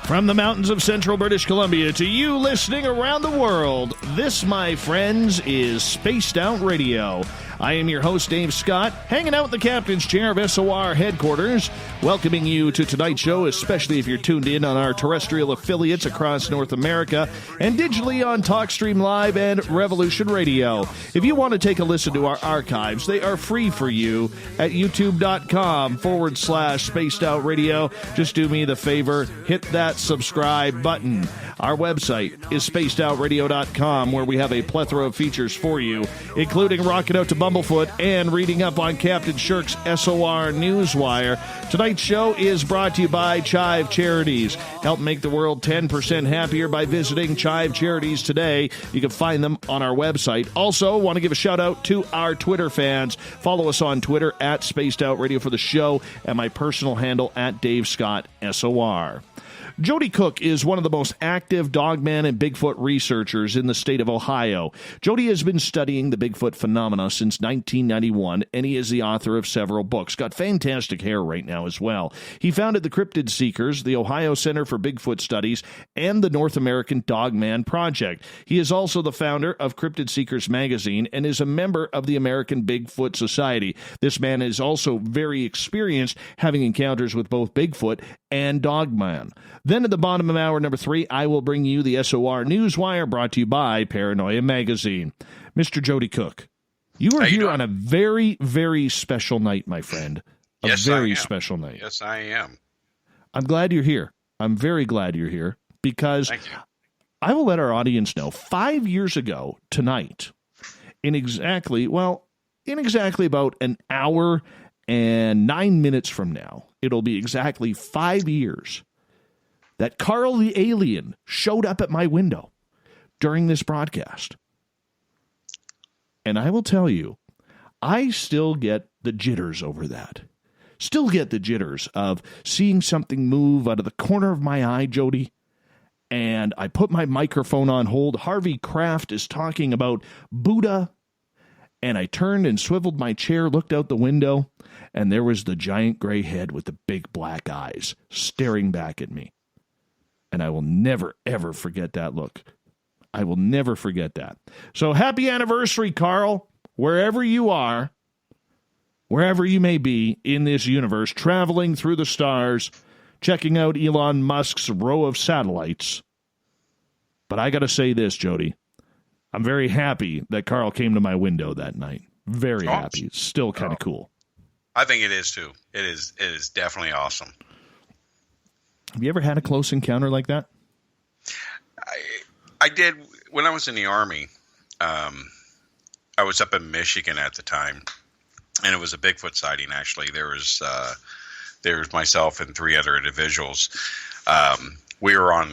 From the mountains of central British Columbia to you listening around the world, this, my friends, is Spaced Out Radio. I am your host, Dave Scott, hanging out in the captain's chair of SOR headquarters, welcoming you to tonight's show, especially if you're tuned in on our terrestrial affiliates across North America and digitally on TalkStream Live and Revolution Radio. If you want to take a listen to our archives, they are free for you at youtube.com/Spaced Out Radio. Just do me the favor, hit that subscribe button. Our website is spacedoutradio.com, where we have a plethora of features for you, including rocking out to Bumblefoot and reading up on Captain Shirk's SOR Newswire. Tonight's show is brought to you by Chive Charities. Help make the world 10% happier by visiting Chive Charities today. You can find them on our website. Also, want to give a shout out to our Twitter fans. Follow us on Twitter at Spaced Out Radio for the show, and my personal handle at Dave Scott SOR. Joedy Cook is one of the most active Dogman and Bigfoot researchers in the state of Ohio. Joedy has been studying the Bigfoot phenomena since 1991, and he is the author of several books. Got fantastic hair right now as well. He founded the Cryptid Seekers, the Ohio Center for Bigfoot Studies, and the North American Dogman Project. He is also the founder of Cryptid Seekers magazine and is a member of the American Bigfoot Society. This man is also very experienced, having encounters with both Bigfoot and Dogman. Then at the bottom of hour number 3, I will bring you the SOR Newswire, brought to you by Paranoia Magazine. Mr. Joedy Cook, you are here on a very, very special night, my friend. Yes, very special night. Yes, I am. I'm glad you're here. I'm very glad you're here because I will let our audience know 5 years ago tonight, in exactly about an hour and 9 minutes from now, it'll be exactly 5 years that Carl the Alien showed up at my window during this broadcast. And I will tell you, I still get the jitters over that. Still get the jitters of seeing something move out of the corner of my eye, Joedy. And I put my microphone on hold. Harvey Kraft is talking about Buddha. And I turned and swiveled my chair, looked out the window, and there was the giant gray head with the big black eyes staring back at me. And I will never, ever forget that look. I will never forget that. So happy anniversary, Carl, wherever you are, wherever you may be in this universe, traveling through the stars, checking out Elon Musk's row of satellites. But I got to say this, Joedy. I'm very happy that Carl came to my window that night. Very happy. It's still kind of cool. I think it is, too. It is definitely awesome. Have you ever had a close encounter like that? I did when I was in the Army. I was up in Michigan at the time, and it was a Bigfoot sighting. Actually, there was myself and 3 other individuals. We were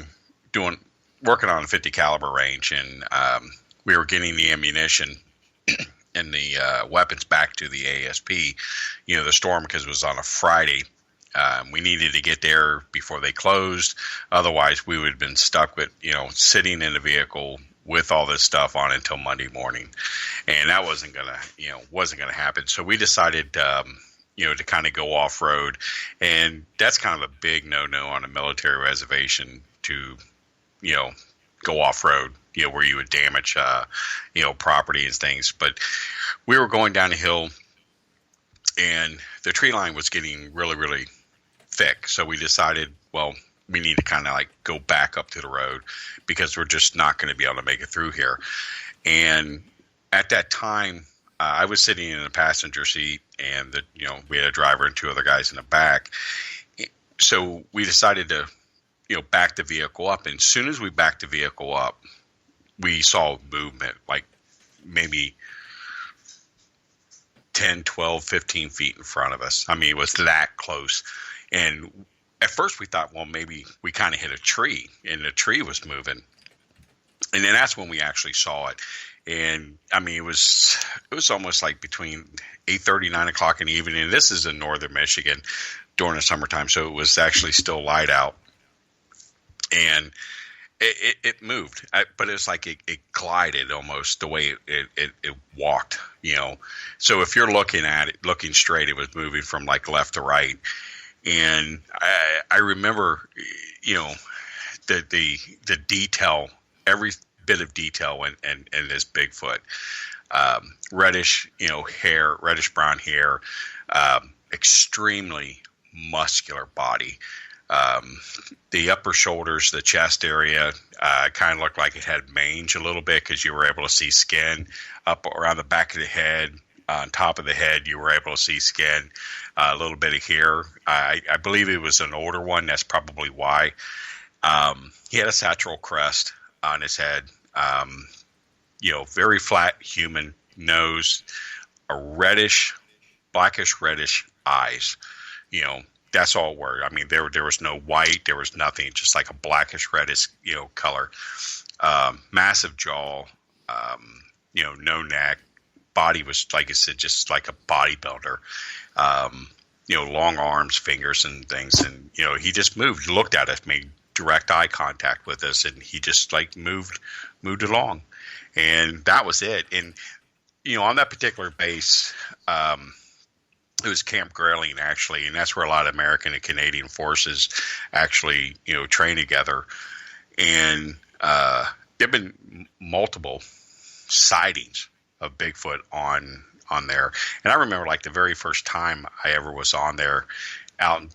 working on a 50 caliber range, and we were getting the ammunition and the weapons back to the ASP. You know, the storm, because it was on a Friday. We needed to get there before they closed. Otherwise, we would have been stuck with, sitting in the vehicle with all this stuff on until Monday morning. And that wasn't going to happen. So we decided, to kind of go off road. And that's kind of a big no-no on a military reservation to, go off road, where you would damage, property and things. But we were going down a hill, and the tree line was getting really, really thick. So we decided, well, we need to kind of go back up to the road because we're just not going to be able to make it through here. And at that time, I was sitting in the passenger seat, and we had a driver and 2 other guys in the back. So we decided to, back the vehicle up. And as soon as we backed the vehicle up, we saw movement, maybe 10, 12, 15 feet in front of us. I mean, it was that close. And at first we thought, well, maybe we kind of hit a tree, and the tree was moving. And then that's when we actually saw it. And I mean, it was almost like between 8:30, 9 o'clock in the evening. And this is in northern Michigan during the summertime. So it was actually still light out. And it moved, but it's like it glided almost the way it walked, So if you're looking at it, looking straight, it was moving from left to right. And I remember, the detail, every bit of detail in this Bigfoot. Reddish, hair, reddish brown hair, extremely muscular body. The upper shoulders, the chest area, kind of looked like it had mange a little bit because you were able to see skin up around the back of the head. On top of the head, you were able to see skin, a little bit of hair. I believe it was an older one. That's probably why. He had a satchel crest on his head. Very flat human nose, a blackish reddish eyes. That's all it were. I mean, there was no white, there was nothing, just like a blackish reddish, color. Massive jaw, no neck. Body was, like I said, just like a bodybuilder. Long arms, fingers, and things. And he just moved. He looked at us, made direct eye contact with us, and he just moved along. And that was it. And on that particular base, it was Camp Grayling, actually, and that's where a lot of American and Canadian forces actually train together. And there've been multiple sightings of Bigfoot on there. And I remember the very first time I ever was on there, out in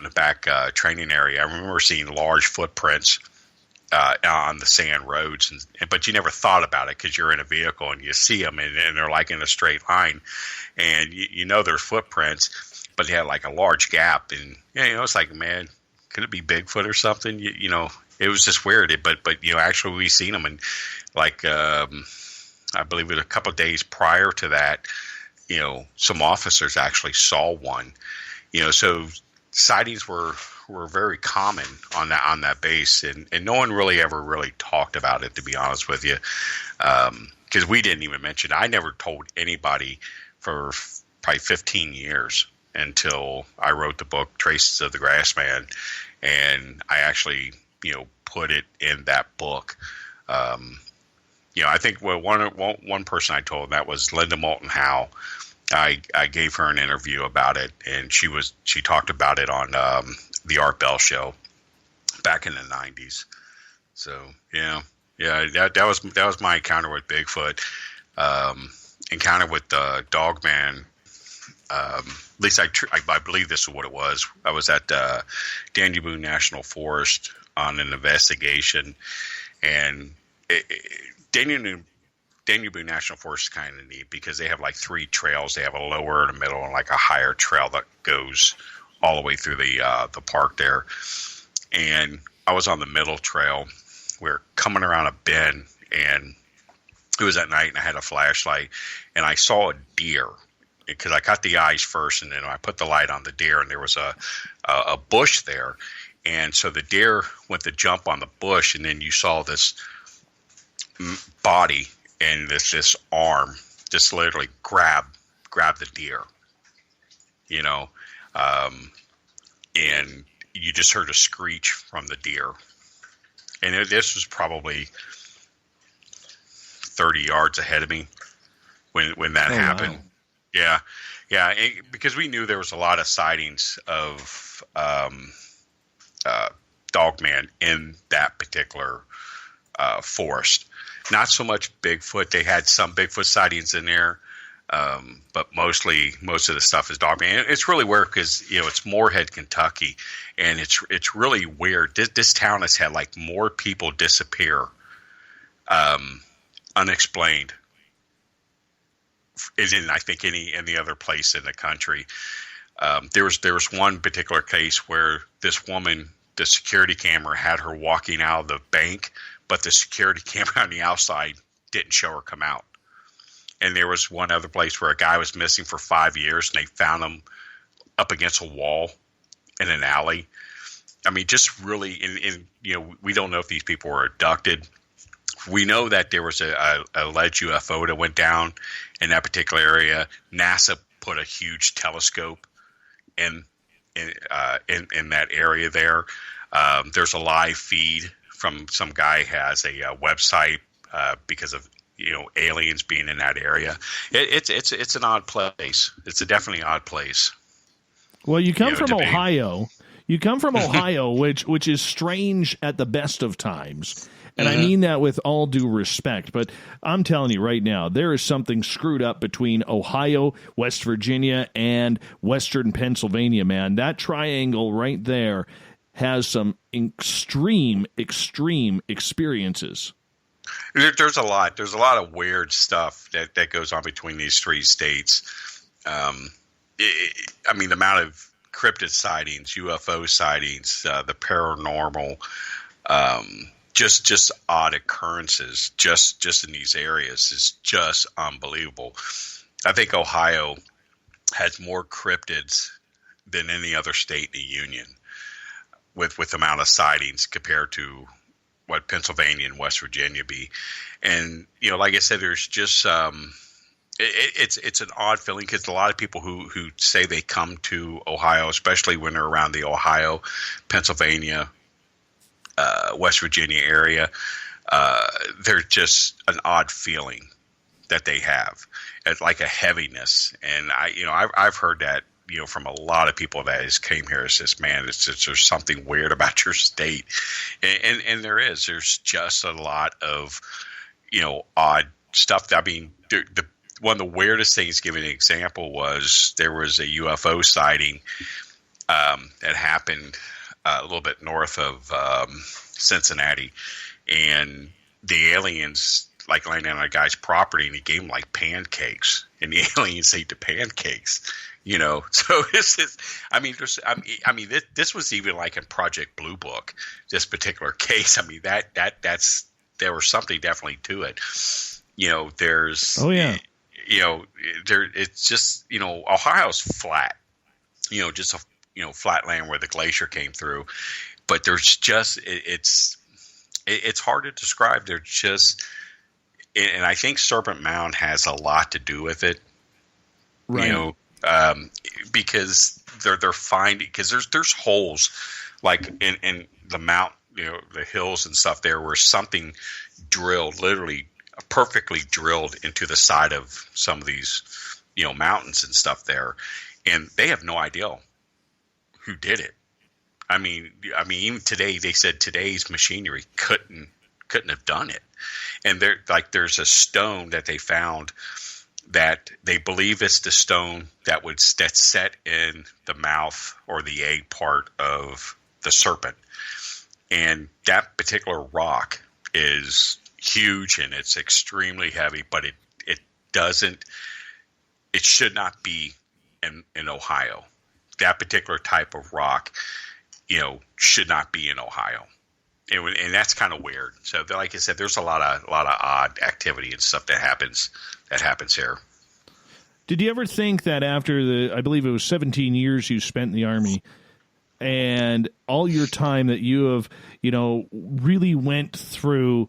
the back training area, I remember seeing large footprints on the sand roads, but you never thought about it because you're in a vehicle and you see them and they're in a straight line, and there's footprints, but they had a large gap, and it's man, could it be Bigfoot or something? It was just weird. But actually we seen them, and I believe it was a couple of days prior to that, some officers actually saw one. So sightings were very common on that base, and no one really ever talked about it, to be honest with you, because we didn't even mention it. I never told anybody for probably 15 years until I wrote the book Traces of the Grassman, and I actually put it in that book. I think one person I told, that was Linda Moulton Howe. I gave her an interview about it, and she talked about it on the Art Bell show back in the 90s. So that was my encounter with Bigfoot. Encounter with Dogman. At least I believe this is what it was. I was at Daniel Boone National Forest on an investigation, and Daniel Boone National Forest is kind of neat because they have 3 trails. They have a lower, a middle, and a higher trail that goes all the way through the park there. And I was on the middle trail. We were coming around a bend, and it was at night, and I had a flashlight, and I saw a deer because I got the eyes first, and then I put the light on the deer, and there was a bush there. And so the deer went to jump on the bush, and then you saw this body and this arm just literally grab the deer, and you just heard a screech from the deer. And this was probably 30 yards ahead of me when that happened. Wow. Yeah. Because we knew there was a lot of sightings of Dogman in that particular forest. Not so much Bigfoot. They had some Bigfoot sightings in there, but most of the stuff is Dogman. It's really weird because it's Moorhead, Kentucky, and it's really weird. This town has had more people disappear, unexplained, than I think any other place in the country. There was one particular case where this woman, the security camera had her walking out of the bank, but the security camera on the outside didn't show her come out. And there was one other place where a guy was missing for 5 years, and they found him up against a wall in an alley. I mean, just really, we don't know if these people were abducted. We know that there was a alleged UFO that went down in that particular area. NASA put a huge telescope in that area there. There's a live feed from some guy has a website because of aliens being in that area. It's an odd place. It's a definitely odd place. Well, you come from Ohio. You come from Ohio, which is strange at the best of times. And I mean that with all due respect, but I'm telling you right now, there is something screwed up between Ohio, West Virginia, and Western Pennsylvania, man. That triangle right there has some extreme experiences. There's a lot. There's a lot of weird stuff that goes on between these three states. I mean, the amount of cryptid sightings, UFO sightings, the paranormal, just odd occurrences just in these areas is just unbelievable. I think Ohio has more cryptids than any other state in the union with the amount of sightings compared to what Pennsylvania and West Virginia be. And, you know, like I said, there's just it's an odd feeling because a lot of people who say they come to Ohio, especially when they're around the Ohio, Pennsylvania, West Virginia area, they're just an odd feeling that they have. It's like a heaviness. And I've heard that, you know, from a lot of people that has came here and says, man, there's something weird about your state. And there's just a lot of, you know, odd stuff. I mean, one of the weirdest things, giving an example, was there was a UFO sighting that happened a little bit north of Cincinnati, and the aliens like landed on a guy's property, and he gave him like pancakes, and the aliens ate the pancakes. You know, so this is, this was even like in Project Blue Book, this particular case. I mean, there was something definitely to it. You know, there's, it's just, you know, Ohio's flat, you know, just a, flat land where the glacier came through, but there's just, it's hard to describe. They're just, and I think Serpent Mound has a lot to do with it, right. You know, because they're finding, because there's holes like in the mount, you know, the hills and stuff there where something drilled, literally perfectly drilled into the side of some of these, you know, mountains and stuff there, and they have no idea who did it. I mean, even today, they said today's machinery couldn't have done it. And there's a stone that they found that they believe it's the stone that's set in the mouth or the egg part of the serpent. And that particular rock is huge and it's extremely heavy, but it should not be in Ohio. That particular type of rock, you know, should not be in Ohio. And that's kind of weird. So, like I said, there's a lot of odd activity and stuff that happens here. Did you ever think that after I believe it was 17 years you spent in the Army, and all your time that you have, you know, really went through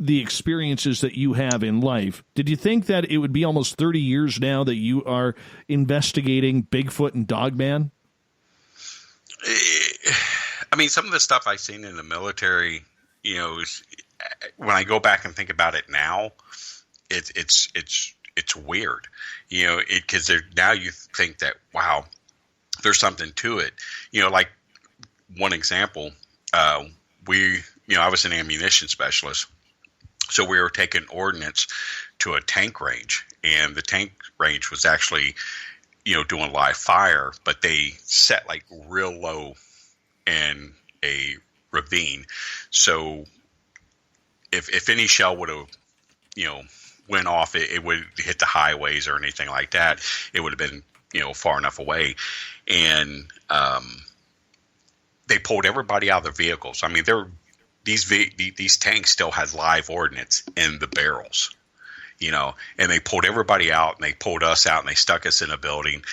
the experiences that you have in life, did you think that it would be almost 30 years now that you are investigating Bigfoot and Dogman? I mean, some of the stuff I've seen in the military, you know, when I go back and think about it now, it's weird, you know, because now you think that, wow, there's something to it. You know, like one example, I was an ammunition specialist. So we were taking ordnance to a tank range, and the tank range was actually, you know, doing live fire, but they set like real low in a ravine. So if any shell would have, you know, went off, it would hit the highways or anything like that. It would have been, you know, far enough away. And they pulled everybody out of their vehicles. I mean, these tanks still had live ordnance in the barrels, you know, and they pulled everybody out, and they pulled us out, and they stuck us in a building,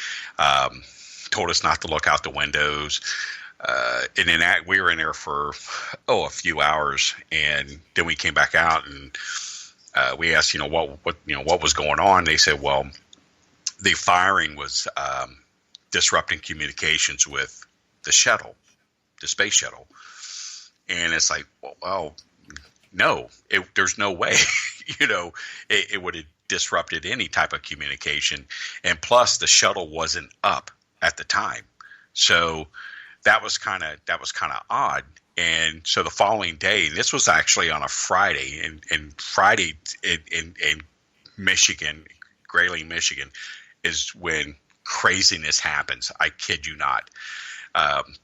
told us not to look out the windows. And then we were in there for, a few hours, and then we came back out, and we asked, you know, what was going on. They said, well, the firing was disrupting communications with the shuttle, the space shuttle. And it's like, well, no, there's no way, you know, it would have disrupted any type of communication. And plus, the shuttle wasn't up at the time. So that was kind of odd. And so the following day, this was actually on a Friday, and Friday in Michigan, Grayling, Michigan, is when craziness happens. I kid you not.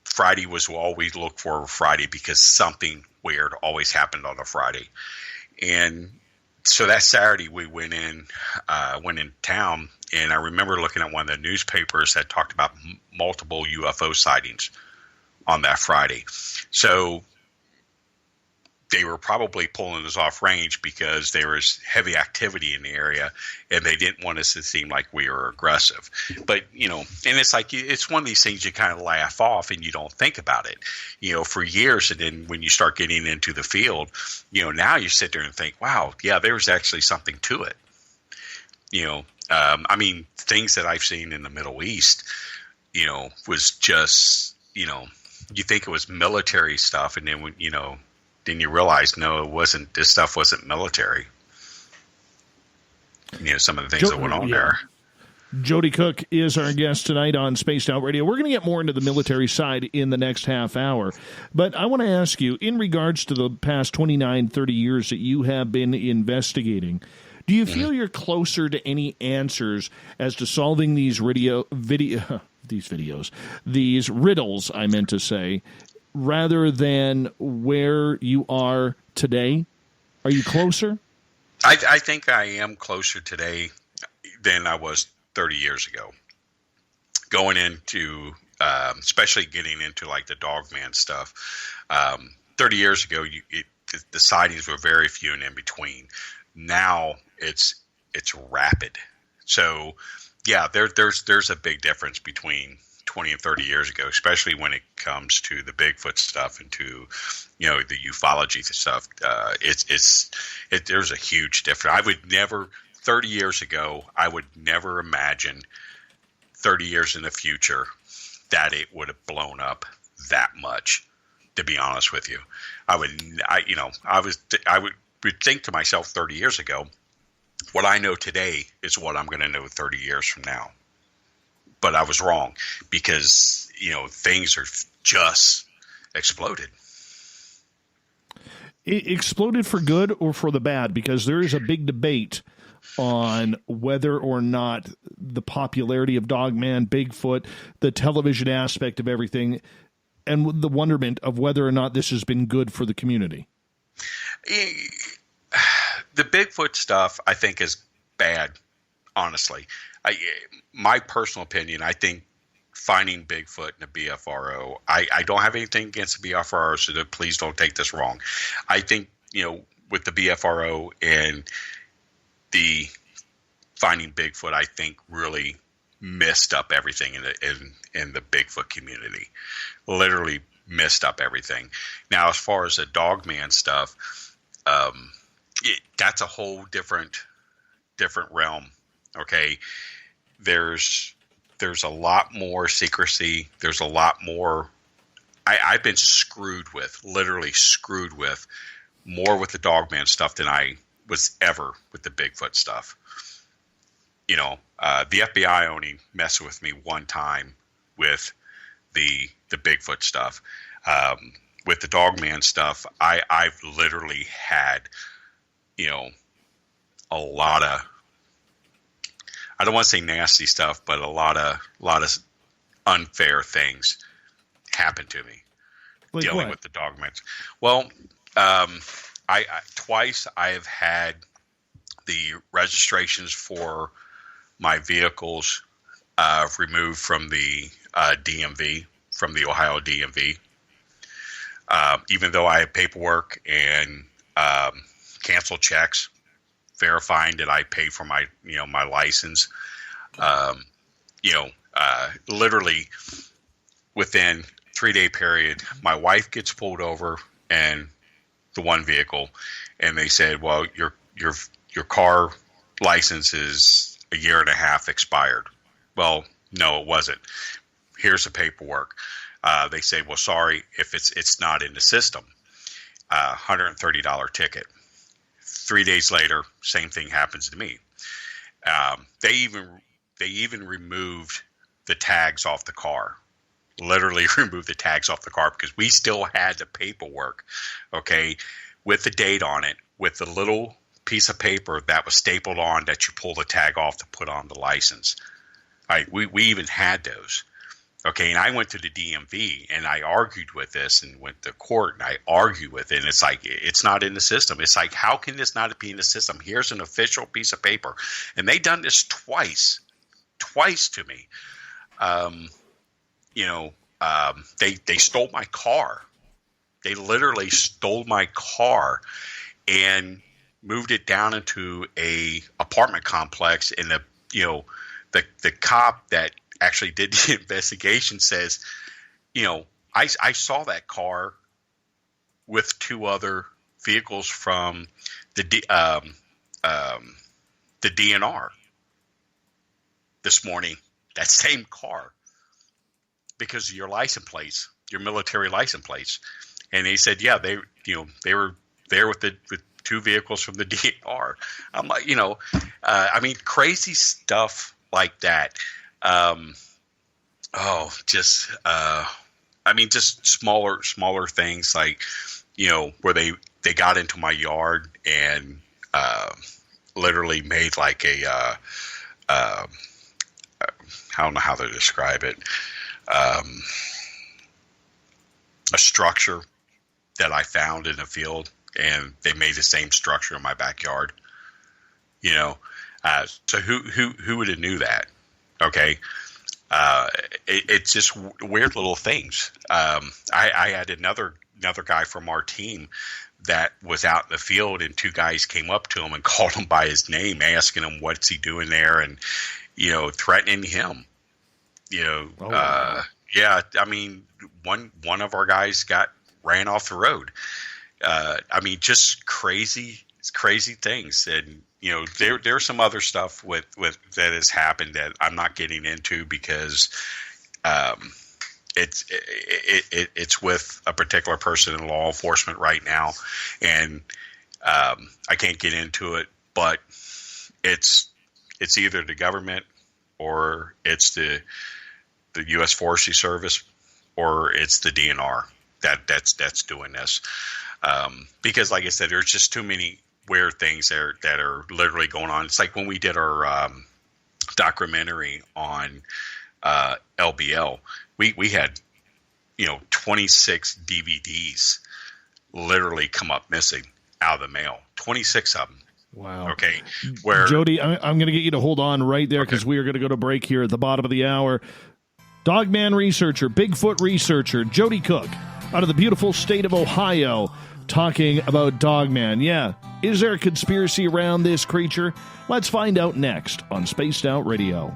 Friday was all we look for Friday, because something weird always happened on a Friday. And so that Saturday we went in town, and I remember looking at one of the newspapers that talked about multiple UFO sightings on that Friday. So they were probably pulling us off range because there was heavy activity in the area, and they didn't want us to seem like we were aggressive. But, and it's like, it's one of these things you kind of laugh off and you don't think about it, for years. And then when you start getting into the field, now you sit there and think, wow, yeah, there was actually something to it. Things that I've seen in the Middle East, was just, you think it was military stuff. And then, then you realize, no, it wasn't. This stuff wasn't military. Some of the things that went on there. Joedy Cook is our guest tonight on Spaced Out Radio. We're going to get more into the military side in the next half hour. But I want to ask you, in regards to the past 29, 30 years that you have been investigating, do you feel you're closer to any answers as to solving these these riddles, I meant to say, rather than where you are today? Are you closer? I think I am closer today than I was 30 years ago. Going into, especially getting into like the Dogman stuff. 30 years ago, the sightings were very few and in between. Now it's rapid. So yeah, there's a big difference between 20 and 30 years ago, especially when it comes to the Bigfoot stuff and to, the ufology stuff. There's a huge difference. I would never, 30 years ago, I would never imagine 30 years in the future that it would have blown up that much, to be honest with you. I would think to myself 30 years ago, what I know today is what I'm going to know 30 years from now. But I was wrong, because, things are just exploded. It exploded for good or for the bad? Because there is a big debate on whether or not the popularity of Dogman, Bigfoot, the television aspect of everything, and the wonderment of whether or not this has been good for the community. The Bigfoot stuff, I think, is bad, honestly. My personal opinion, I think finding Bigfoot in a BFRO, I don't have anything against the BFRO, so please don't take this wrong. I think, with the BFRO and the finding Bigfoot, I think really messed up everything in the Bigfoot community. Literally messed up everything. Now, as far as the Dogman stuff, that's a whole different realm. Okay, there's a lot more secrecy. There's a lot more. I've been literally screwed with more with the Dogman stuff than I was ever with the Bigfoot stuff. The FBI only messed with me one time with the Bigfoot stuff. With the Dogman stuff, I've literally had, a lot of, I don't want to say nasty stuff, but a lot of unfair things happen to me dealing with the Dogman. Well, I twice I have had the registrations for my vehicles removed from the DMV, from the Ohio DMV. Even though I have paperwork and canceled checks verifying that I paid for my license, literally within 3-day period, my wife gets pulled over and the one vehicle, and they said, well, your car license is 1.5 years expired. Well, no, it wasn't. Here's the paperwork. They say, well, sorry, if it's not in the system, $130 ticket. 3 days later, same thing happens to me. They even removed the tags off the car. literally remove the tags off the car because we still had the paperwork, okay, with the date on it, with the little piece of paper that was stapled on that you pull the tag off to put on the license. We even had those. Okay, and I went to the DMV and I argued with this and went to court and I argued with it. And it's like, it's not in the system. It's like, how can this not be in the system? Here's an official piece of paper. And they done this twice to me. They stole my car. They literally stole my car and moved it down into a apartment complex. And the cop that actually did the investigation says, I saw that car with two other vehicles from the DNR this morning. That same car, because of your license plates, your military license plates. And they said, yeah, they were there with two vehicles from the DNR. I'm like, crazy stuff like that. Just smaller things like, where they got into my yard and literally made like I don't know how to describe it, a structure that I found in the field, and they made the same structure in my backyard. So who would have knew that? Okay. It's just weird little things. I had another guy from our team that was out in the field, and two guys came up to him and called him by his name, asking him what's he doing there, and threatening him. Yeah. I mean, one of our guys ran off the road. Just crazy things. And there's some other stuff with that has happened that I'm not getting into because it's with a particular person in law enforcement right now, and I can't get into it. But it's either the government, or it's the U.S. Forestry Service, or it's the DNR that's doing this. Because, like I said, there's just too many weird things that are literally going on. It's like when we did our documentary on LBL, we had 26 DVDs literally come up missing out of the mail. 26 of them. Wow. Okay. Where Joedy, I'm going to get you to hold on right there because we are going to go to break here at the bottom of the hour. Dogman researcher, Bigfoot researcher, Joedy Cook, out of the beautiful state of Ohio, talking about Dogman. Yeah. Is there a conspiracy around this creature? Let's find out next on Spaced Out Radio.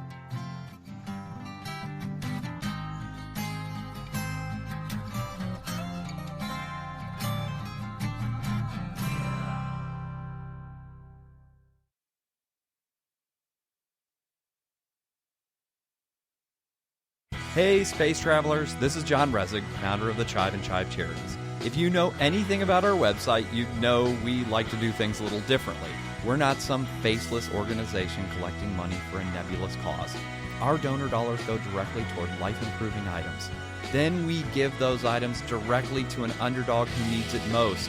Hey, space travelers, this is John Resig, founder of the Chive and Chive Charities. If you know anything about our website, you know we like to do things a little differently. We're not some faceless organization collecting money for a nebulous cause. Our donor dollars go directly toward life-improving items. Then we give those items directly to an underdog who needs it most.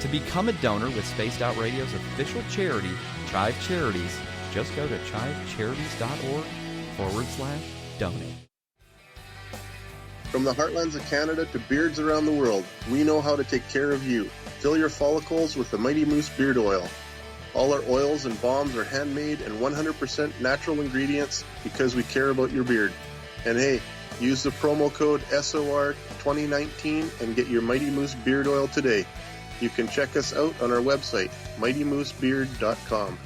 To become a donor with Spaced Out Radio's official charity, Chive Charities, just go to chivecharities.org/donate. From the heartlands of Canada to beards around the world, we know how to take care of you. Fill your follicles with the Mighty Moose Beard Oil. All our oils and balms are handmade and 100% natural ingredients because we care about your beard. And hey, use the promo code SOR2019 and get your Mighty Moose Beard Oil today. You can check us out on our website, mightymoosebeard.com.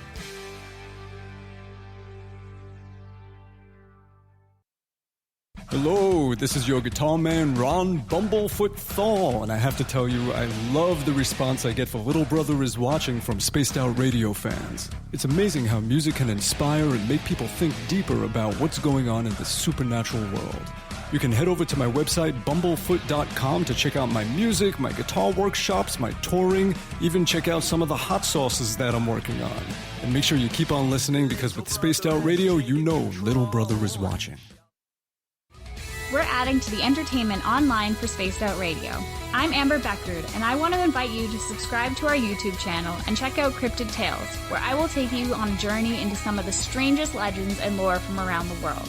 Hello, this is your guitar man, Ron Bumblefoot Thaw, and I have to tell you, I love the response I get for Little Brother is Watching from Spaced Out Radio fans. It's amazing how music can inspire and make people think deeper about what's going on in the supernatural world. You can head over to my website, bumblefoot.com, to check out my music, my guitar workshops, my touring, even check out some of the hot sauces that I'm working on. And make sure you keep on listening, because with Spaced Out Radio, you know Little Brother is watching. we're adding to the entertainment online for Spaced Out Radio. I'm Amber Beckard, and I want to invite you to subscribe to our YouTube channel and check out Cryptid Tales, where I will take you on a journey into some of the strangest legends and lore from around the world,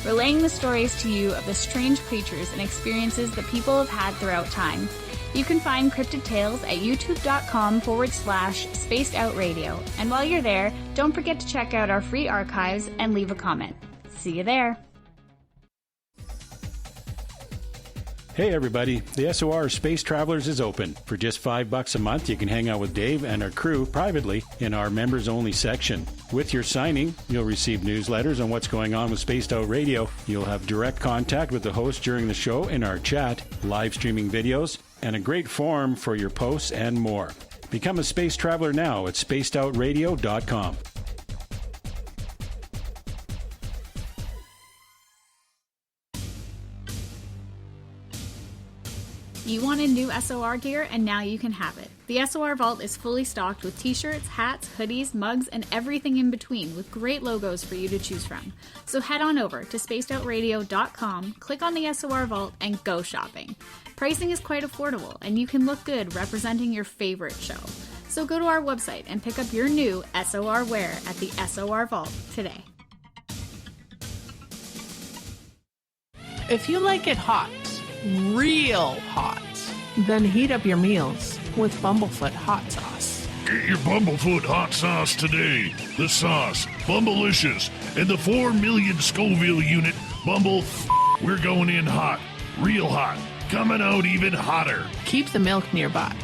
relaying the stories to you of the strange creatures and experiences that people have had throughout time. You can find Cryptid Tales at youtube.com/Spaced Out Radio. And while you're there, don't forget to check out our free archives and leave a comment. See you there. Hey everybody, the SOR Space Travelers is open. For just $5 a month, you can hang out with Dave and our crew privately in our members-only section. With your signing, you'll receive newsletters on what's going on with Spaced Out Radio. You'll have direct contact with the host during the show in our chat, live streaming videos, and a great forum for your posts and more. Become a space traveler now at spacedoutradio.com. You wanted new SOR gear, and now you can have it. The SOR Vault is fully stocked with t-shirts, hats, hoodies, mugs, and everything in between, with great logos for you to choose from. So head on over to spacedoutradio.com, click on the SOR Vault, and go shopping. Pricing is quite affordable, and you can look good representing your favorite show. So go to our website and pick up your new SOR wear at the SOR Vault today. If you like it hot, real hot, then heat up your meals with Bumblefoot hot sauce. Get your Bumblefoot hot sauce today. The sauce, Bumblicious, and the 4 million Scoville unit Bumble. We're going in hot, real hot, coming out even hotter. Keep the milk nearby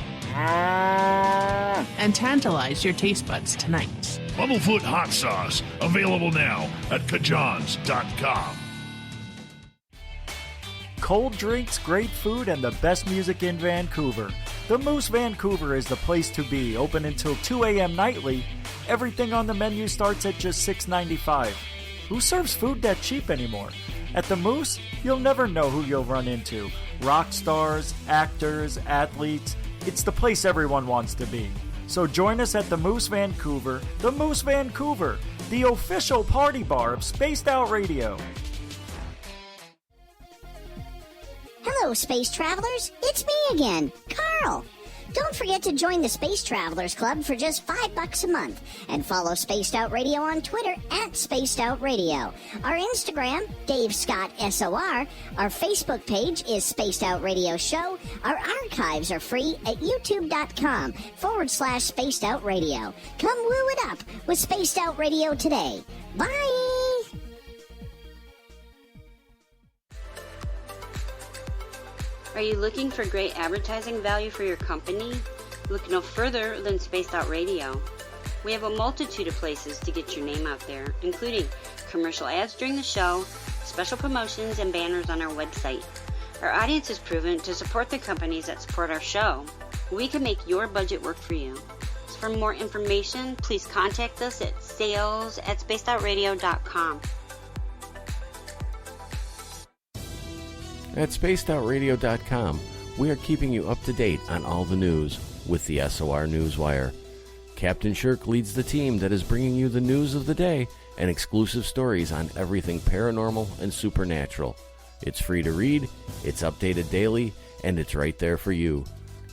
and tantalize your taste buds tonight. Bumblefoot hot sauce, available now at kajans.com. Cold drinks, great food, and the best music in Vancouver. The Moose Vancouver is the place to be, open until 2 a.m. nightly. Everything on the menu starts at just $6.95. Who serves food that cheap anymore? At the Moose, you'll never know who you'll run into. Rock stars, actors, athletes. It's the place everyone wants to be. So join us at the Moose Vancouver, the official party bar of Spaced Out Radio. Hello, Space Travelers. It's me again, Carl. Don't forget to join the Space Travelers Club for just $5 a month and follow Spaced Out Radio on Twitter at Spaced Out Radio. Our Instagram, Dave Scott SOR. Our Facebook page is Spaced Out Radio Show. Our archives are free at youtube.com/Spaced Out Radio. Come woo it up with Spaced Out Radio today. Bye! Are you looking for great advertising value for your company? Look no further than Spaced Out Radio. We have a multitude of places to get your name out there, including commercial ads during the show, special promotions, and banners on our website. Our audience is proven to support the companies that support our show. We can make your budget work for you. So for more information, please contact us at sales@spacedoutradio.com. At spacedoutradio.com, we are keeping you up to date on all the news with the SOR Newswire. Captain Shirk leads the team that is bringing you the news of the day and exclusive stories on everything paranormal and supernatural. It's free to read, it's updated daily, and it's right there for you.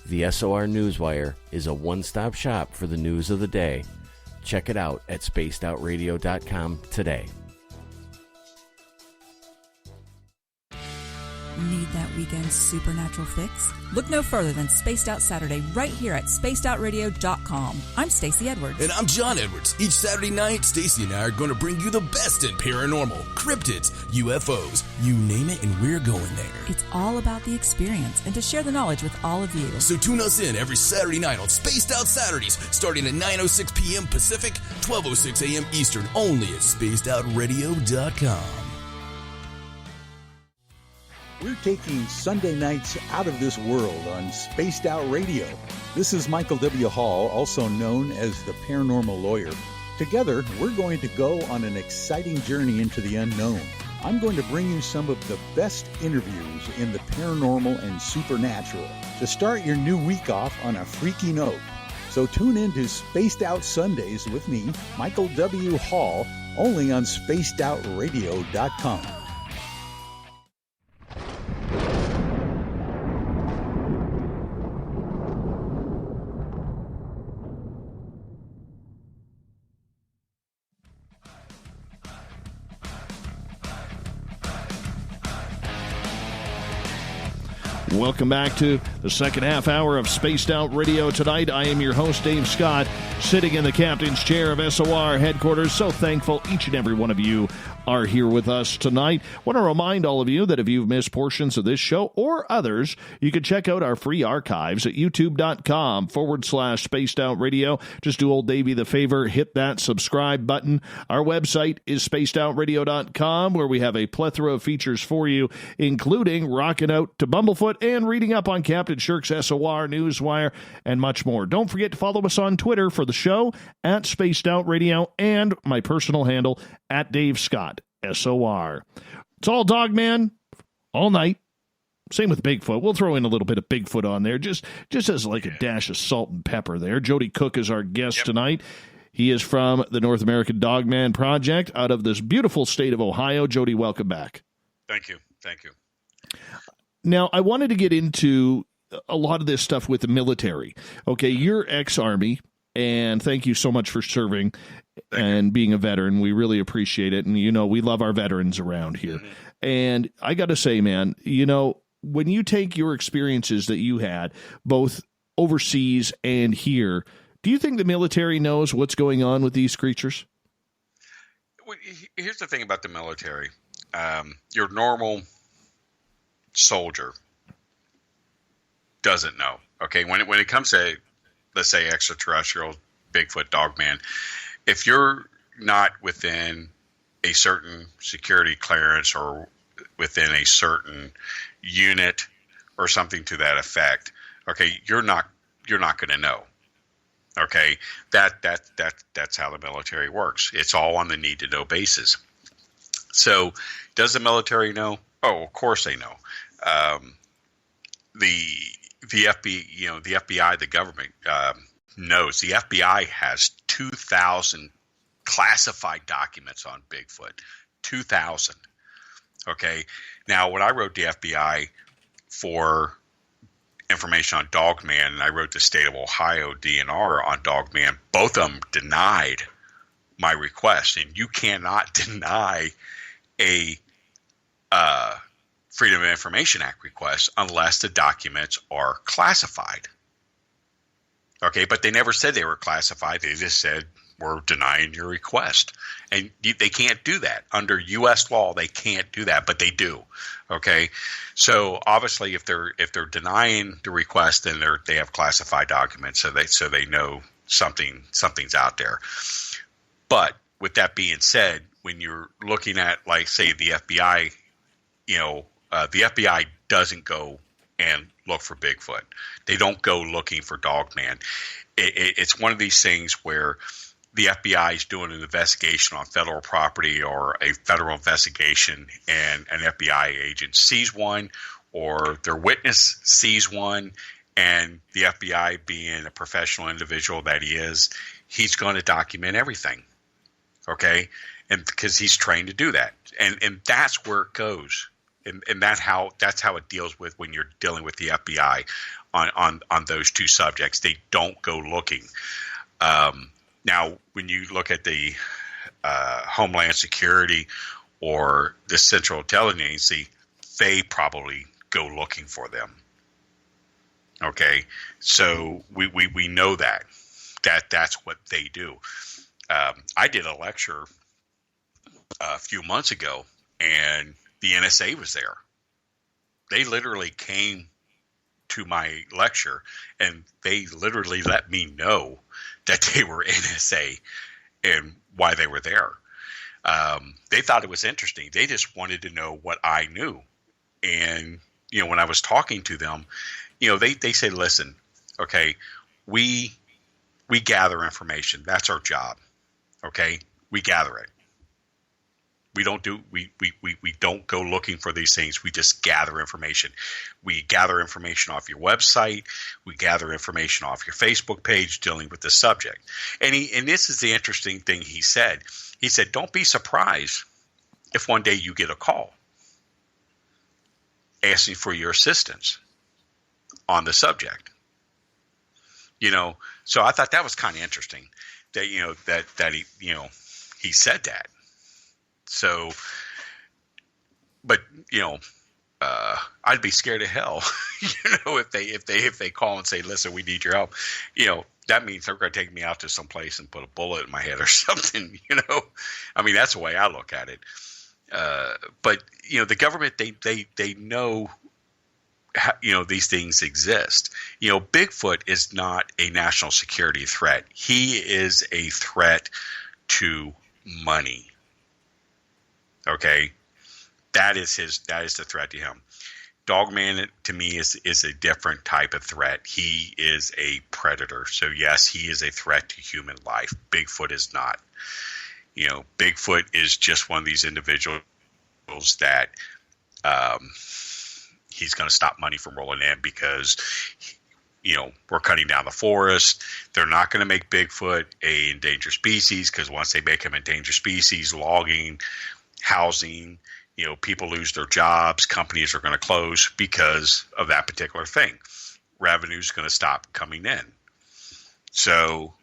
The SOR Newswire is a one-stop shop for the news of the day. Check it out at spacedoutradio.com today. Need that weekend supernatural fix? Look no further than Spaced Out Saturday right here at spacedoutradio.com. I'm Stacey Edwards. And I'm John Edwards. Each Saturday night, Stacey and I are going to bring you the best in paranormal, cryptids, UFOs, you name it, and we're going there. It's all about the experience and to share the knowledge with all of you. So tune us in every Saturday night on Spaced Out Saturdays, starting at 9:06 p.m. Pacific, 12:06 a.m. Eastern, only at spacedoutradio.com. We're taking Sunday nights out of this world on Spaced Out Radio. This is Michael W. Hall, also known as the Paranormal Lawyer. Together, we're going to go on an exciting journey into the unknown. I'm going to bring you some of the best interviews in the paranormal and supernatural to start your new week off on a freaky note. So tune in to Spaced Out Sundays with me, Michael W. Hall, only on spacedoutradio.com. Welcome back to the second half hour of Spaced Out Radio tonight. I am your host, Dave Scott, sitting in the captain's chair of SOR headquarters. So thankful each and every one of you are here with us tonight. Want to remind all of you that if you've missed portions of this show or others, you can check out our free archives at youtube.com/Spaced Out Radio. Just do old Davey the favor, hit that subscribe button. Our website is spacedoutradio.com, where we have a plethora of features for you, including rocking out to Bumblefoot and reading up on Captain Shirk's SOR, Newswire, and much more. Don't forget to follow us on Twitter for the show at Spaced Out Radio and my personal handle at Dave Scott, SOR. It's all Dogman all night. Same with Bigfoot. We'll throw in a little bit of Bigfoot on there, just as like a dash of salt and pepper there. Joedy Cook is our guest tonight. He is from the North American Dogman Project out of this beautiful state of Ohio. Joedy, welcome back. Thank you. Now, I wanted to get into a lot of this stuff with the military. Okay, you're ex-Army, and thank you so much for serving and being a veteran. We really appreciate it, and, you know, we love our veterans around here. Mm-hmm. And I got to say, man, you know, when you take your experiences that you had, both overseas and here, do you think the military knows what's going on with these creatures? Well, here's the thing about the military. Your normal soldier doesn't know. Okay, when it comes to, let's say, extraterrestrial, Bigfoot, Dogman, if you're not within a certain security clearance or within a certain unit or something to that effect, okay, you're not going to know. Okay, that's how the military works. It's all on the need to know basis. So, does the military know? Oh, of course they know. The FBI, the government knows. The FBI has 2,000 classified documents on Bigfoot. 2,000. Okay. Now, when I wrote the FBI for information on Dogman, and I wrote the state of Ohio DNR on Dogman, both of them denied my request. And you cannot deny a Freedom of Information Act request unless the documents are classified. Okay, but they never said they were classified. They just said, we're denying your request. And they can't do that. Under U.S. law, they can't do that, but they do. Okay, so obviously if they're denying the request, then they have classified documents, so they know something's out there. But with that being said, when you're looking at, like, say, the FBI, the FBI doesn't go and look for Bigfoot. They don't go looking for Dogman. It's one of these things where the FBI is doing an investigation on federal property or a federal investigation, and an FBI agent sees one or their witness sees one, and the FBI, being a professional individual that he is, he's going to document everything. Okay? And because he's trained to do that. And that's where it goes. And that's how it deals with when you're dealing with the FBI on those two subjects. They don't go looking. Now, when you look at the Homeland Security or the Central Intelligence Agency, they probably go looking for them. Okay, so we know that's what they do. I did a lecture a few months ago, and the NSA was there. They literally came to my lecture, and they literally let me know that they were NSA and why they were there. They thought it was interesting. They just wanted to know what I knew. And, when I was talking to them, they say, listen, okay, we gather information. That's our job. Okay. We gather it. We don't go looking for these things. We just gather information. We gather information off your website. We gather information off your Facebook page dealing with the subject. And this is the interesting thing he said. He said, don't be surprised if one day you get a call asking for your assistance on the subject. So I thought that was kind of interesting that, that he said that. So, but, I'd be scared of hell, if they call and say, listen, we need your help, that means they're going to take me out to some place and put a bullet in my head or something, I mean, that's the way I look at it. But the government, they know, these things exist. Bigfoot is not a national security threat. He is a threat to money. Okay. That is the threat to him. Dogman, to me, is a different type of threat. He is a predator. So yes, he is a threat to human life. Bigfoot is not. Bigfoot is just one of these individuals that he's going to stop money from rolling in because we're cutting down the forest. They're not going to make Bigfoot a endangered species because once they make him endangered species, logging, housing, people lose their jobs, companies are going to close because of that particular thing. Revenue's going to stop coming in. So,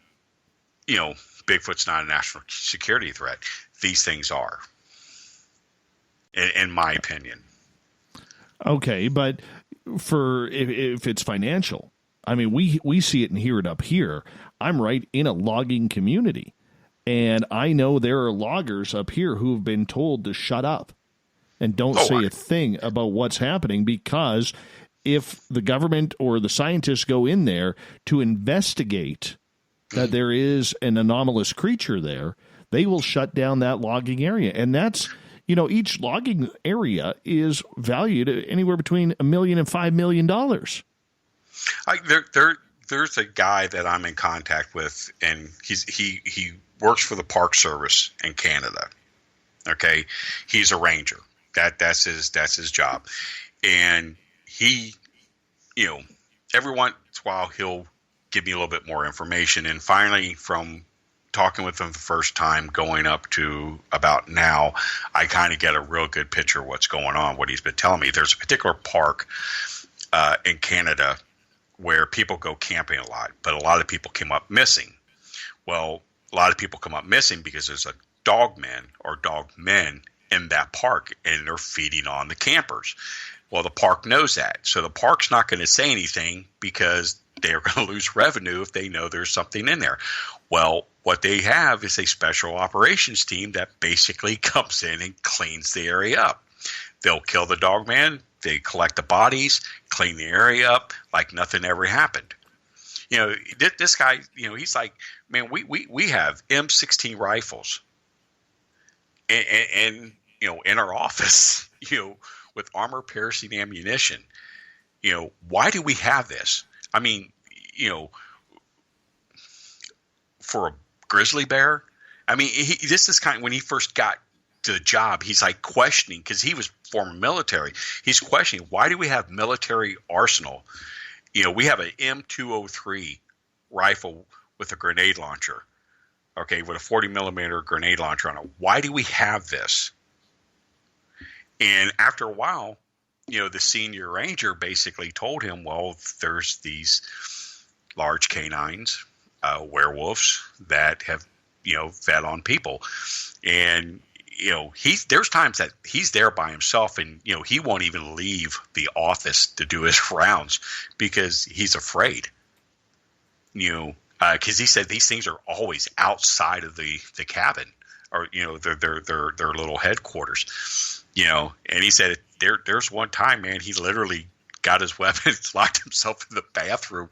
Bigfoot's not a national security threat. These things are, in my opinion. Okay, but if it's financial, I mean, we see it and hear it up here. I'm right in a logging community, and I know there are loggers up here who have been told to shut up and don't say a thing about what's happening, because if the government or the scientists go in there to investigate that there is an anomalous creature there, they will shut down that logging area. And that's, each logging area is valued at anywhere between $1 million and $5 million. There's a guy that I'm in contact with, and he works for the Park Service in Canada. Okay, he's a ranger. That's his job, and he, every once in a while he'll give me a little bit more information. And finally, from talking with him the first time, going up to about now, I kind of get a real good picture of what's going on. What he's been telling me, there's a particular park in Canada where people go camping a lot, but a lot of people come up missing. Well, a lot of people come up missing because there's a dogman or dogmen in that park, and they're feeding on the campers. Well, the park knows that. So the park's not going to say anything because they're going to lose revenue if they know there's something in there. Well, what they have is a special operations team that basically comes in and cleans the area up. They'll kill the dogman, they collect the bodies, clean the area up like nothing ever happened. This guy, he's like, man, we have M16 rifles. And in our office, with armor-piercing ammunition, why do we have this? I mean, for a grizzly bear, I mean, this is kind of when he first got to the job, he's like questioning, because he was former military. He's questioning, why do we have military arsenal? We have an M203 rifle with a grenade launcher. Okay, with a 40 millimeter grenade launcher on it. Why do we have this? And after a while, the senior ranger basically told him, well, there's these large canines, werewolves that have, fed on people. And, there's times that he's there by himself, and, he won't even leave the office to do his rounds because he's afraid, because he said these things are always outside of the cabin, or their little headquarters, And he said there's one time, man, he literally got his weapons, locked himself in the bathroom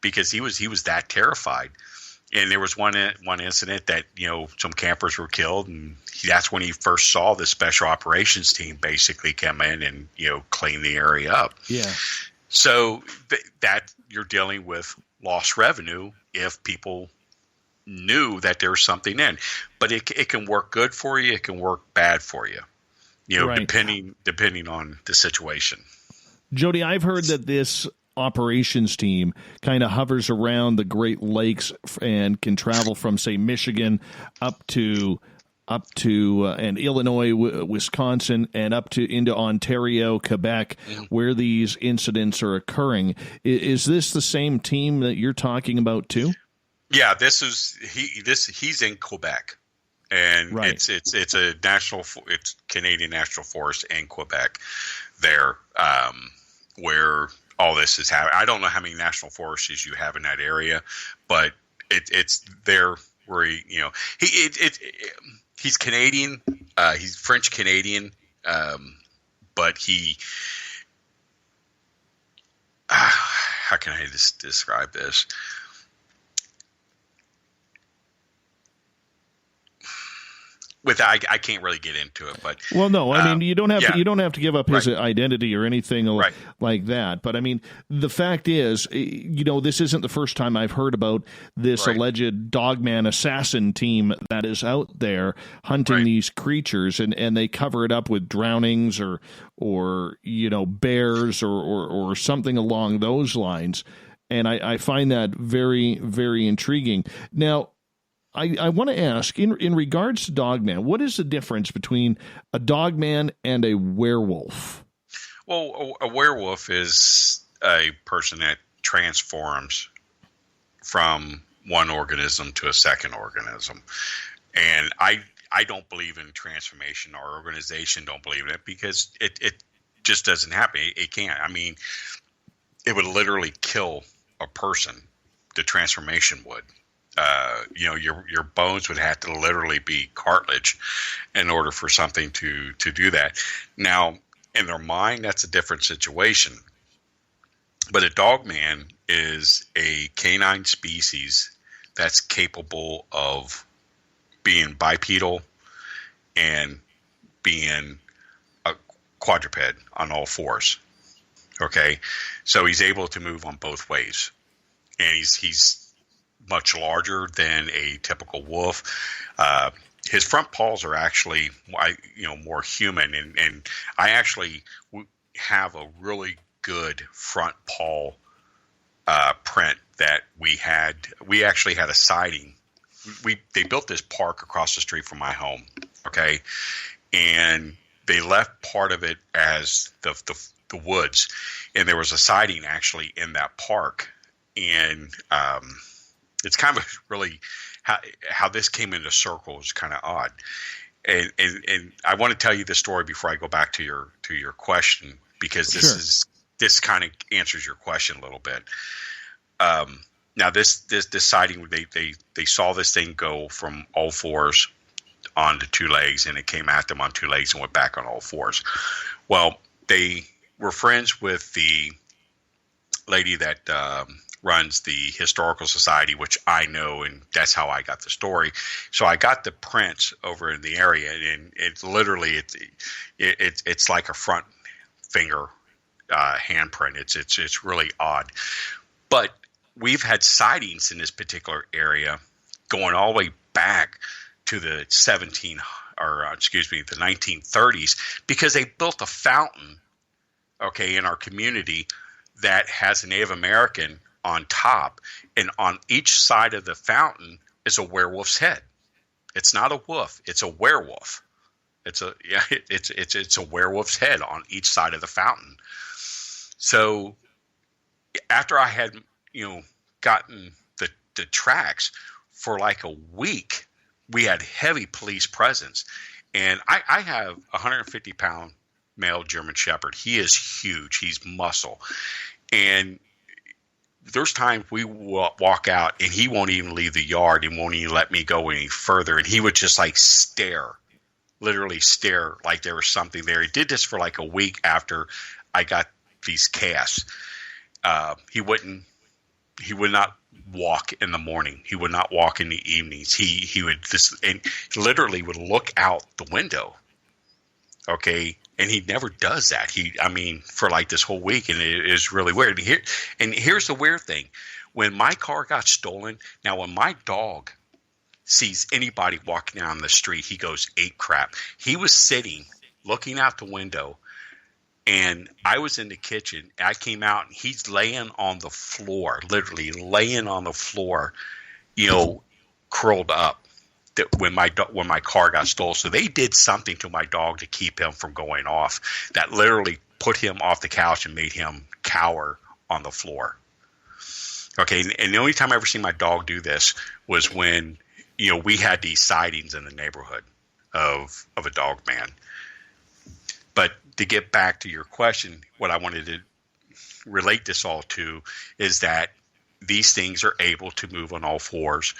because he was that terrified. And there was one incident that some campers were killed, and that's when he first saw the special operations team basically come in and clean the area up. Yeah. So that you're dealing with lost revenue if people knew that there was something in. But it can work good for you. It can work bad for you, right, depending on the situation. Joedy, I've heard that this operations team kind of hovers around the Great Lakes and can travel from, say, Michigan up to and Illinois, Wisconsin, and into Ontario, Quebec, where these incidents are occurring. Is this the same team that you're talking about too? Yeah, he's in Quebec, and right. it's Canadian National Forest in Quebec. there where all this is happening. I don't know how many national forests you have in that area, but it's there where he's Canadian, he's French Canadian, but he how can I describe this? I can't really get into it, but well, no, I mean you don't have to give up his right. identity or anything right. like that. But I mean, the fact is, this isn't the first time I've heard about this right. alleged Dogman assassin team that is out there hunting right. these creatures, and they cover it up with drownings or bears or something along those lines. And I find that very, very intriguing. Now, I want to ask, in regards to Dogman, what is the difference between a Dogman and a werewolf? Well, a werewolf is a person that transforms from one organism to a second organism. And I don't believe in transformation. Our organization don't believe in it because it just doesn't happen. It can't. I mean, it would literally kill a person. The transformation would. Your bones would have to literally be cartilage in order for something to do that. Now, in their mind, that's a different situation. But a Dogman is a canine species that's capable of being bipedal and being a quadruped on all fours. Okay, so he's able to move on both ways, and he's much larger than a typical wolf. His front paws are actually, more human, and I actually have a really good front paw print that we had. We actually had a sighting. They built this park across the street from my home, okay, and they left part of it as the woods, and there was a sighting actually in that park, and it's kind of really how this came into circle is kind of odd, and I want to tell you this story before I go back to your question, because this kind of answers your question a little bit. Now this sighting, they saw this thing go from all fours onto two legs, and it came at them on two legs and went back on all fours. Well, they were friends with the lady that runs the Historical Society, which I know, and that's how I got the story. So I got the prints over in the area, and it's literally it's like a front finger handprint. It's really odd, but we've had sightings in this particular area going all the way back to the 1930s, because they built a fountain, okay, in our community that has a Native American on top, and on each side of the fountain is a werewolf's head. It's not a wolf; it's a werewolf. It's a werewolf's head on each side of the fountain. So after I had gotten the tracks for like a week, we had heavy police presence, and I have a 150-pound male German Shepherd. He is huge. He's muscle, and there's times we walk out and he won't even leave the yard and won't even let me go any further. And he would just like literally stare like there was something there. He did this for like a week after I got these casts. He would not walk in the morning. He would not walk in the evenings. He would and literally would look out the window. Okay. And he never does that. For like this whole week, and it is really weird. And here's the weird thing: when my car got stolen, now when my dog sees anybody walking down the street, he goes ape crap. He was sitting, looking out the window, and I was in the kitchen. I came out, and he's laying on the floor, literally laying on the floor, curled up. That when my car got stolen, so they did something to my dog to keep him from going off. That literally put him off the couch and made him cower on the floor. Okay, and the only time I ever seen my dog do this was when we had these sightings in the neighborhood of a Dogman. But to get back to your question, what I wanted to relate this all to is that these things are able to move on all fours,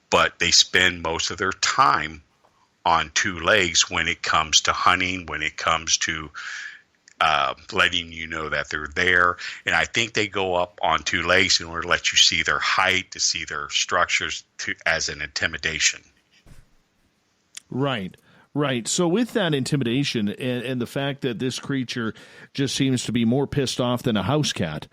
but they spend most of their time on two legs when it comes to hunting, when it comes to letting you know that they're there. And I think they go up on two legs in order to let you see their height, to see their structures as an intimidation. Right. Right. So with that intimidation and the fact that this creature just seems to be more pissed off than a house cat,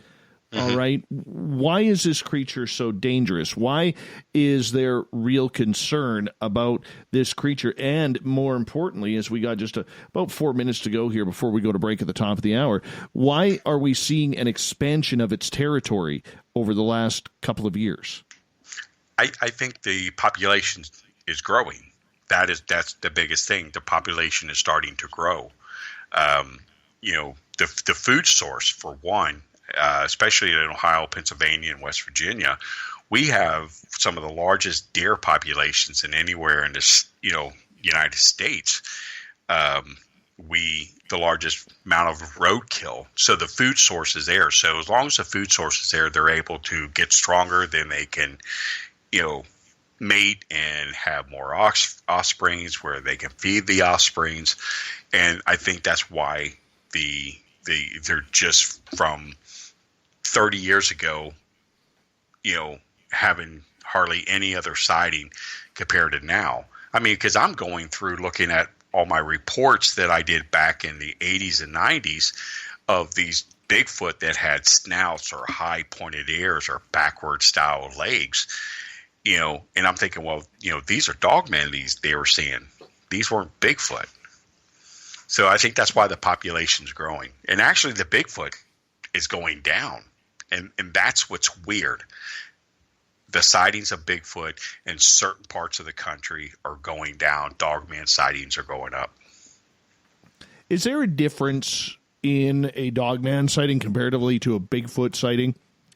all right, why is this creature so dangerous? Why is there real concern about this creature? And more importantly, as we got just about 4 minutes to go here before we go to break at the top of the hour, why are we seeing an expansion of its territory over the last couple of years? I think the population is growing. That's the biggest thing. The population is starting to grow. The food source, for one, especially in Ohio, Pennsylvania, and West Virginia, we have some of the largest deer populations in anywhere in this, United States. The largest amount of roadkill. So the food source is there. So as long as the food source is there, they're able to get stronger. Then they can, mate and have more offsprings where they can feed the offsprings. And I think that's why they're just from 30 years ago, having hardly any other sighting compared to now. I mean, because I'm going through looking at all my reports that I did back in the 80s and 90s of these Bigfoot that had snouts or high pointed ears or backward style legs, and I'm thinking, well, these are dogmen they were seeing. These weren't Bigfoot. So I think that's why the population's growing. And actually the Bigfoot is going down. And that's what's weird. The sightings of Bigfoot in certain parts of the country are going down. Dogman sightings are going up. Is there a difference in a dogman sighting comparatively to a Bigfoot sighting?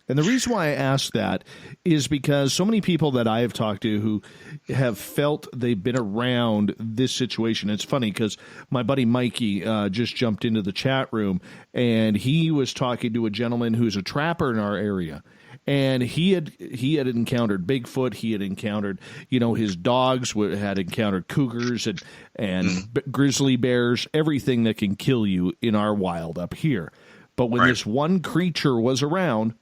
And the reason why I ask that is because so many people that I have talked to who have felt they've been around this situation. It's funny because my buddy Mikey just jumped into the chat room and he was talking to a gentleman who's a trapper in our area. And he had encountered Bigfoot. He had encountered, his dogs had encountered cougars and grizzly bears, everything that can kill you in our wild up here. But when this one creature was around,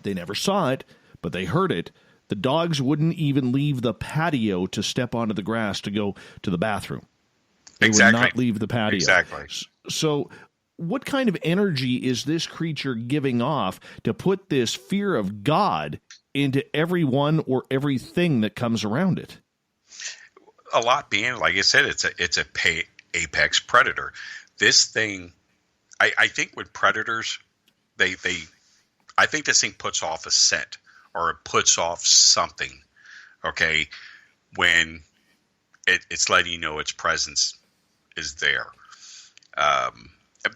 they never saw it, but they heard it. The dogs wouldn't even leave the patio to step onto the grass to go to the bathroom. They would not leave the patio. Exactly. So what kind of energy is this creature giving off to put this fear of God into everyone or everything that comes around it? A lot being, like I said, it's a apex predator. This thing, I think with predators, I think this thing puts off a scent or it puts off something, okay, when it's letting you know its presence is there.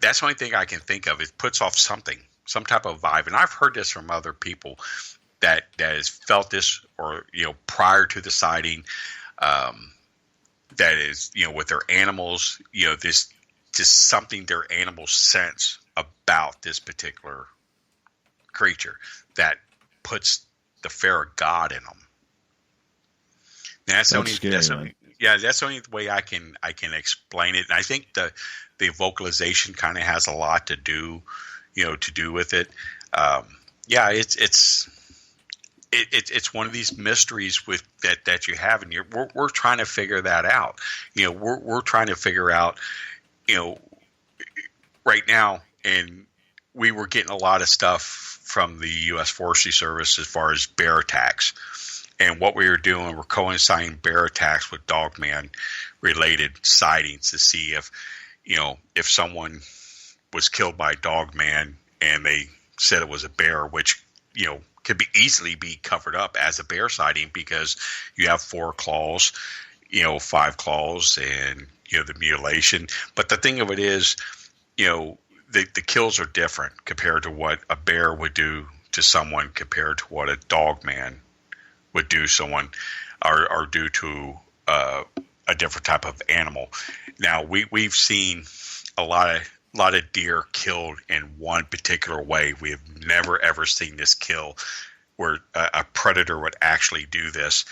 That's the only thing I can think of. It puts off something, some type of vibe. And I've heard this from other people that has felt this or, prior to the sighting, that is, with their animals, this just something their animals sense about this particular creature that puts the fear of God in them. That's the only way I can explain it. And I think the vocalization kind of has a lot to do, with it. It's one of these mysteries with that you have, and we're trying to figure that out. We're trying to figure out, right now, and we were getting a lot of stuff from the U.S. Forestry Service as far as bear attacks. And what we were doing, we're coinciding bear attacks with dogman related sightings to see if someone was killed by dogman and they said it was a bear, which, could be easily be covered up as a bear sighting because you have 4 claws, 5 claws and, the mutilation. But the thing of it is, the kills are different compared to what a bear would do to someone compared to what a dogman would do someone or do to a different type of animal. Now we've seen a lot of deer killed in one particular way. We have never ever seen this kill where a predator would actually do this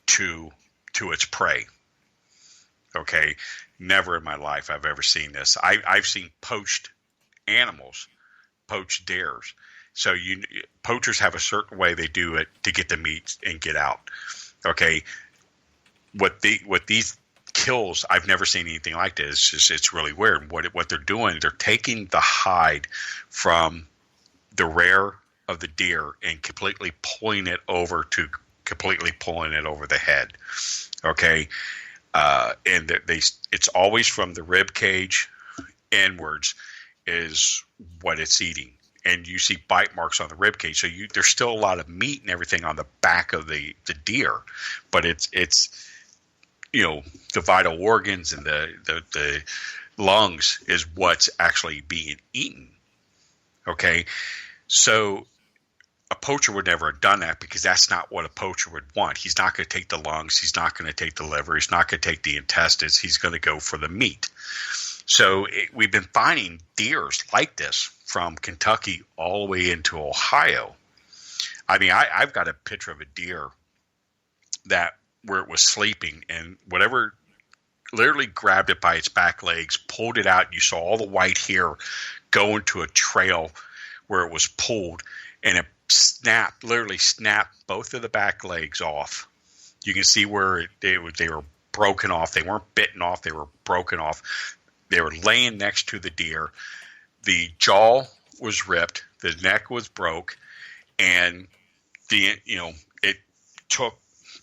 to its prey. Okay, never in my life I've ever seen this. I've seen poached animals, poached deers. So poachers have a certain way they do it to get the meat and get out. Okay, what these kills, I've never seen anything like this. It's really weird. What they're doing, they're taking the hide from the rear of the deer and completely pulling it over the head. Okay, and it's always from the rib cage inwards is what it's eating. And you see bite marks on the rib cage, so there's still a lot of meat and everything on the back of the deer, but it's the vital organs and the lungs is what's actually being eaten. Okay, so a poacher would never have done that because that's not what a poacher would want. He's not going to take the lungs. He's not going to take the liver. He's not going to take the intestines. He's going to go for the meat. So we've been finding deers like this from Kentucky all the way into Ohio. I mean, I've got a picture of a deer where it was sleeping, and whatever literally grabbed it by its back legs, pulled it out, and you saw all the white hair go into a trail where it was pulled, and it literally snapped both of the back legs off. You can see where they were broken off. They weren't bitten off. They were broken off. They were laying next to the deer. The jaw was ripped. The neck was broke, and it took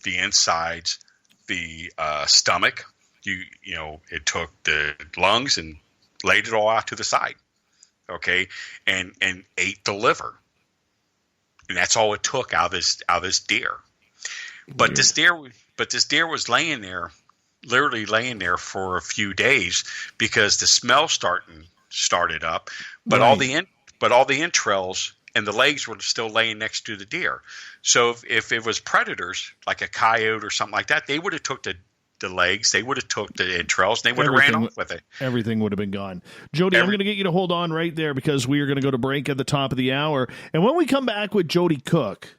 the insides, the stomach. It took the lungs and laid it all out to the side. Okay, and ate the liver, and that's all it took out of this deer. But this deer was laying there. Literally laying there for a few days because the smell started up, but right. all the entrails and the legs were still laying next to the deer. So if it was predators like a coyote or something like that, they would have took the legs, they would have took the entrails, and they would have ran off with it. Everything would have been gone. Joedy, I'm going to get you to hold on right there because we are going to go to break at the top of the hour, and when we come back with Joedy Cook,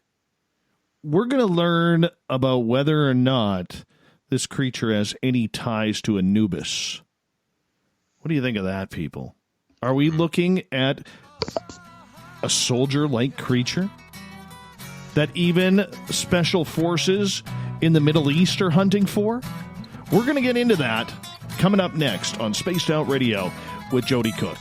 we're going to learn about whether or not this creature has any ties to Anubis. What do you think of that, people? Are we looking at a soldier-like creature that even special forces in the Middle East are hunting for? We're going to get into that coming up next on Spaced Out Radio with Joedy Cook.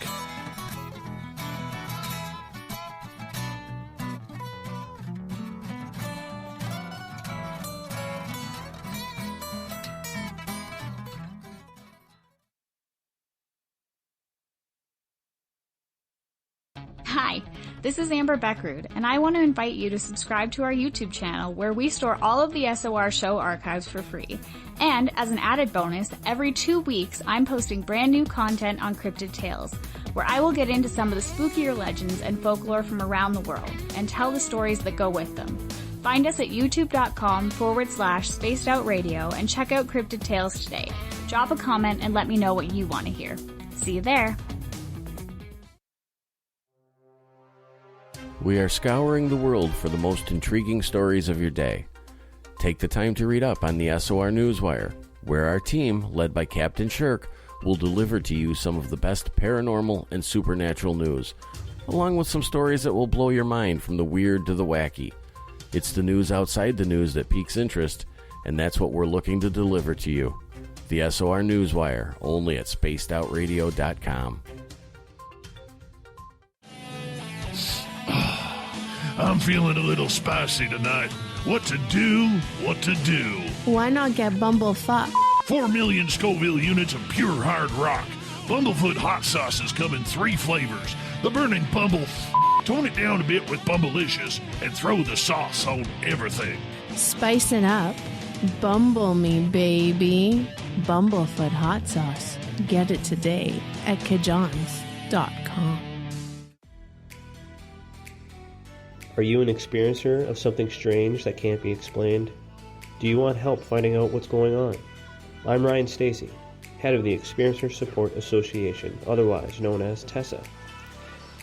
Hi, this is Amber Beckrud, and I want to invite you to subscribe to our YouTube channel where we store all of the SOR show archives for free. And as an added bonus, every 2 weeks I'm posting brand new content on Cryptid Tales, where I will get into some of the spookier legends and folklore from around the world and tell the stories that go with them. Find us at youtube.com/spacedoutradio and check out Cryptid Tales today. Drop a comment and let me know what you want to hear. See you there. We are scouring the world for the most intriguing stories of your day. Take the time to read up on the SOR Newswire, where our team, led by Captain Shirk, will deliver to you some of the best paranormal and supernatural news, along with some stories that will blow your mind from the weird to the wacky. It's the news outside the news that piques interest, and that's what we're looking to deliver to you. The SOR Newswire, only at spacedoutradio.com. I'm feeling a little spicy tonight. What to do? Why not get Bumblefuck? 4 million Scoville units of pure hard rock. Bumblefoot hot sauces come in 3 flavors. The burning Bumble. Tone it down a bit with Bumblicious and throw the sauce on everything. Spice it up. Bumble me, baby. Bumblefoot hot sauce. Get it today at kajans.com. Are you an experiencer of something strange that can't be explained? Do you want help finding out what's going on? I'm Ryan Stacy. head of the Experiencer Support Association, otherwise known as TESSA.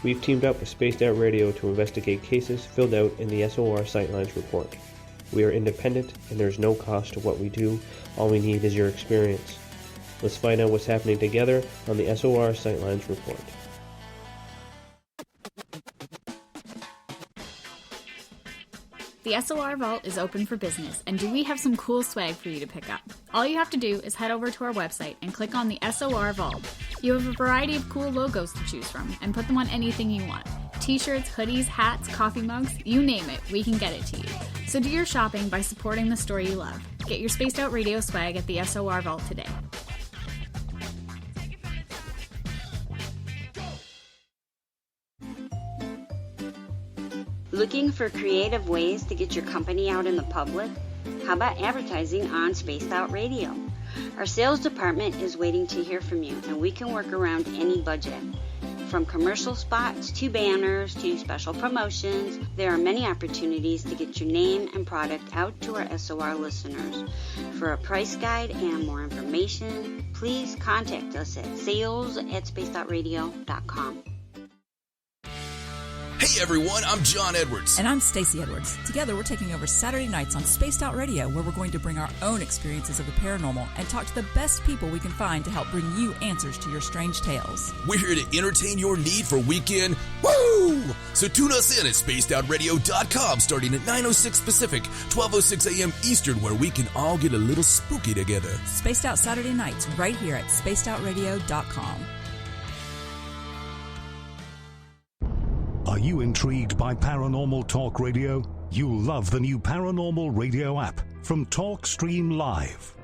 We've teamed up with Spaced Out Radio to investigate cases filled out in the SOR Sightlines report. We are independent, and there's no cost to what we do. All we need is your experience. Let's find out what's happening together on the SOR Sightlines report. The SOR Vault is open for business, and do we have some cool swag for you to pick up? All you have to do is head over to our website and click on the SOR Vault. You have a variety of cool logos to choose from, and put them on anything you want. T-shirts, hoodies, hats, coffee mugs, you name it, we can get it to you. So do your shopping by supporting the store you love. Get your Spaced Out Radio swag at the SOR Vault today. Looking for creative ways to get your company out in the public? How about advertising on Spaced Out Radio? Our sales department is waiting to hear from you, and we can work around any budget. From commercial spots to banners to special promotions, there are many opportunities to get your name and product out to our SOR listeners. For a price guide and more information, please contact us at sales@spacedoutradio.com. Hey everyone, I'm John Edwards. And I'm Stacey Edwards. Together we're taking over Saturday nights on Spaced Out Radio, where we're going to bring our own experiences of the paranormal and talk to the best people we can find to help bring you answers to your strange tales. We're here to entertain your need for weekend woo! So tune us in at spacedoutradio.com starting at 9:06 Pacific, 12:06 a.m. Eastern, where we can all get a little spooky together. Spaced Out Saturday nights right here at spacedoutradio.com. Are you intrigued by Paranormal Talk Radio? You'll love the new Paranormal Radio app from TalkStream Live.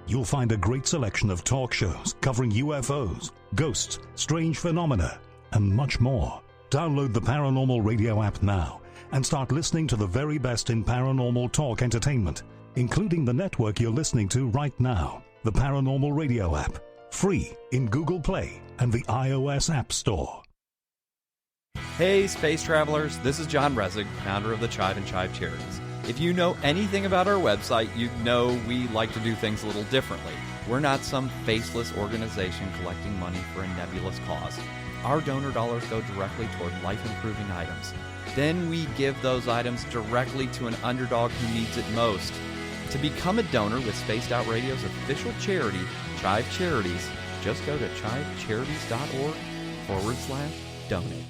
You'll find a great selection of talk shows covering UFOs, ghosts, strange phenomena, and much more. Download the Paranormal Radio app now and start listening to the very best in paranormal talk entertainment, including the network you're listening to right now, the Paranormal Radio app, free in Google Play and the iOS App Store. Hey, space travelers, this is John Resig, founder of the Chive and Chive Charities. If you know anything about our website, you know we like to do things a little differently. We're not some faceless organization collecting money for a nebulous cause. Our donor dollars go directly toward life-improving items. Then we give those items directly to an underdog who needs it most. To become a donor with Spaced Out Radio's official charity, Chive Charities, just go to chivecharities.org/donate.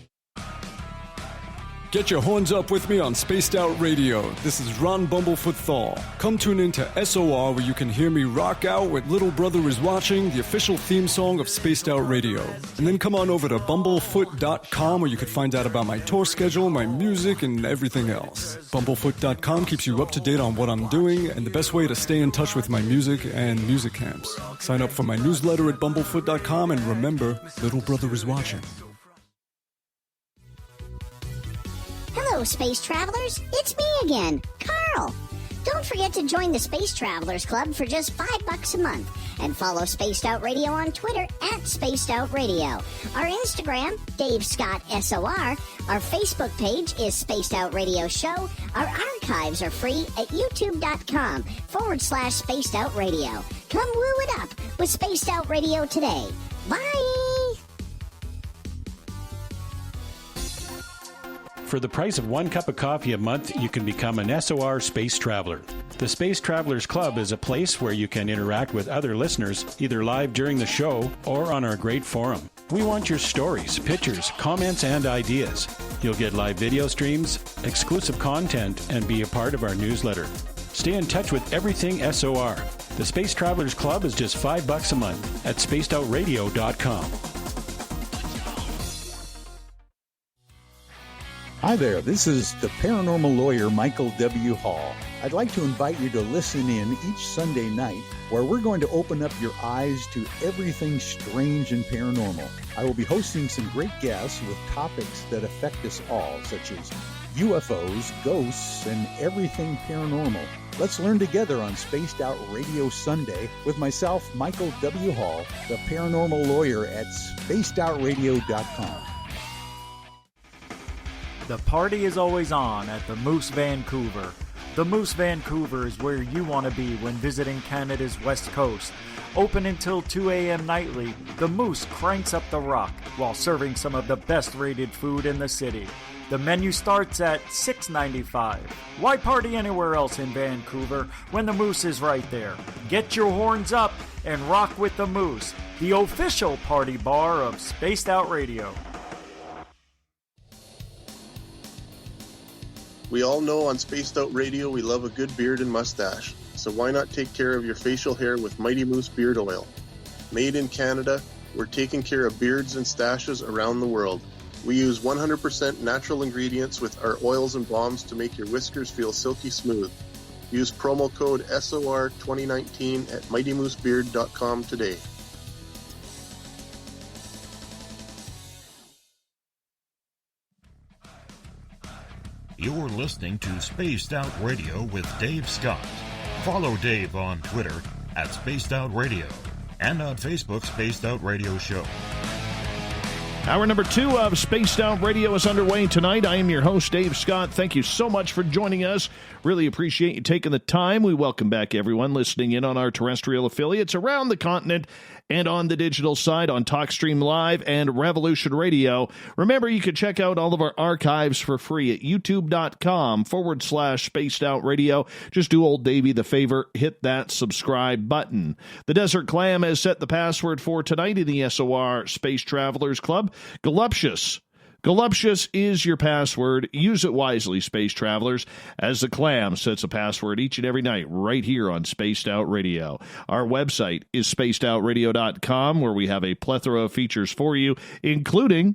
Get your horns up with me on Spaced Out Radio. This is Ron Bumblefoot Thal. Come tune in to SOR, where you can hear me rock out with Little Brother Is Watching, the official theme song of Spaced Out Radio. And then come on over to bumblefoot.com, where you can find out about my tour schedule, my music, and everything else. Bumblefoot.com keeps you up to date on what I'm doing and the best way to stay in touch with my music and music camps. Sign up for my newsletter at bumblefoot.com, and remember, Little Brother Is Watching. Hello, space travelers. It's me again, Carl. Don't forget to join the Space Travelers Club for just $5 a month and follow Spaced Out Radio on Twitter at Spaced Out Radio. Our Instagram, Dave Scott SOR. Our Facebook page is Spaced Out Radio Show. Our archives are free at youtube.com/Spaced Out Radio. Come woo it up with Spaced Out Radio today. Bye! For the price of 1 cup of coffee a month, you can become an SOR Space Traveler. The Space Travelers Club is a place where you can interact with other listeners, either live during the show or on our great forum. We want your stories, pictures, comments, and ideas. You'll get live video streams, exclusive content, and be a part of our newsletter. Stay in touch with everything SOR. The Space Travelers Club is just $5 a month at spacedoutradio.com. Hi there, this is the paranormal lawyer Michael W. Hall. I'd like to invite you to listen in each Sunday night where we're going to open up your eyes to everything strange and paranormal. I will be hosting some great guests with topics that affect us all, such as UFOs, ghosts, and everything paranormal. Let's learn together on Spaced Out Radio Sunday with myself, Michael W. Hall, the paranormal lawyer at spacedoutradio.com. The party is always on at the Moose Vancouver. The Moose Vancouver is where you want to be when visiting Canada's West Coast. Open until 2 a.m. nightly, the Moose cranks up the rock while serving some of the best rated food in the city. The menu starts at $6.95. Why party anywhere else in Vancouver when the Moose is right there? Get your horns up and rock with the Moose, the official party bar of Spaced Out Radio. We all know on Spaced Out Radio we love a good beard and mustache, so why not take care of your facial hair with Mighty Moose Beard Oil? Made in Canada, we're taking care of beards and stashes around the world. We use 100% natural ingredients with our oils and balms to make your whiskers feel silky smooth. Use promo code SOR2019 at MightyMooseBeard.com today. You're listening to Spaced Out Radio with Dave Scott. Follow Dave on Twitter at Spaced Out Radio and on Facebook, Spaced Out Radio Show. Hour number 2 of Spaced Out Radio is underway tonight. I am your host, Dave Scott. Thank you so much for joining us. Really appreciate you taking the time. We welcome back everyone listening in on our terrestrial affiliates around the continent and on the digital side on TalkStream Live and Revolution Radio. Remember, you can check out all of our archives for free at youtube.com/Spaced Out Radio. Just do old Davey the favor, hit that subscribe button. The Desert Clam has set the password for tonight in the SOR Space Travelers Club. Galuptious. Galuptious is your password. Use it wisely, space travelers, as the Clam sets a password each and every night right here on Spaced Out Radio. Our website is spacedoutradio.com, where we have a plethora of features for you, including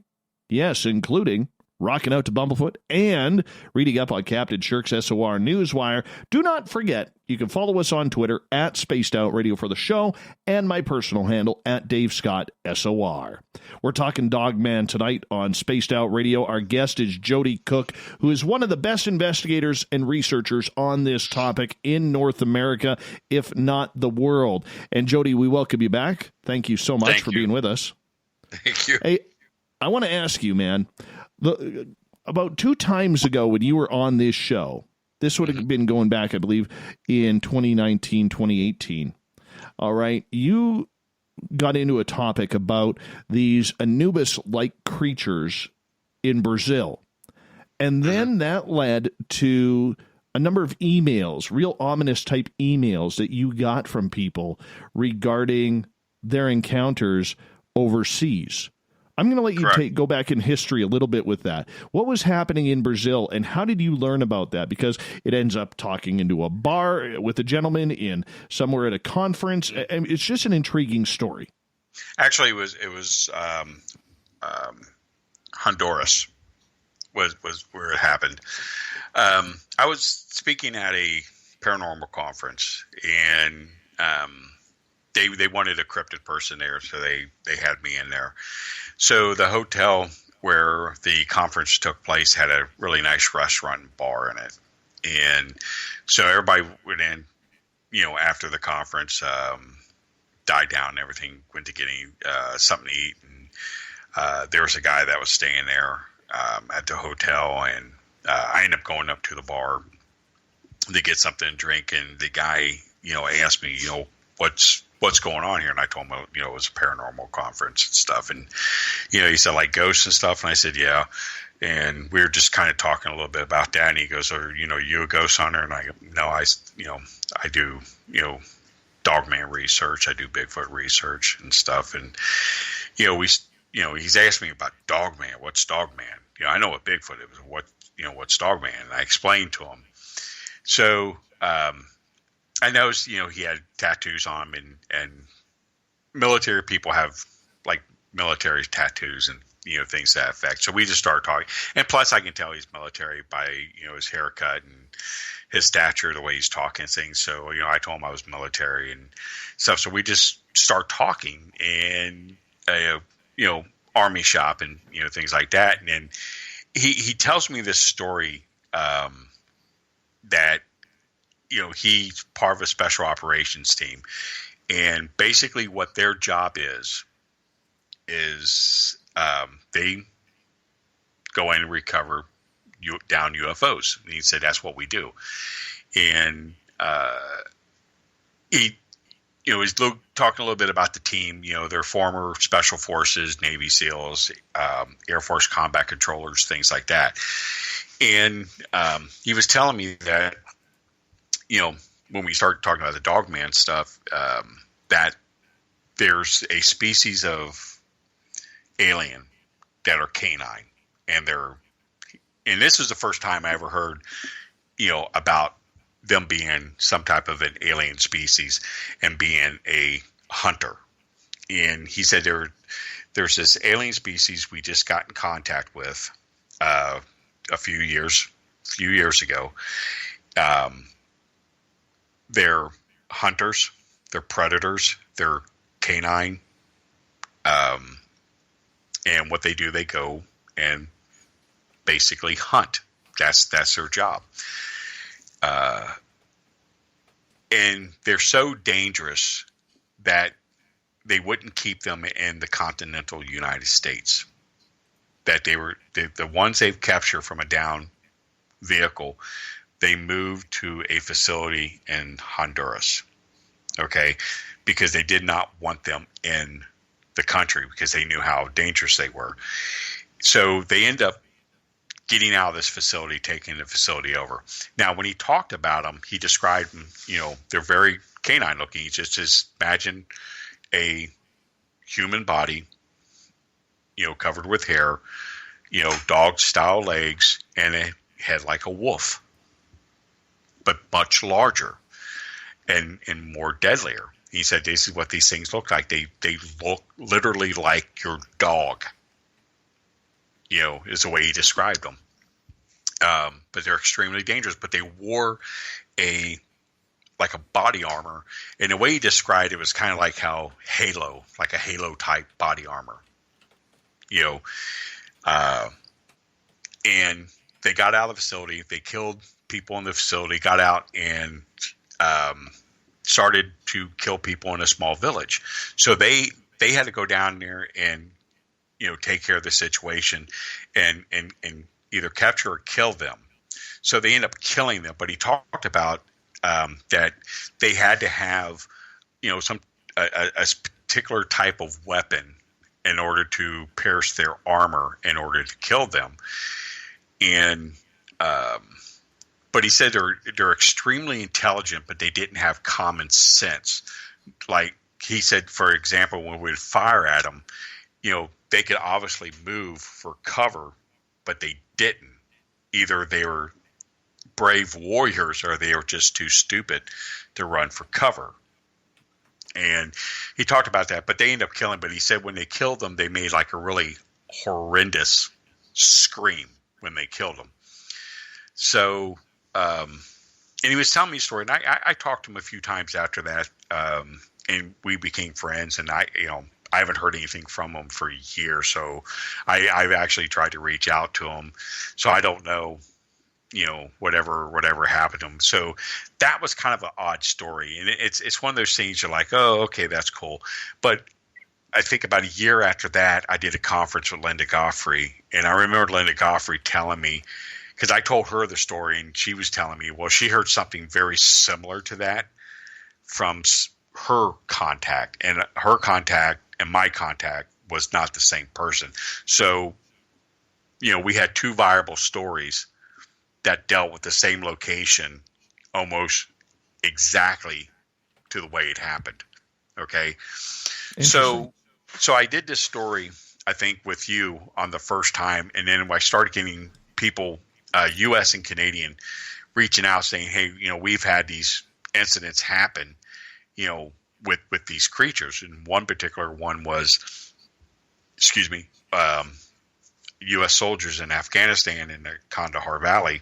rocking out to Bumblefoot and reading up on Captain Shirk's SOR Newswire. Do not forget, you can follow us on Twitter at Spaced Out Radio for the show and my personal handle at Dave Scott SOR. We're talking Dogman tonight on Spaced Out Radio. Our guest is Joedy Cook, who is one of the best investigators and researchers on this topic in North America, if not the world. And Joedy, we welcome you back. Thank you so much for being with us. Thank you. Hey, I want to ask you, man, about 2 times ago when you were on this show, this would have been going back, I believe, in 2019, 2018. All right. You got into a topic about these Anubis-like creatures in Brazil. And then that led to a number of emails, real ominous type emails that you got from people regarding their encounters overseas. I'm going to let you go back in history a little bit with that. What was happening in Brazil, and how did you learn about that? Because it ends up talking into a bar with a gentleman in somewhere at a conference. It's just an intriguing story. Actually, it was Honduras was where it happened. I was speaking at a paranormal conference, and they wanted a cryptid person there, so they had me in there. So the hotel where the conference took place had a really nice restaurant and bar in it. And so everybody went in, after the conference died down and everything, went to getting something to eat. And there was a guy that was staying there at the hotel, and I ended up going up to the bar to get something to drink. And the guy, asked me, what's going on here? And I told him, it was a paranormal conference and stuff. And, he said, like ghosts and stuff. And I said, yeah. And we were just kind of talking a little bit about that. And he goes, you a ghost hunter? And I go, no, I do, Dogman research. I do Bigfoot research and stuff. And, he's asked me about Dogman. What's Dogman? I know what Bigfoot is. What's Dogman? And I explained to him. So, I noticed, he had tattoos on him, and military people have like military tattoos and, things to that effect. So we just started talking. And plus I can tell he's military by, his haircut and his stature, the way he's talking and things. So, I told him I was military and stuff. So we just start talking and, army shop and, things like that. And then he tells me this story, that, he's part of a special operations team, and basically what their job is they go in and recover down UFOs. And he said, that's what we do. and he, was talking a little bit about the team. They're former Special Forces, Navy SEALs, Air Force combat controllers, things like that. And he was telling me that, when we started talking about the Dogman stuff, that there's a species of alien that are canine, and this is the first time I ever heard, about them being some type of an alien species and being a hunter. And he said there's this alien species we just got in contact with a few years ago. They're hunters, they're predators, they're canine, and what they do, they go and basically hunt. That's their job. And they're so dangerous that they wouldn't keep them in the continental United States. That the ones they've captured from a downed vehicle, they moved to a facility in Honduras. Okay, because they did not want them in the country because they knew how dangerous they were. So they end up getting out of this facility, taking the facility over. Now, when he talked about them, he described them, they're very canine looking. He just imagine a human body, covered with hair, dog style legs, and a head like a wolf, but much larger and more deadlier. He said, this is what these things look like. They look literally like your dog, is the way he described them. But they're extremely dangerous. But they wore a body armor. And the way he described it was kind of like a Halo type body armor. And they got out of the facility. They killed people in the facility, got out, and started to kill people in a small village. So they had to go down there and take care of the situation and either capture or kill them. So they end up killing them. But he talked about that they had to have a particular type of weapon in order to pierce their armor in order to kill them. And but he said they're extremely intelligent, but they didn't have common sense. Like he said, for example, when we would fire at them, they could obviously move for cover, but they didn't. Either they were brave warriors or they were just too stupid to run for cover. And he talked about that, but they ended up killing. But he said when they killed them, they made like a really horrendous scream when they killed them. So, and he was telling me a story, and I talked to him a few times after that, and we became friends. And I haven't heard anything from him for a year, so I've actually tried to reach out to him. So I don't know, whatever happened to him. So that was kind of an odd story, and it's one of those things you're like, oh, okay, that's cool. But I think about a year after that, I did a conference with Linda Goffrey, and I remember Linda Goffrey telling me, because I told her the story, and she was telling me, well, she heard something very similar to that from her contact, and her contact and my contact was not the same person. So, we had two viable stories that dealt with the same location almost exactly to the way it happened. Okay. So I did this story, I think, with you on the first time. And then I started getting people, U.S. and Canadian, reaching out saying, hey, we've had these incidents happen, with these creatures. And one particular one was, U.S. soldiers in Afghanistan in the Kandahar Valley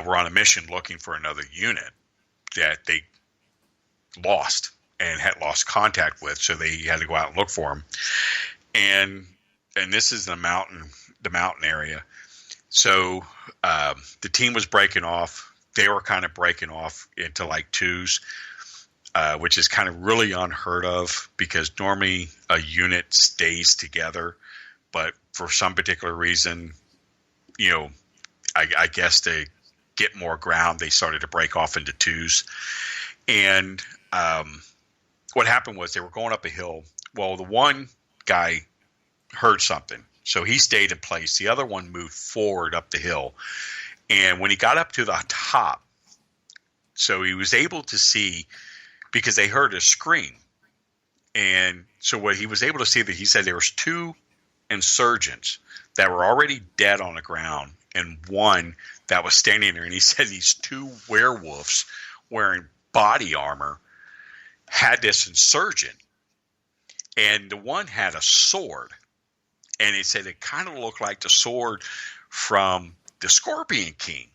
were on a mission looking for another unit that they lost and had lost contact with, so they had to go out and look for them. And this is the mountain area. So the team was breaking off. They were kind of breaking off into like twos, which is kind of really unheard of because normally a unit stays together. But for some particular reason, I guess to get more ground, they started to break off into twos. And what happened was they were going up a hill. Well, the one guy heard something, so he stayed in place. The other one moved forward up the hill. And when he got up to the top, so he was able to see, because they heard a scream. And so what he was able to see, that he said there was 2 insurgents that were already dead on the ground and one that was standing there. And he said these 2 werewolves wearing body armor had this insurgent. And the one had a sword. And he said it kind of looked like the sword from the Scorpion King,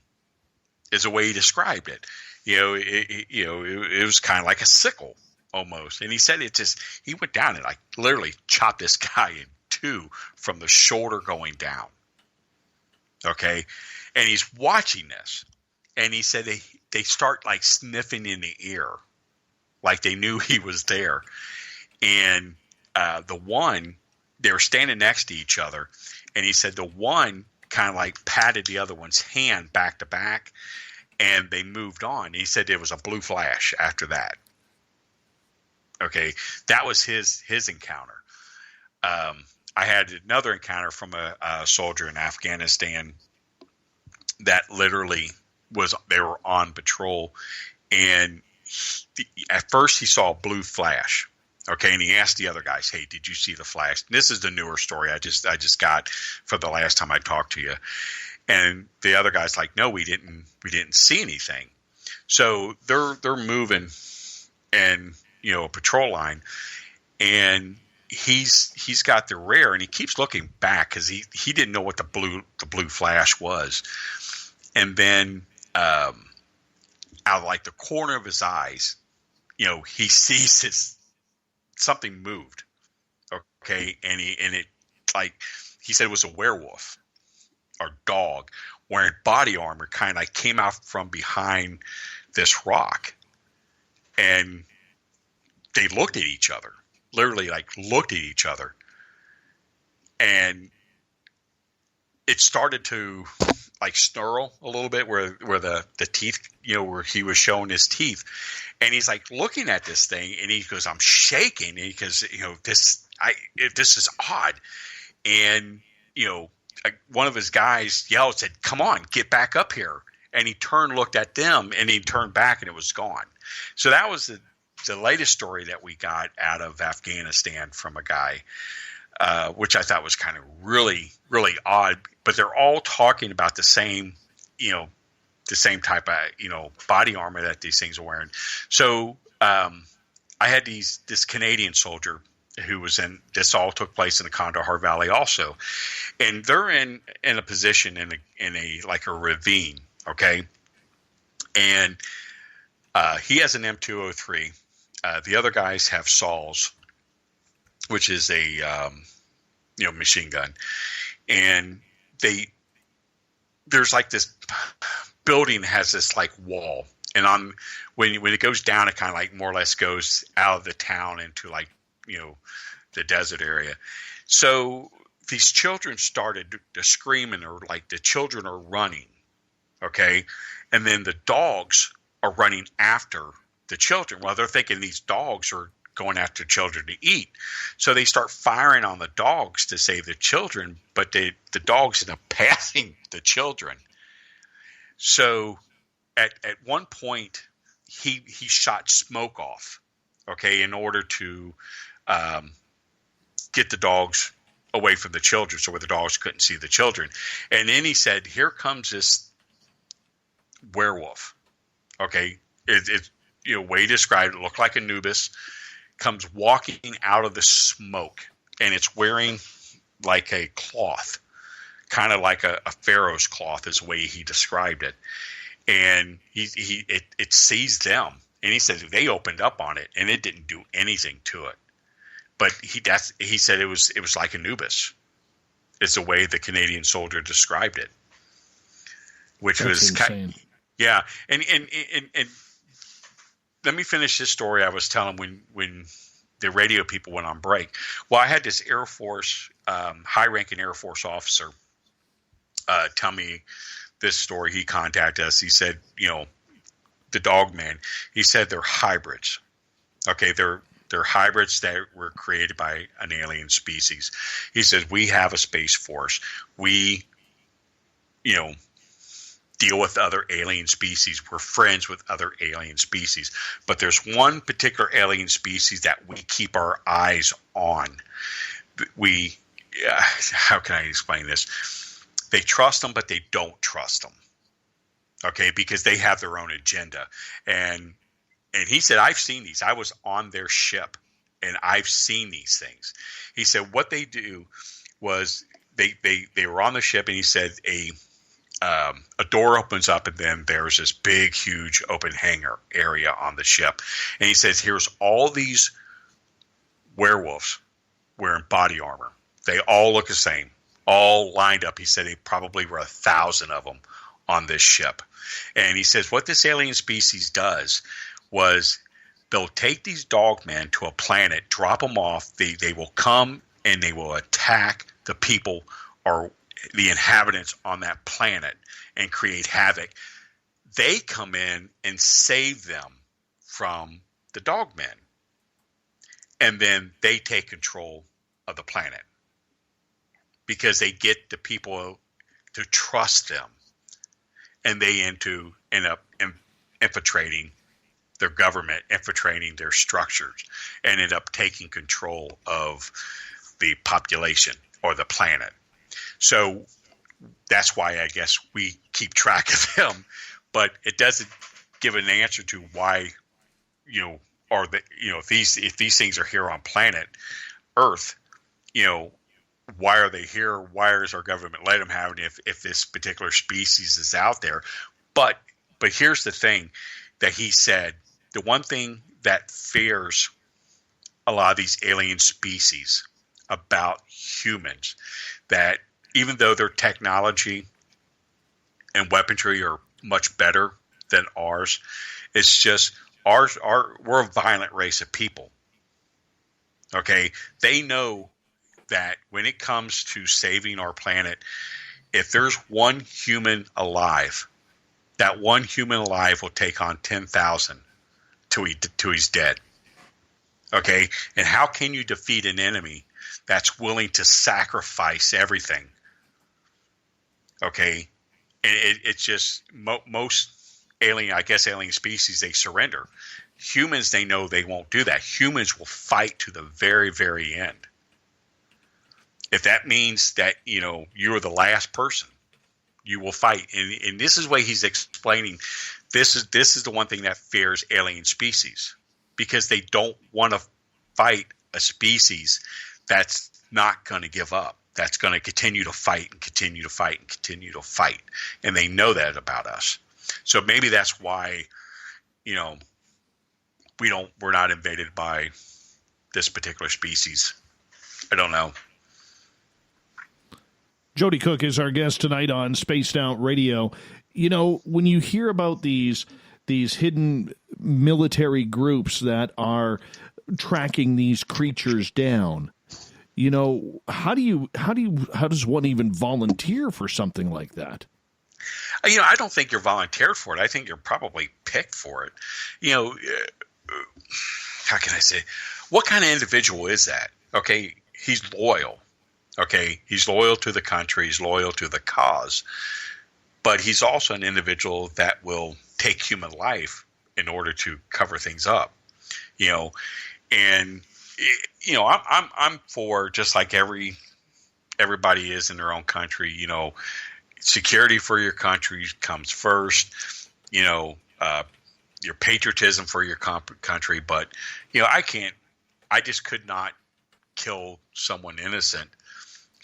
is the way he described it. It was kind of like a sickle almost. And he said he went down and like literally chopped this guy in 2 from the shoulder going down. Okay. And he's watching this. And he said they start like sniffing in the ear, like they knew he was there. And the one, they were standing next to each other. And he said the one kind of like patted the other one's hand back to back, and they moved on. He said there was a blue flash after that. Okay, that was his encounter. I had another encounter from a soldier in Afghanistan that literally they were on patrol, and at first he saw a blue flash. Okay, and he asked the other guys, "Hey, did you see the flash?" And this is the newer story I just got for the last time I talked to you. And the other guy's like, "No, we didn't see anything." So they're moving, and a patrol line, and he's got the rear, and he keeps looking back because he didn't know what the blue flash was. And then out of like the corner of his eyes, he sees something moved. Okay, and it like he said it was a werewolf or dog wearing body armor, kind of like came out from behind this rock, and they looked at each other, literally like looked at each other, and it started to like snarl a little bit where the teeth, where he was showing his teeth. And he's like looking at this thing, and he goes, "I'm shaking," because this is odd. And one of his guys yelled, said, "Come on, get back up here." And he turned, looked at them, and he turned back, and it was gone. So that was the latest story that we got out of Afghanistan from a guy, which I thought was kind of really, really odd. But they're all talking about the same, the same type of, body armor that these things are wearing. So I had this Canadian soldier who was in, this all took place in the Kandahar Valley also. And they're in a position in a like a ravine. Okay. And he has an M203. The other guys have saws, which is a, machine gun. And there's like this building has this like wall, and when it goes down, it kind of like more or less goes out of the town into like the desert area. So these children started to scream, and they're like the children are running, okay, and then the dogs are running after the children. Well, they're thinking these dogs are going after children to eat, so they start firing on the dogs to save the children, but the dogs end up passing the children. So at one point, he shot smoke off, okay, in order to get the dogs away from the children, so where the dogs couldn't see the children. And then he said, "Here comes this werewolf." Okay, it way he described it, looked like Anubis, comes walking out of the smoke, and it's wearing like a cloth, kind of like a pharaoh's cloth is the way he described it. And it sees them, and he said they opened up on it, and it didn't do anything to it. But he said it was like Anubis. It's the way the Canadian soldier described it, which was insane. Yeah. And let me finish this story I was telling when the radio people went on break. Well, I had this Air Force, high-ranking Air Force officer tell me this story. He contacted us. He said, the Dogman. He said they're hybrids. Okay, they're hybrids that were created by an alien species. He says we have a space force. We, deal with other alien species. We're friends with other alien species. But there's one particular alien species that we keep our eyes on. How can I explain this? They trust them, but they don't trust them. Okay, because they have their own agenda. And he said, I've seen these. I was on their ship, and I've seen these things. He said what they do was they were on the ship, and he said a door opens up, and then there's this big, huge open hangar area on the ship. And he says, here's all these werewolves wearing body armor. They all look the same, all lined up. He said they probably were 1,000 of them on this ship. And he says what this alien species does was they'll take these dogmen to a planet, drop them off. They will come and they will attack the people or the inhabitants on that planet and create havoc. They come in and save them from the dogmen. And then they take control of the planet because they get the people to trust them. And they end up infiltrating their government, infiltrating their structures, and end up taking control of the population or the planet. So that's why I guess we keep track of them, but it doesn't give an answer to why, if these things are here on planet Earth, why are they here? Why is our government letting them have it if this particular species is out there? But here's the thing that he said, the one thing that fears a lot of these alien species about humans, that even though their technology and weaponry are much better than ours, it's just we're a violent race of people. Okay? They know that when it comes to saving our planet, if there's one human alive, that one human alive will take on 10,000 till he's dead. Okay? And how can you defeat an enemy that's willing to sacrifice everything? Okay? And it's just most alien species, they surrender. Humans, they know they won't do that. Humans will fight to the very, very end. If that means that, you're the last person, you will fight. And this is what he's explaining. This is the one thing that fears alien species, because they don't want to fight a species that's not going to give up, that's going to continue to fight and continue to fight and continue to fight. And they know that about us. So maybe that's why, we're not invaded by this particular species. I don't know. Joedy Cook is our guest tonight on Spaced Out Radio. When you hear about these hidden military groups that are tracking these creatures down, how does one even volunteer for something like that? I don't think you're volunteered for it. I think you're probably picked for it. How can I say? What kind of individual is that? Okay, he's loyal. Okay, he's loyal to the country, he's loyal to the cause, but he's also an individual that will take human life in order to cover things up, and I'm for, just like everybody is in their own country, security for your country comes first, your patriotism for your country, but I just could not kill someone innocent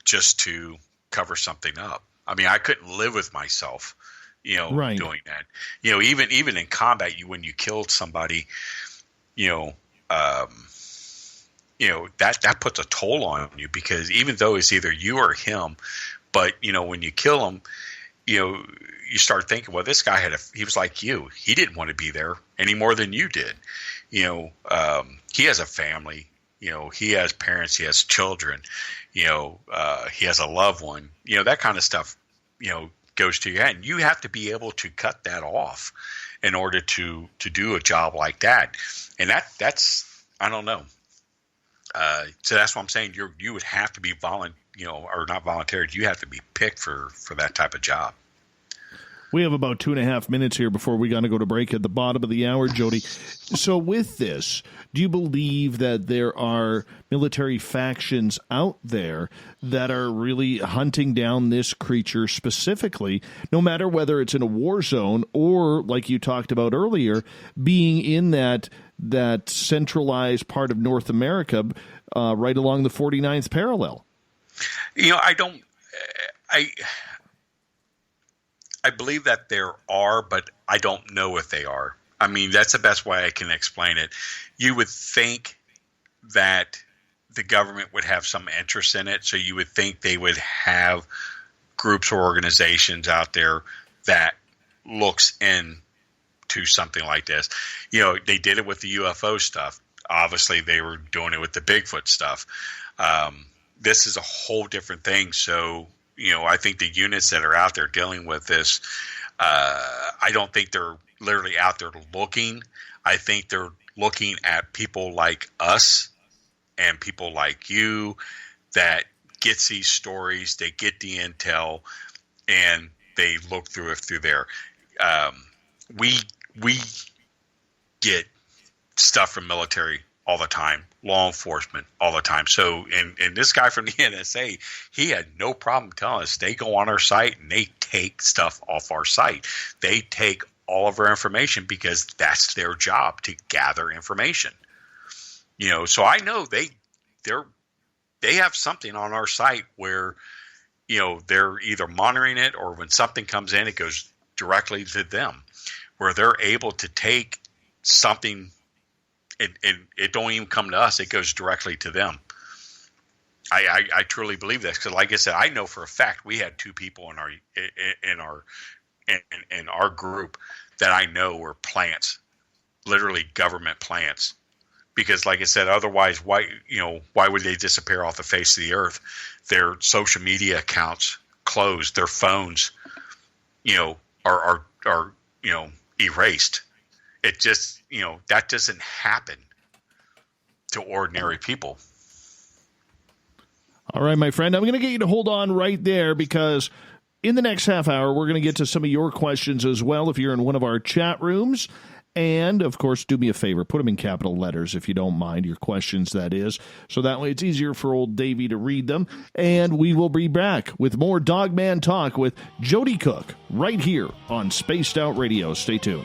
just to cover something up. I mean, I couldn't live with myself, right, doing that. Even in combat, when you killed somebody, that puts a toll on you, because even though it's either you or him, but when you kill him, you start thinking, well, this guy he was like you. He didn't want to be there any more than you did. He has a family. He has parents, he has children, he has a loved one, that kind of stuff, goes to your head. You have to be able to cut that off in order to do a job like that. And that's I don't know. So that's what I'm saying. You would have to be or not voluntary. You have to be picked for that type of job. We have about 2.5 minutes here before we got to go to break at the bottom of the hour, Joedy. So with this, do you believe that there are military factions out there that are really hunting down this creature specifically, no matter whether it's in a war zone or, like you talked about earlier, being in that centralized part of North America right along the 49th parallel? I believe that there are, but I don't know if they are. I mean, that's the best way I can explain it. You would think that the government would have some interest in it, so you would think they would have groups or organizations out there that looks into something like this. They did it with the UFO stuff. Obviously, they were doing it with the Bigfoot stuff. This is a whole different thing, so I think the units that are out there dealing with this, I don't think they're literally out there looking. I think they're looking at people like us and people like you that gets these stories, they get the intel, and they look through it through there. We get stuff from military all the time, law enforcement all the time. So, and this guy from the NSA, he had no problem telling us they go on our site and they take stuff off our site. They take all of our information because that's their job, to gather information. So I know they have something on our site where, they're either monitoring it, or when something comes in, it goes directly to them, where they're able to take something. It don't even come to us. It goes directly to them. I truly believe this because, like I said, I know for a fact we had 2 people in our group that I know were plants, literally government plants. Because, like I said, otherwise, why would they disappear off the face of the earth? Their social media accounts closed. Their phones, are erased. It just, that doesn't happen to ordinary people. All right, my friend, I'm going to get you to hold on right there because in the next half hour, we're going to get to some of your questions as well if you're in one of our chat rooms. And, of course, do me a favor, put them in capital letters if you don't mind, your questions, that is. So that way it's easier for old Davey to read them. And we will be back with more Dogman Talk with Joedy Cook right here on Spaced Out Radio. Stay tuned.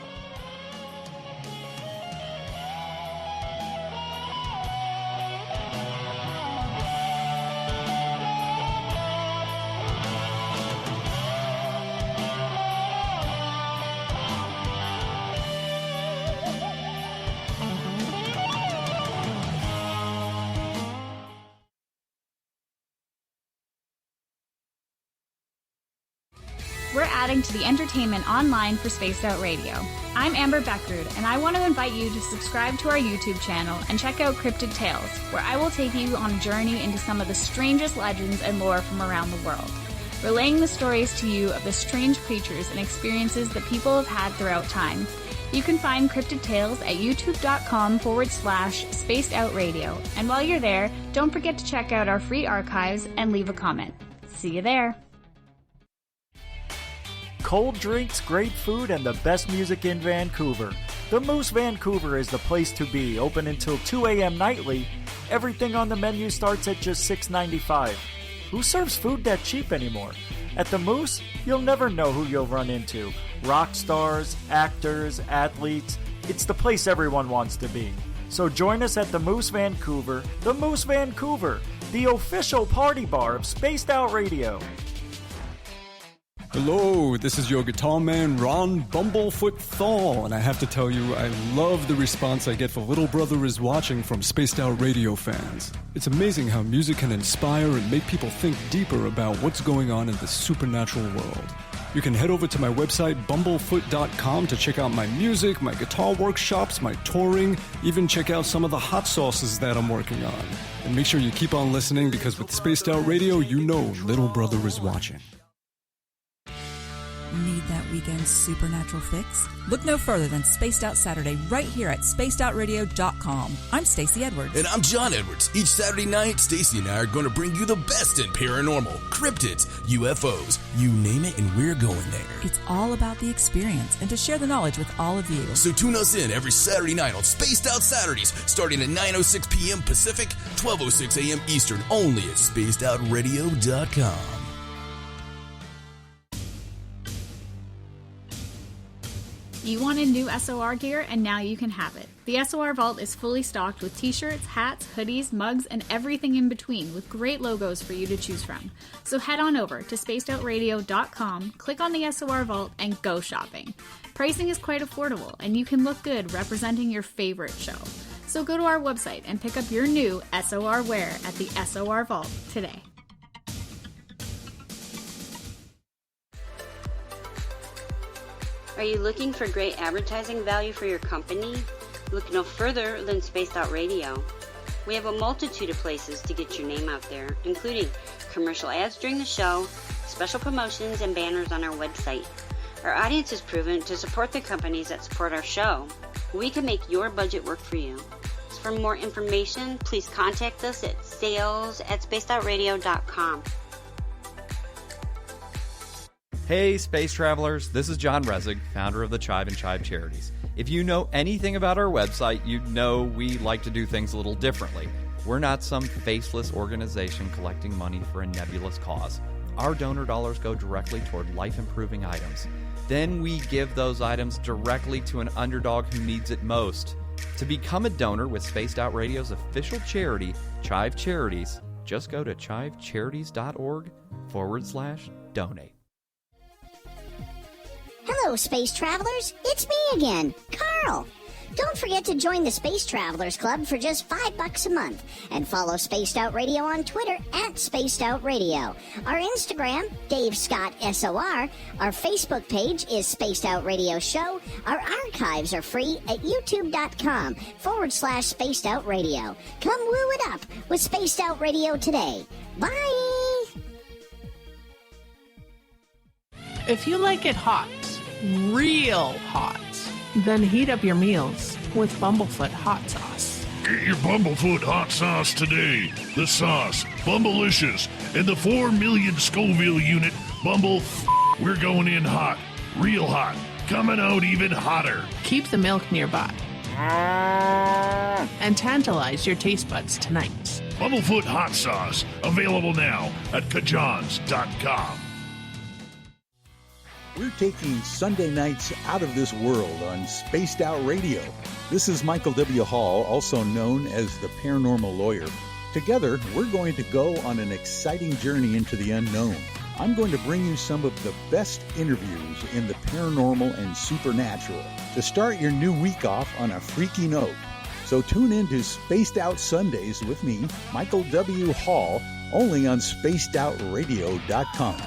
We're adding to the entertainment online for Spaced Out Radio. I'm Amber Beckrud, and I want to invite you to subscribe to our YouTube channel and check out Cryptid Tales, where I will take you on a journey into some of the strangest legends and lore from around the world, relaying the stories to you of the strange creatures and experiences that people have had throughout time. You can find Cryptid Tales at youtube.com/Spaced Out Radio. And while you're there, don't forget to check out our free archives and leave a comment. See you there. Cold drinks, great food, and the best music in Vancouver. The Moose Vancouver is the place to be, open until 2 a.m. nightly. Everything on the menu starts at just $6.95. Who serves food that cheap anymore? At the Moose, you'll never know who you'll run into. Rock stars, actors, athletes. It's the place everyone wants to be. So join us at the Moose Vancouver, the official party bar of Spaced Out Radio. Hello, this is your guitar man, Ron Bumblefoot Thal, and I have to tell you, I love the response I get for Little Brother is Watching from Spaced Out Radio fans. It's amazing how music can inspire and make people think deeper about what's going on in the supernatural world. You can head over to my website, bumblefoot.com, to check out my music, my guitar workshops, my touring, even check out some of the hot sauces that I'm working on. And make sure you keep on listening, because with Spaced Out Radio, you know Little Brother is watching. Need that weekend supernatural fix? Look no further than Spaced Out Saturday right here at spacedoutradio.com. I'm Stacey Edwards. And I'm John Edwards. Each Saturday night, Stacey and I are going to bring you the best in paranormal, cryptids, UFOs, you name it, and we're going there. It's all about the experience and to share the knowledge with all of you. So tune us in every Saturday night on Spaced Out Saturdays, starting at 9:06 p.m. Pacific, 12:06 a.m. Eastern, only at spacedoutradio.com. You wanted new SOR gear, and now you can have it. The SOR Vault is fully stocked with t-shirts, hats, hoodies, mugs, and everything in between, with great logos for you to choose from. So head on over to spacedoutradio.com, click on the SOR Vault, and go shopping. Pricing is quite affordable, and you can look good representing your favorite show. So go to our website and pick up your new SOR wear at the SOR Vault today. Are you looking for great advertising value for your company? Look no further than Spaced Out Radio. We have a multitude of places to get your name out there, including commercial ads during the show, special promotions, and banners on our website. Our audience is proven to support the companies that support our show. We can make your budget work for you. So for more information, please contact us at sales@spacedoutradio.com. Hey, space travelers, this is John Resig, founder of the Chive and Chive Charities. If you know anything about our website, you know we like to do things a little differently. We're not some faceless organization collecting money for a nebulous cause. Our donor dollars go directly toward life-improving items. Then we give those items directly to an underdog who needs it most. To become a donor with Spaced Out Radio's official charity, Chive Charities, just go to chivecharities.org/donate. Hello, space travelers. It's me again, Carl. Don't forget to join the Space Travelers Club for just $5 a month and follow Spaced Out Radio on Twitter at Spaced Out Radio. Our Instagram, Dave Scott SOR. Our Facebook page is Spaced Out Radio Show. Our archives are free at youtube.com/Spaced Out Radio. Come woo it up with Spaced Out Radio today. Bye! If you like it hot, real hot, then heat up your meals with Bumblefoot hot sauce. Get your Bumblefoot hot sauce today. The sauce, Bumblicious, and the 4 million Scoville unit Bumble. We're going in hot, real hot, coming out even hotter. Keep the milk nearby and tantalize your taste buds tonight. Bumblefoot hot sauce, available now at kajans.com. We're taking Sunday nights out of this world on Spaced Out Radio. This is Michael W. Hall, also known as the Paranormal Lawyer. Together, we're going to go on an exciting journey into the unknown. I'm going to bring you some of the best interviews in the paranormal and supernatural to start your new week off on a freaky note. So tune in to Spaced Out Sundays with me, Michael W. Hall, only on spacedoutradio.com.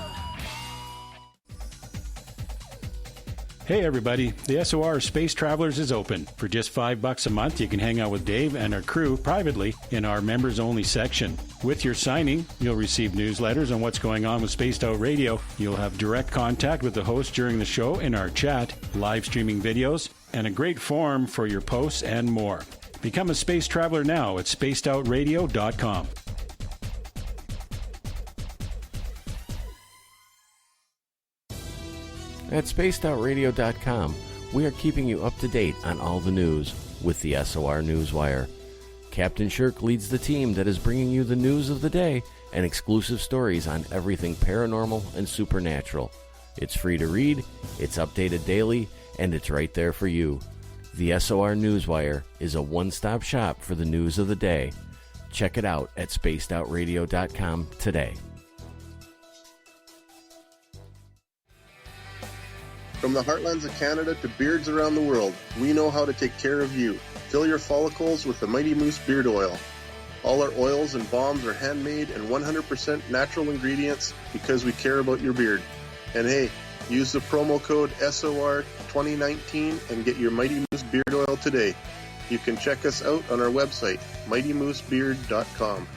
Hey everybody, the SOR Space Travelers is open. For just $5 a month, you can hang out with Dave and our crew privately in our members-only section. With your signing, you'll receive newsletters on what's going on with Spaced Out Radio. You'll have direct contact with the host during the show in our chat, live streaming videos, and a great forum for your posts and more. Become a space traveler now at spacedoutradio.com. At spacedoutradio.com, we are keeping you up to date on all the news with the SOR Newswire. Captain Shirk leads the team that is bringing you the news of the day and exclusive stories on everything paranormal and supernatural. It's free to read, it's updated daily, and it's right there for you. The SOR Newswire is a one-stop shop for the news of the day. Check it out at spacedoutradio.com today. From the heartlands of Canada to beards around the world, we know how to take care of you. Fill your follicles with the Mighty Moose Beard Oil. All our oils and balms are handmade and 100% natural ingredients because we care about your beard. And hey, use the promo code SOR2019 and get your Mighty Moose Beard Oil today. You can check us out on our website, mightymoosebeard.com.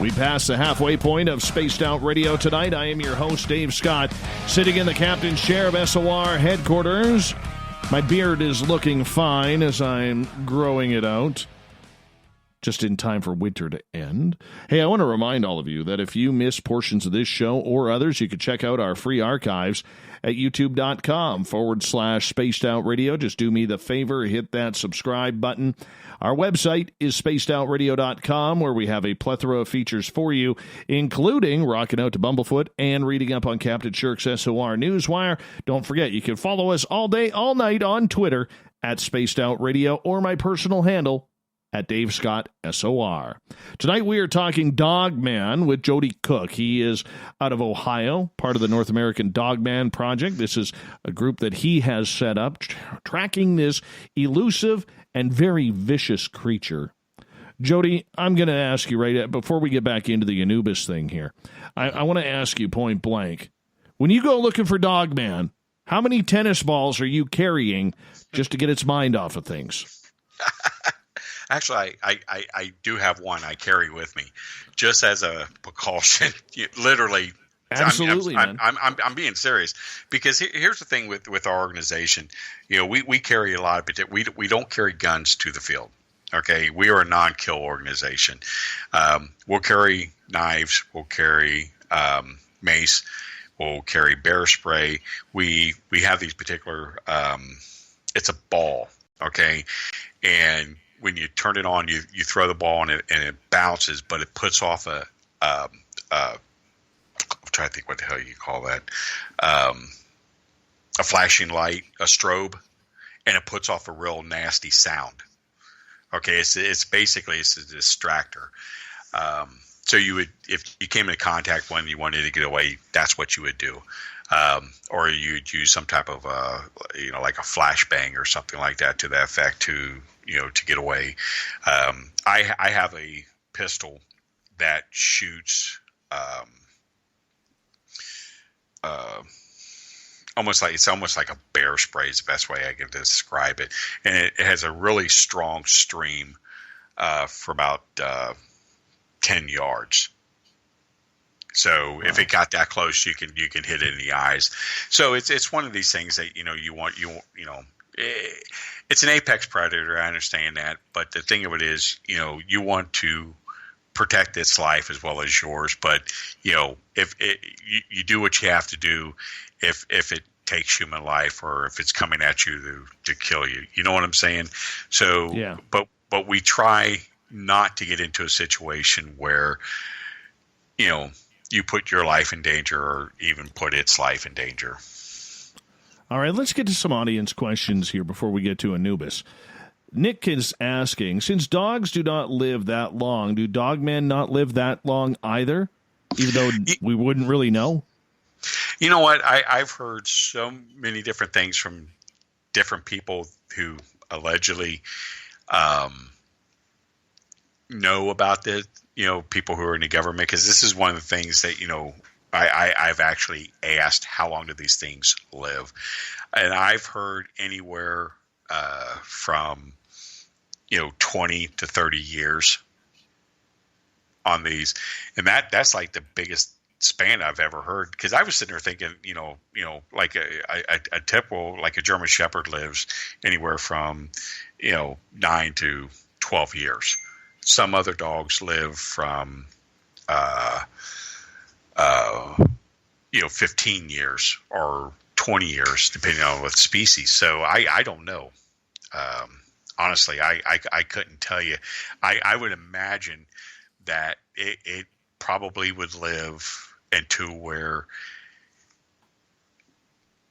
We passed the halfway point of Spaced Out Radio tonight. I am your host, Dave Scott, sitting in the captain's chair of SOR headquarters. My beard is looking fine as I'm growing it out, just in time for winter to end. Hey, I want to remind all of you that if you miss portions of this show or others, you can check out our free archives at youtube.com/Spaced Out Radio. Just do me the favor, hit that subscribe button. Our website is spacedoutradio.com, where we have a plethora of features for you, including rocking out to Bumblefoot and reading up on Captain Shirk's SOR Newswire. Don't forget, you can follow us all day, all night on Twitter at Spaced Out Radio, or my personal handle at Dave Scott SOR. Tonight we are talking Dogman with Joedy Cook. He is out of Ohio, part of the North American Dogman Project. This is a group that he has set up, tracking this elusive and very vicious creature. Joedy, I'm going to ask you right before we get back into the Anubis thing here. I want to ask you point blank. When you go looking for Dogman, how many tennis balls are you carrying just to get its mind off of things? Actually, I do have one I carry with me, just as a precaution. Literally, absolutely, man. I'm being serious, because here's the thing with our organization. You know, we carry a lot of, we don't carry guns to the field. Okay, we are a non-kill organization. We'll carry knives. We'll carry mace. We'll carry bear spray. We have these particular. It's a ball. Okay, and when you turn it on, you throw the ball and it bounces, but it puts off I'm trying to think what the hell you call that. A flashing light, a strobe, and it puts off a real nasty sound. Okay, it's basically a distractor. So you would, if you came into contact when you wanted to get away, that's what you would do. Or you'd use some type of like a flashbang or something like that to that effect to get away. I have a pistol that shoots almost like a bear spray is the best way I can describe it, and it has a really strong stream for about 10 yards. So if it got that close, you can hit it in the eyes. So it's one of these things that you want. It's an apex predator. I understand that, but the thing of it is, you want to protect its life as well as yours. But if you do what you have to do, if it takes human life or if it's coming at you to kill you, you know what I'm saying? So yeah. But we try not to get into a situation where you put your life in danger or even put its life in danger. All right, let's get to some audience questions here before we get to Anubis. Nick is asking, since dogs do not live that long, do dogmen not live that long either, even though we wouldn't really know? You know what? I've heard so many different things from different people who allegedly know about this, people who are in the government, because this is one of the things that, I've actually asked, how long do these things live? And I've heard anywhere from 20 to 30 years on these, and that's like the biggest span I've ever heard. Because I was sitting there thinking, like a typical, like a German Shepherd lives anywhere from 9 to 12 years. Some other dogs live from 15 years or 20 years, depending on what species. So I don't know. Honestly, I couldn't tell you. I would imagine that it probably would live into where,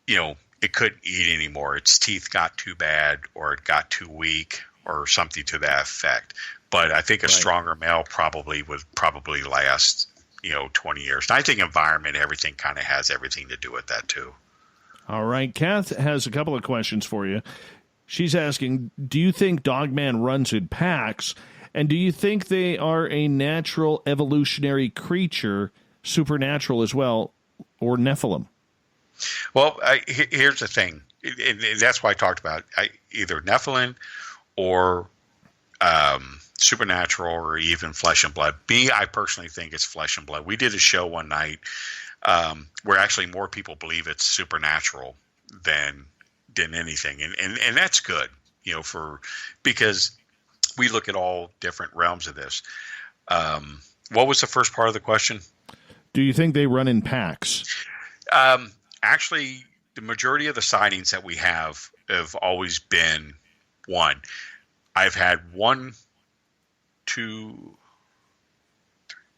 it couldn't eat anymore. Its teeth got too bad or it got too weak or something to that effect. But I think a stronger male would last, 20 years. And I think environment, everything kind of has everything to do with that too. All right. Kath has a couple of questions for you. She's asking, do you think Dogman runs in packs? And do you think they are a natural evolutionary creature, supernatural as well, or Nephilim? Well, here's the thing. That's why I talked about either Nephilim or supernatural or even flesh and blood. I personally think it's flesh and blood. We did a show one night where actually more people believe it's supernatural than anything, and that's good, because we look at all different realms of this. What was the first part of the question? Do you think they run in packs? Actually, the majority of the sightings that we have always been one. I've had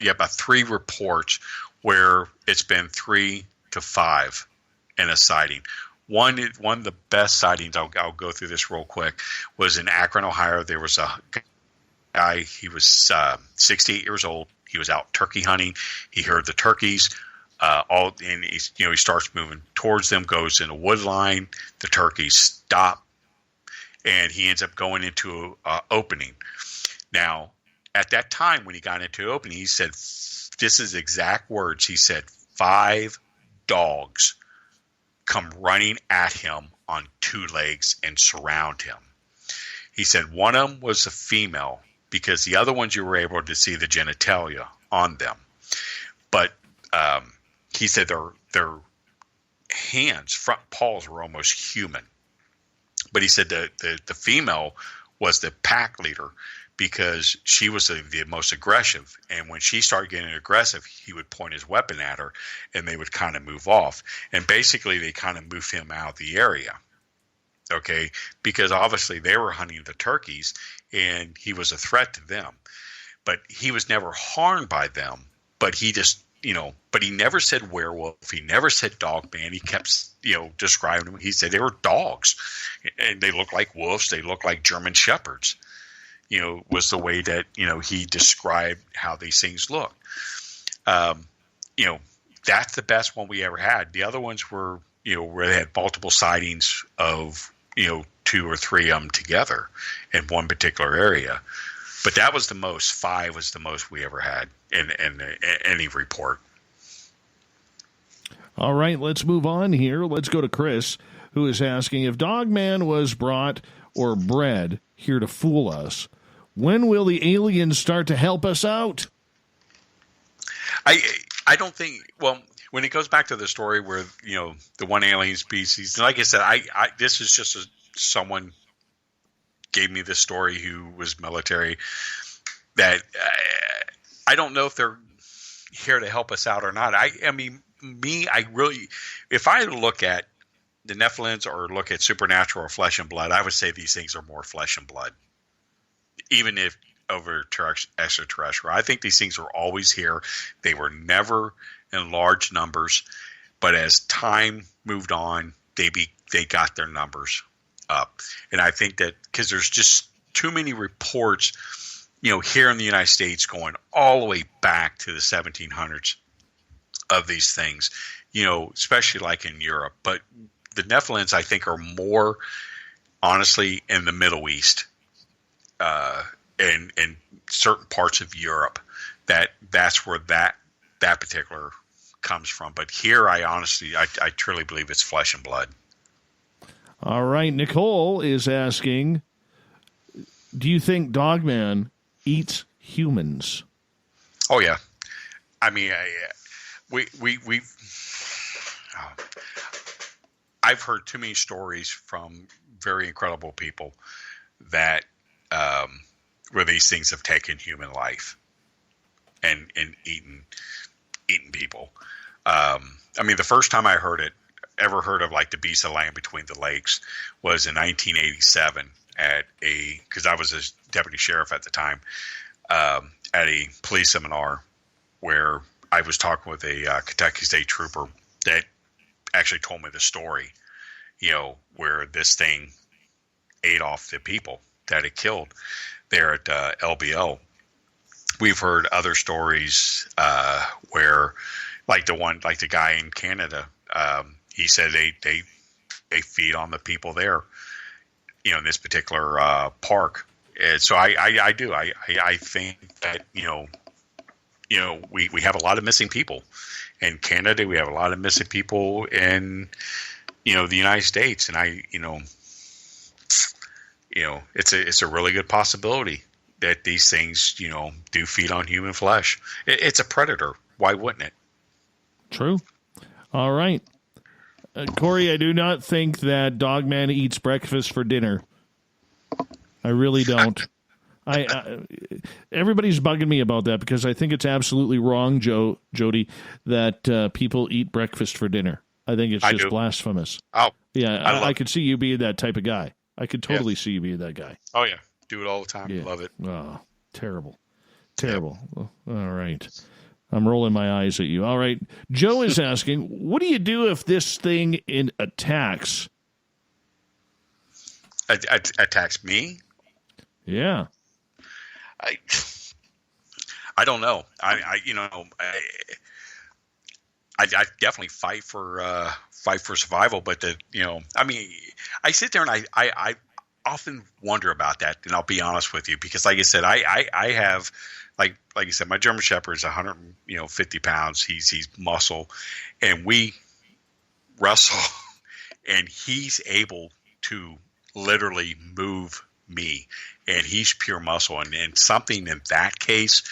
about 3 reports where it's been 3 to 5 in a sighting. One of the best sightings, I'll go through this real quick, was in Akron, Ohio. There was a guy, he was 68 years old. He was out turkey hunting. He heard the turkeys, and he starts moving towards them, goes in a wood line. The turkeys stop, and he ends up going into an opening. Now, at that time when he got into the opening, he said, this is exact words. He said, 5 dogs come running at him on 2 legs and surround him. He said one of them was a female because the other ones you were able to see the genitalia on them. But he said their hands, front paws were almost human. But he said the female was the pack leader because she was the most aggressive. And when she started getting aggressive, he would point his weapon at her and they would kind of move off. And basically they kind of moved him out of the area. Okay. Because obviously they were hunting the turkeys and he was a threat to them, but he was never harmed by them. But he just, but he never said werewolf. He never said dogman. He kept, describing them. He said they were dogs and they look like wolves. They look like German shepherds. Was the way that, he described how these things look. That's the best one we ever had. The other ones were, where they had multiple sightings of, 2 or 3 of them together in one particular area. But that was the most. 5 was the most we ever had in any report. All right, let's move on here. Let's go to Chris, who is asking if Dogman was brought or bred here to fool us. When will the aliens start to help us out? I don't think, well, when it goes back to the story where, the one alien species, like I said, I this is just someone gave me this story who was military, that I don't know if they're here to help us out or not. I mean, if I look at the Nephilims or look at supernatural or flesh and blood, I would say these things are more flesh and blood. Even if over extraterrestrial, I think these things were always here. They were never in large numbers, but as time moved on, they got their numbers up. And I think that because there's just too many reports, here in the United States going all the way back to the 1700s of these things, especially like in Europe. But the Nephilims, I think, are more honestly in the Middle East. In certain parts of Europe, that's where that particular comes from. But here, I truly believe it's flesh and blood. All right, Nicole is asking, do you think Dogman eats humans? Oh yeah, I mean, I've heard too many stories from very incredible people that. Where these things have taken human life and eaten people. I mean, the first time I ever heard of like the beast of land between the lakes was in 1987 because I was a deputy sheriff at the time, at a police seminar where I was talking with a Kentucky State Trooper that actually told me the story, where this thing ate off the people that it killed there at LBL. We've heard other stories where, like the guy in Canada, he said they feed on the people there, in this particular park. And so I do. I think that we have a lot of missing people in Canada. We have a lot of missing people in the United States, and it's a really good possibility that these things, do feed on human flesh. It's a predator. Why wouldn't it? True. All right. Corey, I do not think that Dogman eats breakfast for dinner. I really don't. Everybody's bugging me about that because I think it's absolutely wrong, Joedy, that people eat breakfast for dinner. I think it's just blasphemous. Oh, yeah, I could see you being that type of guy. I could totally see you being that guy. Oh yeah, do it all the time. Yeah. Love it. Oh, terrible. All right. I'm rolling my eyes at you. All right. Joe is asking, what do you do if this thing attacks? Attacks me? Yeah. I don't know. I definitely fight for survival, but I sit there and I often wonder about that, and I'll be honest with you, because like I said, I have like you said, my German Shepherd is 150 pounds. He's muscle, and we wrestle, and he's able to literally move me, and he's pure muscle, and something in that case,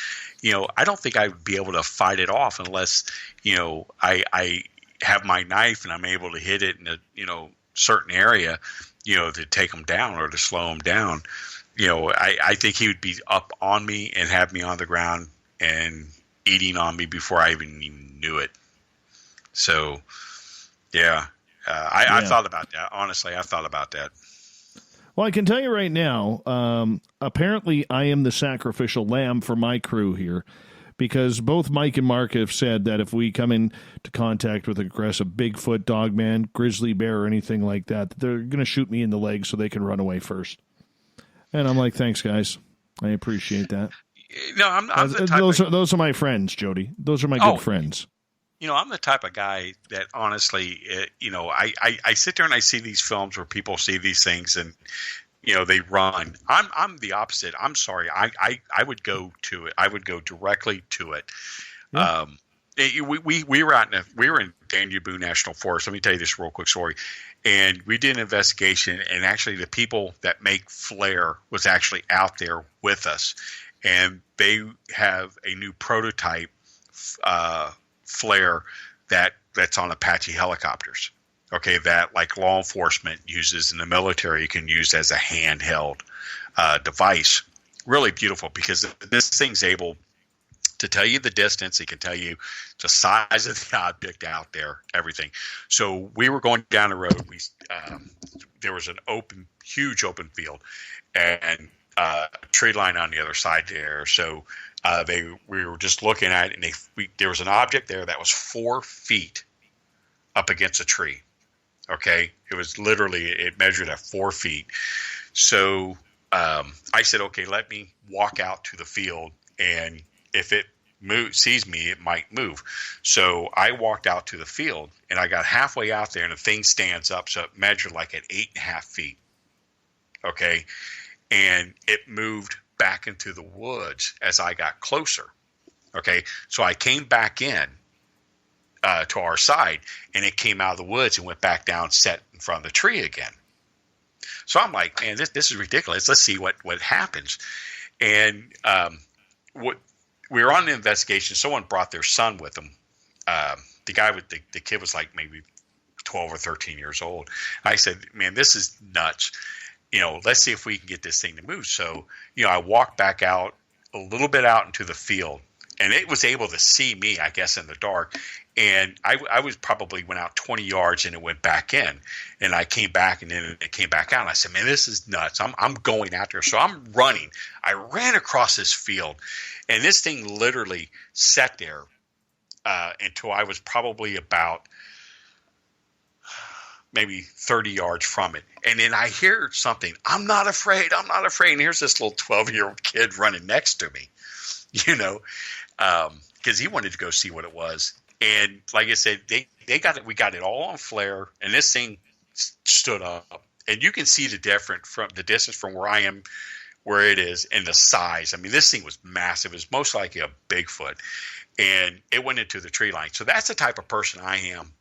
I don't think I would be able to fight it off unless I have my knife and I'm able to hit it in a certain area, to take him down or to slow him down. I think he would be up on me and have me on the ground and eating on me before I even knew it. So, yeah, I thought about that. Honestly, I thought about that. Well, I can tell you right now, apparently I am the sacrificial lamb for my crew here, because both Mike and Mark have said that if we come into contact with aggressive Bigfoot, Dogman, grizzly bear, or anything like that, they're going to shoot me in the leg so they can run away first. And I'm like, thanks, guys. I appreciate that. No, I'm the type those are my friends, Joedy. Those are my good friends. I'm the type of guy that honestly, I sit there and I see these films where people see these things and, they run. I'm the opposite. I'm sorry. I would go to it. I would go directly to it. Yeah. We were in Danube National Forest. Let me tell you this real quick story. And we did an investigation, and actually the people that make flare was actually out there with us. And they have a new prototype flare that's on Apache helicopters. Okay, that like law enforcement uses in the military, you can use as a handheld device. Really beautiful, because this thing's able to tell you the distance. It can tell you the size of the object out there, everything. So we were going down the road. There was an huge open field, and a tree line on the other side there. So we were just looking at it, and there was an object there that was 4 feet up against a tree. Okay, it measured at 4 feet. So I said, okay, let me walk out to the field, and if it sees me, it might move. So I walked out to the field, and I got halfway out there, and the thing stands up. So it measured like at 8.5 feet. Okay, and it moved back into the woods as I got closer. Okay, so I came back in to our side, and it came out of the woods and went back down, set in front of the tree again. So I'm like, man, this is ridiculous. Let's see what happens. And we were on the investigation. Someone brought their son with them. The kid was like maybe 12 or 13 years old. I said, man, this is nuts. Let's see if we can get this thing to move. So, I walked back out a little bit out into the field, and it was able to see me, I guess, in the dark. And I was probably went out 20 yards, and it went back in, and I came back, and then it came back out. And I said, man, this is nuts. I'm going out there. So I'm running. I ran across this field, and this thing literally sat there until I was probably about maybe 30 yards from it. And then I hear something. I'm not afraid. And here's this little 12-year-old kid running next to me, because he wanted to go see what it was. And like I said, we got it all on flare, and this thing stood up. And you can see the distance from where I am, where it is, and the size. I mean, this thing was massive. It was most likely a Bigfoot. And it went into the tree line. So that's the type of person I am.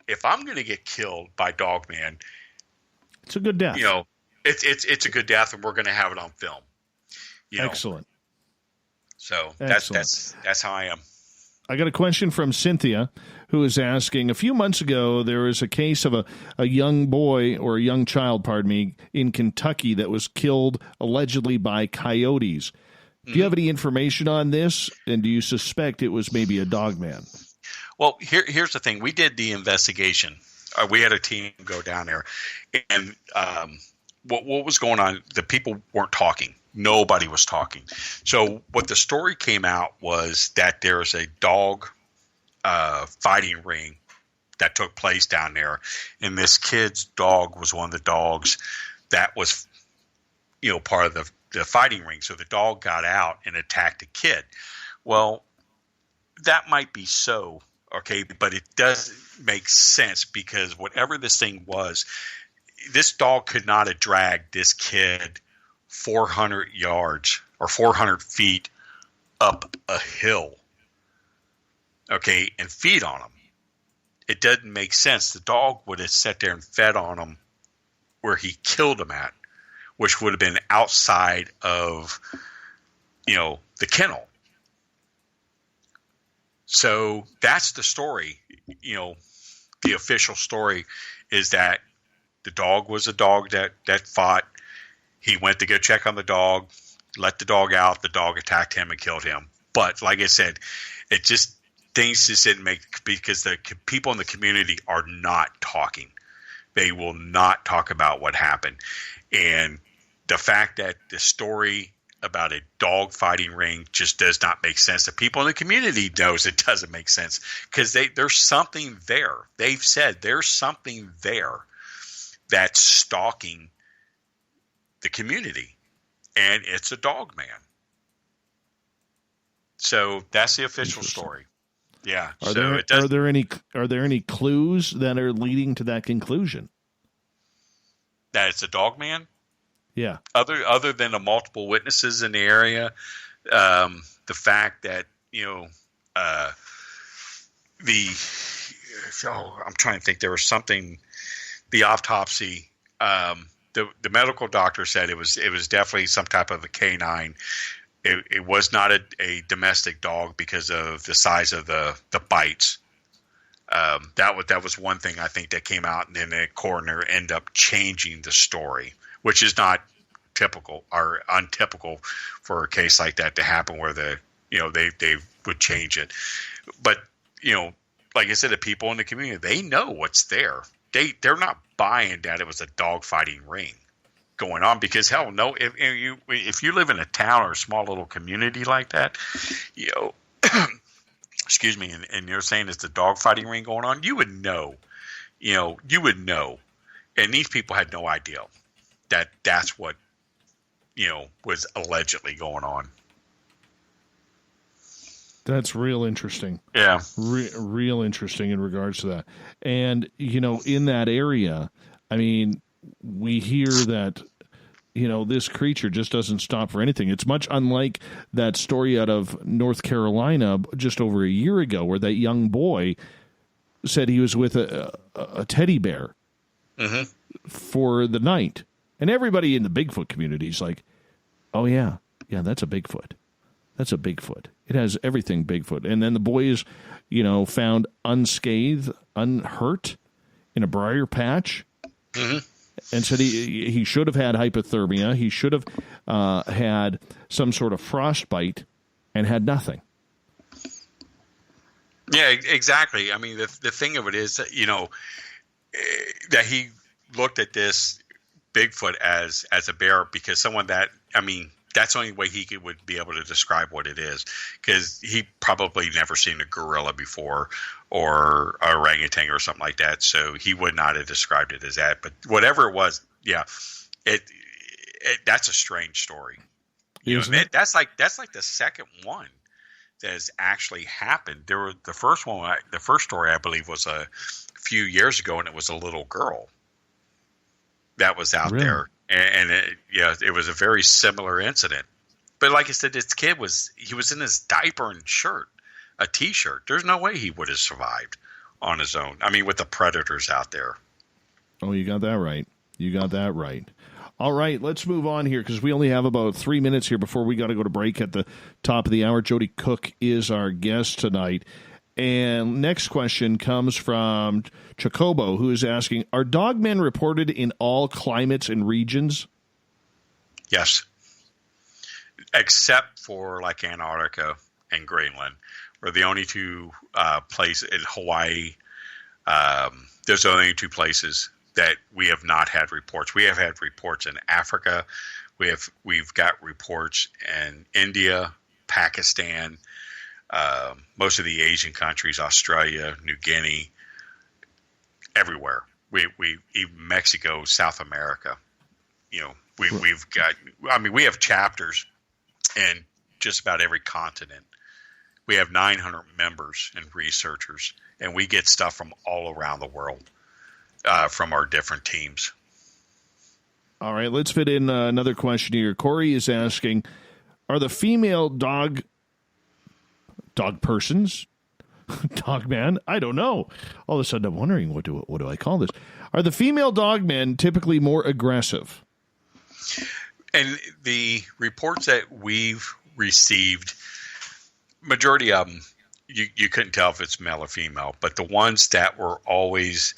If I'm going to get killed by Dogman, it's a good death. It's a good death, and we're going to have it on film. Excellent. So Excellent. that's how I am. I got a question from Cynthia, who is asking, a few months ago, there was a case of a young boy, or a young child, pardon me, in Kentucky that was killed allegedly by coyotes. Do you have any information on this? And do you suspect it was maybe a dogman? Well, here's the thing. We did the investigation. We had a team go down there. And what was going on, the people weren't talking. Nobody was talking. So what the story came out was that there's a dog fighting ring that took place down there. And this kid's dog was one of the dogs that was, part of the fighting ring. So the dog got out and attacked the kid. Well, that might be so, okay, but it doesn't make sense because whatever this thing was, this dog could not have dragged this kid 400 yards or 400 feet up a hill, okay, and feed on him. It doesn't make sense. The dog would have sat there and fed on him where he killed him at, which would have been outside of, the kennel. So that's the story. The official story is that the dog was a dog that fought. He went to go check on the dog, let the dog out. The dog attacked him and killed him. But like I said, things just didn't make, because the people in the community are not talking. They will not talk about what happened. And the fact that the story about a dog fighting ring just does not make sense. The people in the community knows it doesn't make sense because there's something there. They've said there's something there that's stalking the community, and it's a dog man. So that's the official story. Yeah. Are there any clues that are leading to that conclusion? That it's a dog man? Yeah. Other than the multiple witnesses in the area, the fact that I'm trying to think. There was something. The autopsy. The medical doctor said it was definitely some type of a canine. It was not a domestic dog because of the size of the bites. That was one thing I think that came out, and then the coroner ended up changing the story, which is not typical or untypical for a case like that to happen, where they would change it. But like I said, the people in the community, they know what's there. They're not buying that it was a dog fighting ring going on, because hell no, if you live in a town or a small little community like that, excuse me, and you're saying it's a dog fighting ring going on, you would know. And these people had no idea that that's what was allegedly going on. That's real interesting. Yeah. Real interesting in regards to that. And, in that area, I mean, we hear that, this creature just doesn't stop for anything. It's much unlike that story out of North Carolina just over a year ago, where that young boy said he was with a teddy bear for the night. And everybody in the Bigfoot community is like, oh, yeah, that's a Bigfoot. That's a Bigfoot. It has everything Bigfoot. And then the boy is, found unscathed, unhurt in a briar patch. Mm-hmm. And said he should have had hypothermia. He should have had some sort of frostbite and had nothing. Yeah, exactly. I mean, the thing of it is that, that he looked at this Bigfoot as a bear, because someone that, that's the only way he would be able to describe what it is, because he probably never seen a gorilla before or a orangutan or something like that. So he would not have described it as that. But whatever it was, yeah, that's a strange story. That's like the second one that has actually happened. The first story I believe was a few years ago, and it was a little girl that was out there. And it was a very similar incident. But like I said, this kid was in his diaper and shirt, a T-shirt. There's no way he would have survived on his own. I mean, with the predators out there. Oh, you got that right. All right, let's move on here because we only have about 3 minutes here before we got to go to break at the top of the hour. Joedy Cook is our guest tonight. And next question comes from Chocobo, who is asking, are dogmen reported in all climates and regions? Yes. Except for like Antarctica and Greenland. We're the only two places in Hawaii. There's only two places that we have not had reports. We have had reports in Africa. We've got reports in India, Pakistan, most of the Asian countries, Australia, New Guinea, everywhere. Even Mexico, South America. You know, we've got. I mean, we have chapters in just about every continent. We have 900 members and researchers, and we get stuff from all around the world from our different teams. All right, let's fit in another question here. Corey is asking, are the female dog persons, dogman? I don't know. All of a sudden I'm wondering, what do I call this? Are the female dogmen typically more aggressive? And the reports that we've received, majority of them, you couldn't tell if it's male or female, but the ones that were always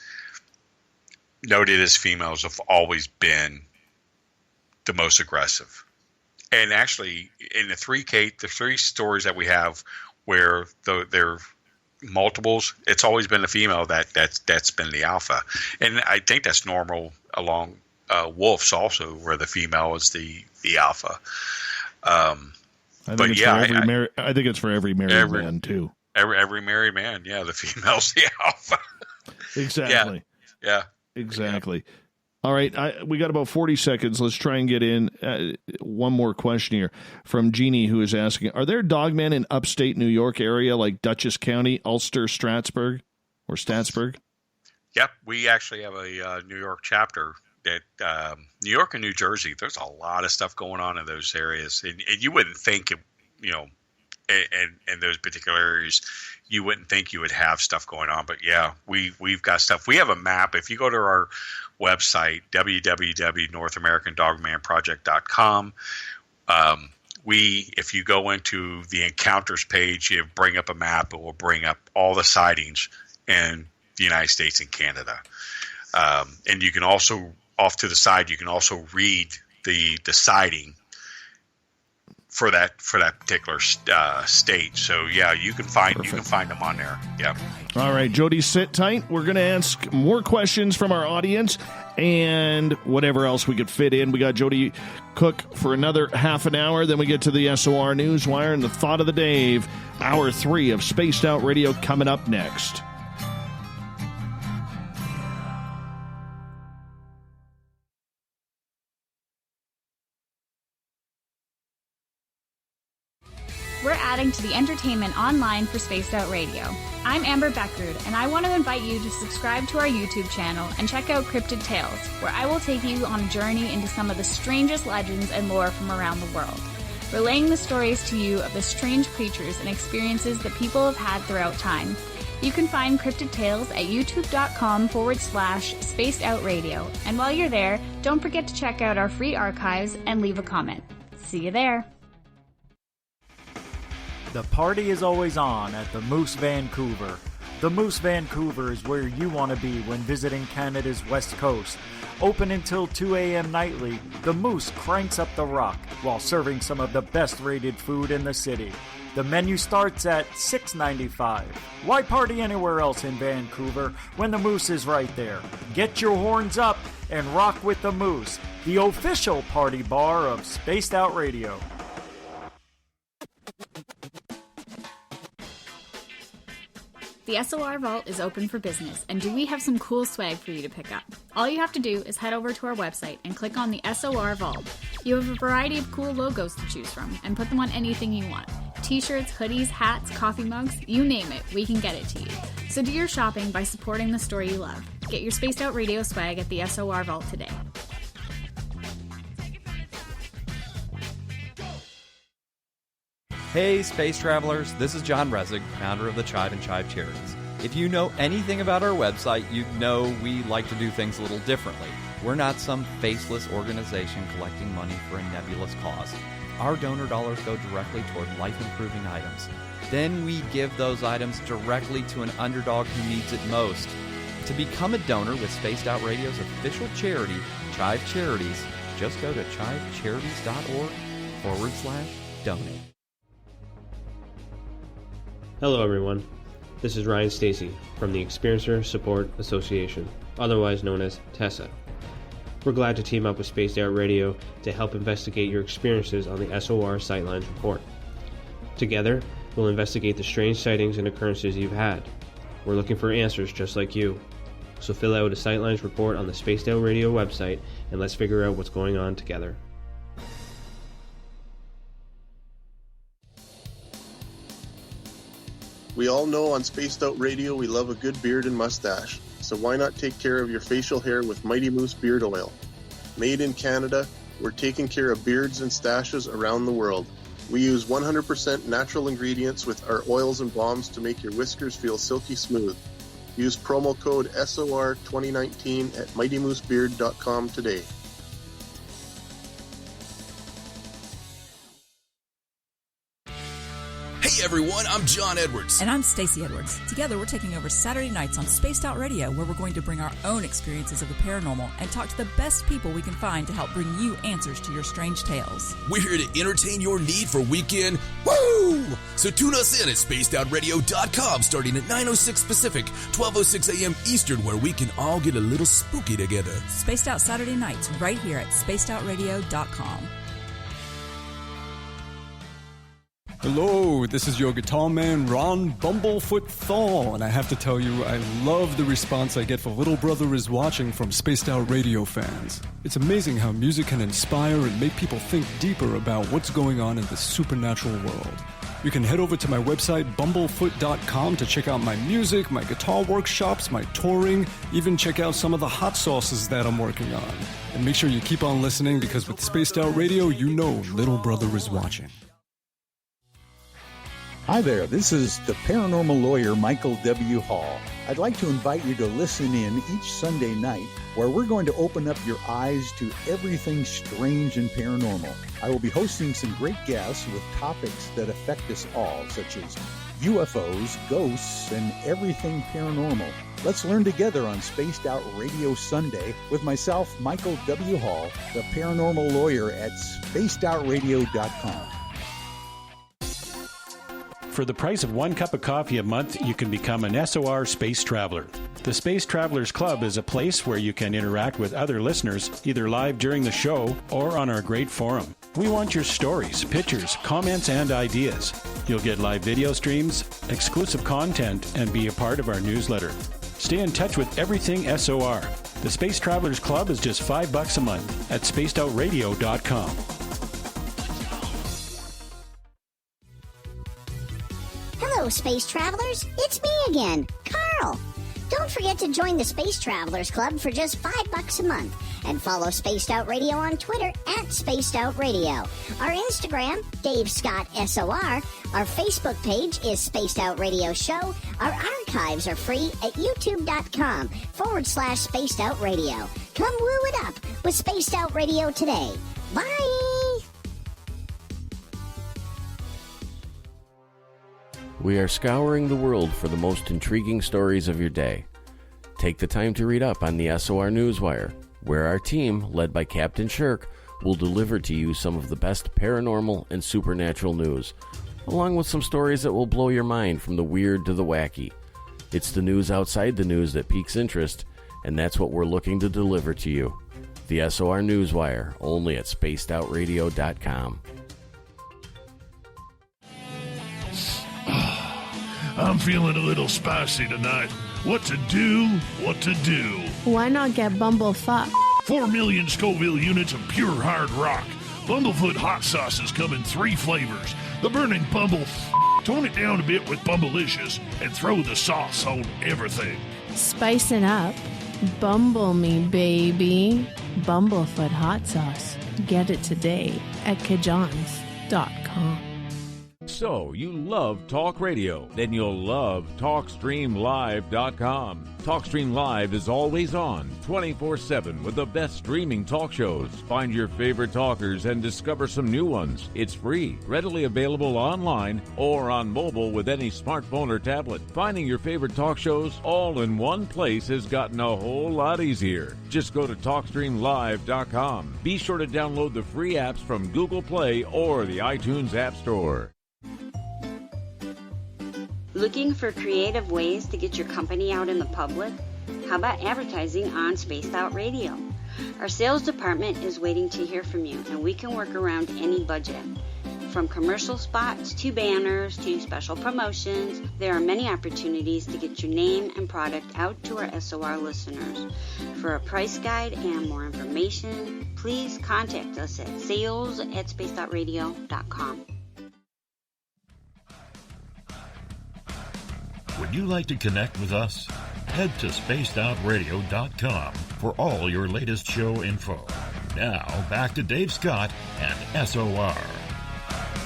noted as females have always been the most aggressive. And actually, in the three stories that we have where they're multiples, it's always been the female that's been the alpha. And I think that's normal along wolves also, where the female is the alpha. I think it's for every married man too. Every married man, yeah, the female's the alpha. Exactly. Yeah. Exactly. All right, we got about 40 seconds. Let's try and get in one more question here from Jeannie, who is asking, are there dogmen in upstate New York area like Dutchess County, Ulster, Strattsburg? Yep, we actually have a New York chapter. That New York and New Jersey, there's a lot of stuff going on in those areas, and you wouldn't think, in those particular areas, you wouldn't think you would have stuff going on. But yeah, we've got stuff. We have a map. If you go to our website, www.NorthAmericanDogmanProject.com, if you go into the encounters page, you bring up a map. It will bring up all the sightings in the United States and Canada. And you can also, off to the side, you can also read the sighting for that particular state. So yeah, you can find them on there. Yeah. All right, Joedy, sit tight. We're going to ask more questions from our audience and whatever else we could fit in. We got Joedy Cook for another half an hour. Then we get to the SOR Newswire and the Thought of the Dave. Hour 3 of Spaced Out Radio coming up next. We're adding to the entertainment online for Spaced Out Radio. I'm Amber Beckrud, and I want to invite you to subscribe to our YouTube channel and check out Cryptid Tales, where I will take you on a journey into some of the strangest legends and lore from around the world, relaying the stories to you of the strange creatures and experiences that people have had throughout time. You can find Cryptid Tales at youtube.com/Spaced Out Radio, and while you're there, don't forget to check out our free archives and leave a comment. See you there. The party is always on at the Moose Vancouver. The Moose Vancouver is where you want to be when visiting Canada's West Coast. Open until 2 a.m. nightly, the Moose cranks up the rock while serving some of the best rated food in the city. The menu starts at $6.95. Why party anywhere else in Vancouver when the Moose is right there? Get your horns up and rock with the Moose, the official party bar of Spaced Out Radio. The SOR Vault is open for business, and do we have some cool swag for you to pick up? All you have to do is head over to our website and click on the SOR Vault. You have a variety of cool logos to choose from, and put them on anything you want. T-shirts, hoodies, hats, coffee mugs, you name it, we can get it to you. So do your shopping by supporting the store you love. Get your Spaced Out Radio swag at the SOR Vault today. Hey, space travelers, this is John Resig, founder of the Chive and Chive Charities. If you know anything about our website, you know we like to do things a little differently. We're not some faceless organization collecting money for a nebulous cause. Our donor dollars go directly toward life-improving items. Then we give those items directly to an underdog who needs it most. To become a donor with Spaced Out Radio's official charity, Chive Charities, just go to chivecharities.org/donate. Hello everyone, this is Ryan Stacy from the Experiencer Support Association, otherwise known as TESSA. We're glad to team up with Spaced Out Radio to help investigate your experiences on the SOR Sightlines Report. Together, we'll investigate the strange sightings and occurrences you've had. We're looking for answers just like you. So fill out a Sightlines report on the Spaced Out Radio website and let's figure out what's going on together. We all know on Spaced Out Radio we love a good beard and mustache, so why not take care of your facial hair with Mighty Moose Beard Oil? Made in Canada, we're taking care of beards and stashes around the world. We use 100% natural ingredients with our oils and balms to make your whiskers feel silky smooth. Use promo code SOR2019 at MightyMooseBeard.com today. Hey everyone, I'm John Edwards. And I'm Stacey Edwards. Together, we're taking over Saturday nights on Spaced Out Radio, where we're going to bring our own experiences of the paranormal and talk to the best people we can find to help bring you answers to your strange tales. We're here to entertain your need for weekend woo! So tune us in at spacedoutradio.com starting at 9:06 Pacific, 12:06 a.m. Eastern, where we can all get a little spooky together. Spaced Out Saturday nights right here at spacedoutradio.com. Hello, this is your guitar man, Ron Bumblefoot Thal, and I have to tell you, I love the response I get for Little Brother is Watching from Spaced Out Radio fans. It's amazing how music can inspire and make people think deeper about what's going on in the supernatural world. You can head over to my website, bumblefoot.com, to check out my music, my guitar workshops, my touring, even check out some of the hot sauces that I'm working on. And make sure you keep on listening, because with Spaced Out Radio, you know Little Brother is watching. Hi there, this is the paranormal lawyer Michael W. Hall. I'd like to invite you to listen in each Sunday night, where we're going to open up your eyes to everything strange and paranormal. I will be hosting some great guests with topics that affect us all, such as UFOs, ghosts, and everything paranormal. Let's learn together on Spaced Out Radio Sunday with myself, Michael W. Hall, the paranormal lawyer at spacedoutradio.com. For the price of 1 cup of coffee a month, you can become an SOR Space Traveler. The Space Travelers Club is a place where you can interact with other listeners, either live during the show or on our great forum. We want your stories, pictures, comments, and ideas. You'll get live video streams, exclusive content, and be a part of our newsletter. Stay in touch with everything SOR. The Space Travelers Club is just $5 a month at spacedoutradio.com. Hello, Space Travelers. It's me again, Carl. Don't forget to join the Space Travelers Club for just $5 a month and follow Spaced Out Radio on Twitter at Spaced Out Radio. Our Instagram, Dave Scott SOR. Our Facebook page is Spaced Out Radio Show. Our archives are free at youtube.com/Spaced Out Radio. Come woo it up with Spaced Out Radio today. Bye! We are scouring the world for the most intriguing stories of your day. Take the time to read up on the SOR Newswire, where our team, led by Captain Shirk, will deliver to you some of the best paranormal and supernatural news, along with some stories that will blow your mind from the weird to the wacky. It's the news outside the news that piques interest, and that's what we're looking to deliver to you. The SOR Newswire, only at spacedoutradio.com. I'm feeling a little spicy tonight. What to do? What to do? Why not get Bumblefuck? 4 million Scoville units of pure hard rock. Bumblefoot hot sauces come in 3 flavors. The burning Bumble. Tone it down a bit with Bumblicious and throw the sauce on everything. Spice it up. Bumble me, baby. Bumblefoot hot sauce. Get it today at kajans.com. So, you love talk radio? Then you'll love TalkStreamLive.com. TalkStream Live is always on, 24/7, with the best streaming talk shows. Find your favorite talkers and discover some new ones. It's free, readily available online or on mobile with any smartphone or tablet. Finding your favorite talk shows all in one place has gotten a whole lot easier. Just go to TalkStreamLive.com. Be sure to download the free apps from Google Play or the iTunes App Store. Looking for creative ways to get your company out in the public? How about advertising on Spaced Out Radio? Our sales department is waiting to hear from you, and we can work around any budget. From commercial spots to banners to special promotions, there are many opportunities to get your name and product out to our SOR listeners. For a price guide and more information, please contact us at sales@spacedoutradio.com. Would you like to connect with us? Head to spacedoutradio.com for all your latest show info. Now, back to Dave Scott and SOR.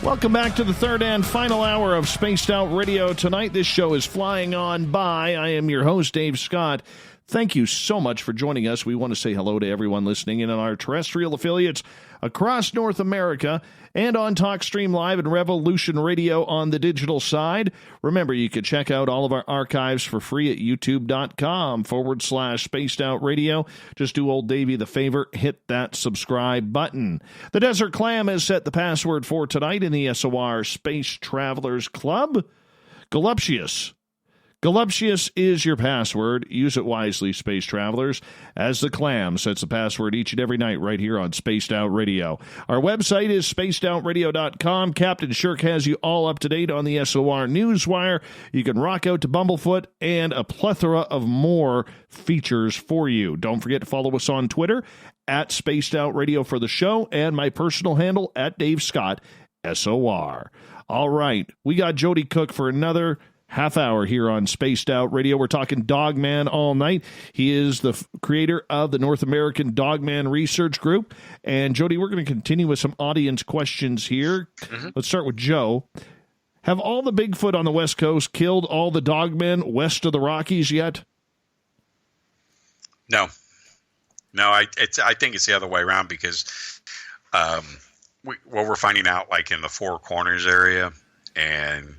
Welcome back to the third and final hour of Spaced Out Radio. Tonight, this show is flying on by. I am your host, Dave Scott. Thank you so much for joining us. We want to say hello to everyone listening in on our terrestrial affiliates across North America and on TalkStream Live and Revolution Radio on the digital side. Remember, you can check out all of our archives for free at youtube.com/Spaced Out Radio. Just do old Davey the favor, hit that subscribe button. The Desert Clam has set the password for tonight in the SOR Space Travelers Club. Galuptious. Galuptious is your password. Use it wisely, Space Travelers, as the Clam sets the password each and every night right here on Spaced Out Radio. Our website is spacedoutradio.com. Captain Shirk has you all up to date on the SOR Newswire. You can rock out to Bumblefoot and a plethora of more features for you. Don't forget to follow us on Twitter at Spaced Out Radio for the show and my personal handle at Dave Scott, SOR. All right, we got Joedy Cook for another half hour here on Spaced Out Radio. We're talking Dogman all night. He is the creator of the North American Dogman Research Group. And Joedy, we're going to continue with some audience questions here. Let's start with Joe. Have all the Bigfoot on the West Coast killed all the Dogmen west of the Rockies yet? No. I think it's the other way around because what we're finding out, like in the Four Corners area and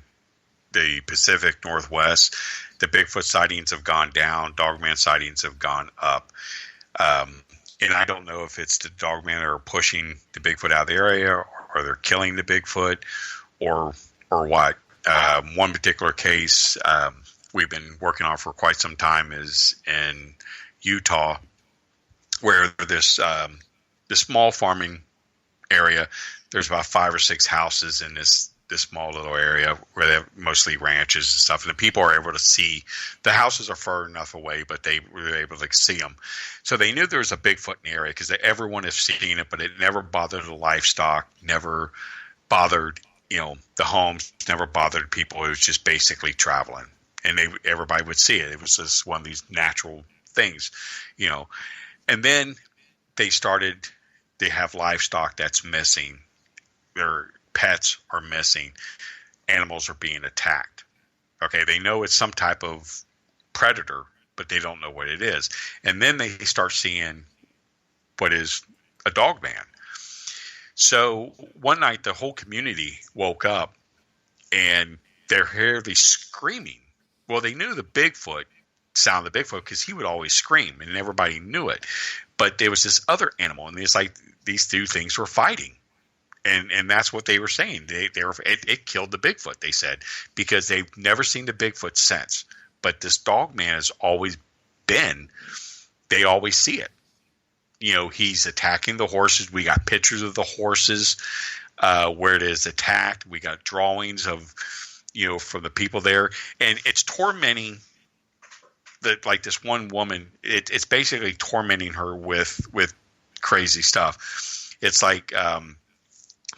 the Pacific Northwest, the Bigfoot sightings have gone down. Dogman sightings have gone up. And I don't know if it's the Dogman that are pushing the Bigfoot out of the area or they're killing the Bigfoot or what. One particular case we've been working on for quite some time is in Utah, where this small farming area, there's about 5 or 6 houses in this small little area where they have mostly ranches and stuff, and the people are able to see. The houses are far enough away, but they were able to see them. So they knew there was a Bigfoot in the area because everyone has seen it, but it never bothered the livestock, never bothered the homes, never bothered people. It was just basically traveling, and everybody would see it. It was just one of these natural things, And then they have livestock that's missing. Their pets are missing. Animals are being attacked. Okay, they know it's some type of predator, but they don't know what it is. And then they start seeing what is a Dogman. So one night the whole community woke up and they're heavily screaming. Well, they knew the Bigfoot sound of the Bigfoot because he would always scream and everybody knew it. But there was this other animal, and it's like these two things were fighting. And that's what they were saying. It killed the Bigfoot, they said, because they've never seen the Bigfoot since. But this Dogman has always been, they always see it. He's attacking the horses. We got pictures of the horses where it is attacked. We got drawings of, from the people there. And it's tormenting this one woman. It's basically tormenting her with crazy stuff. It's like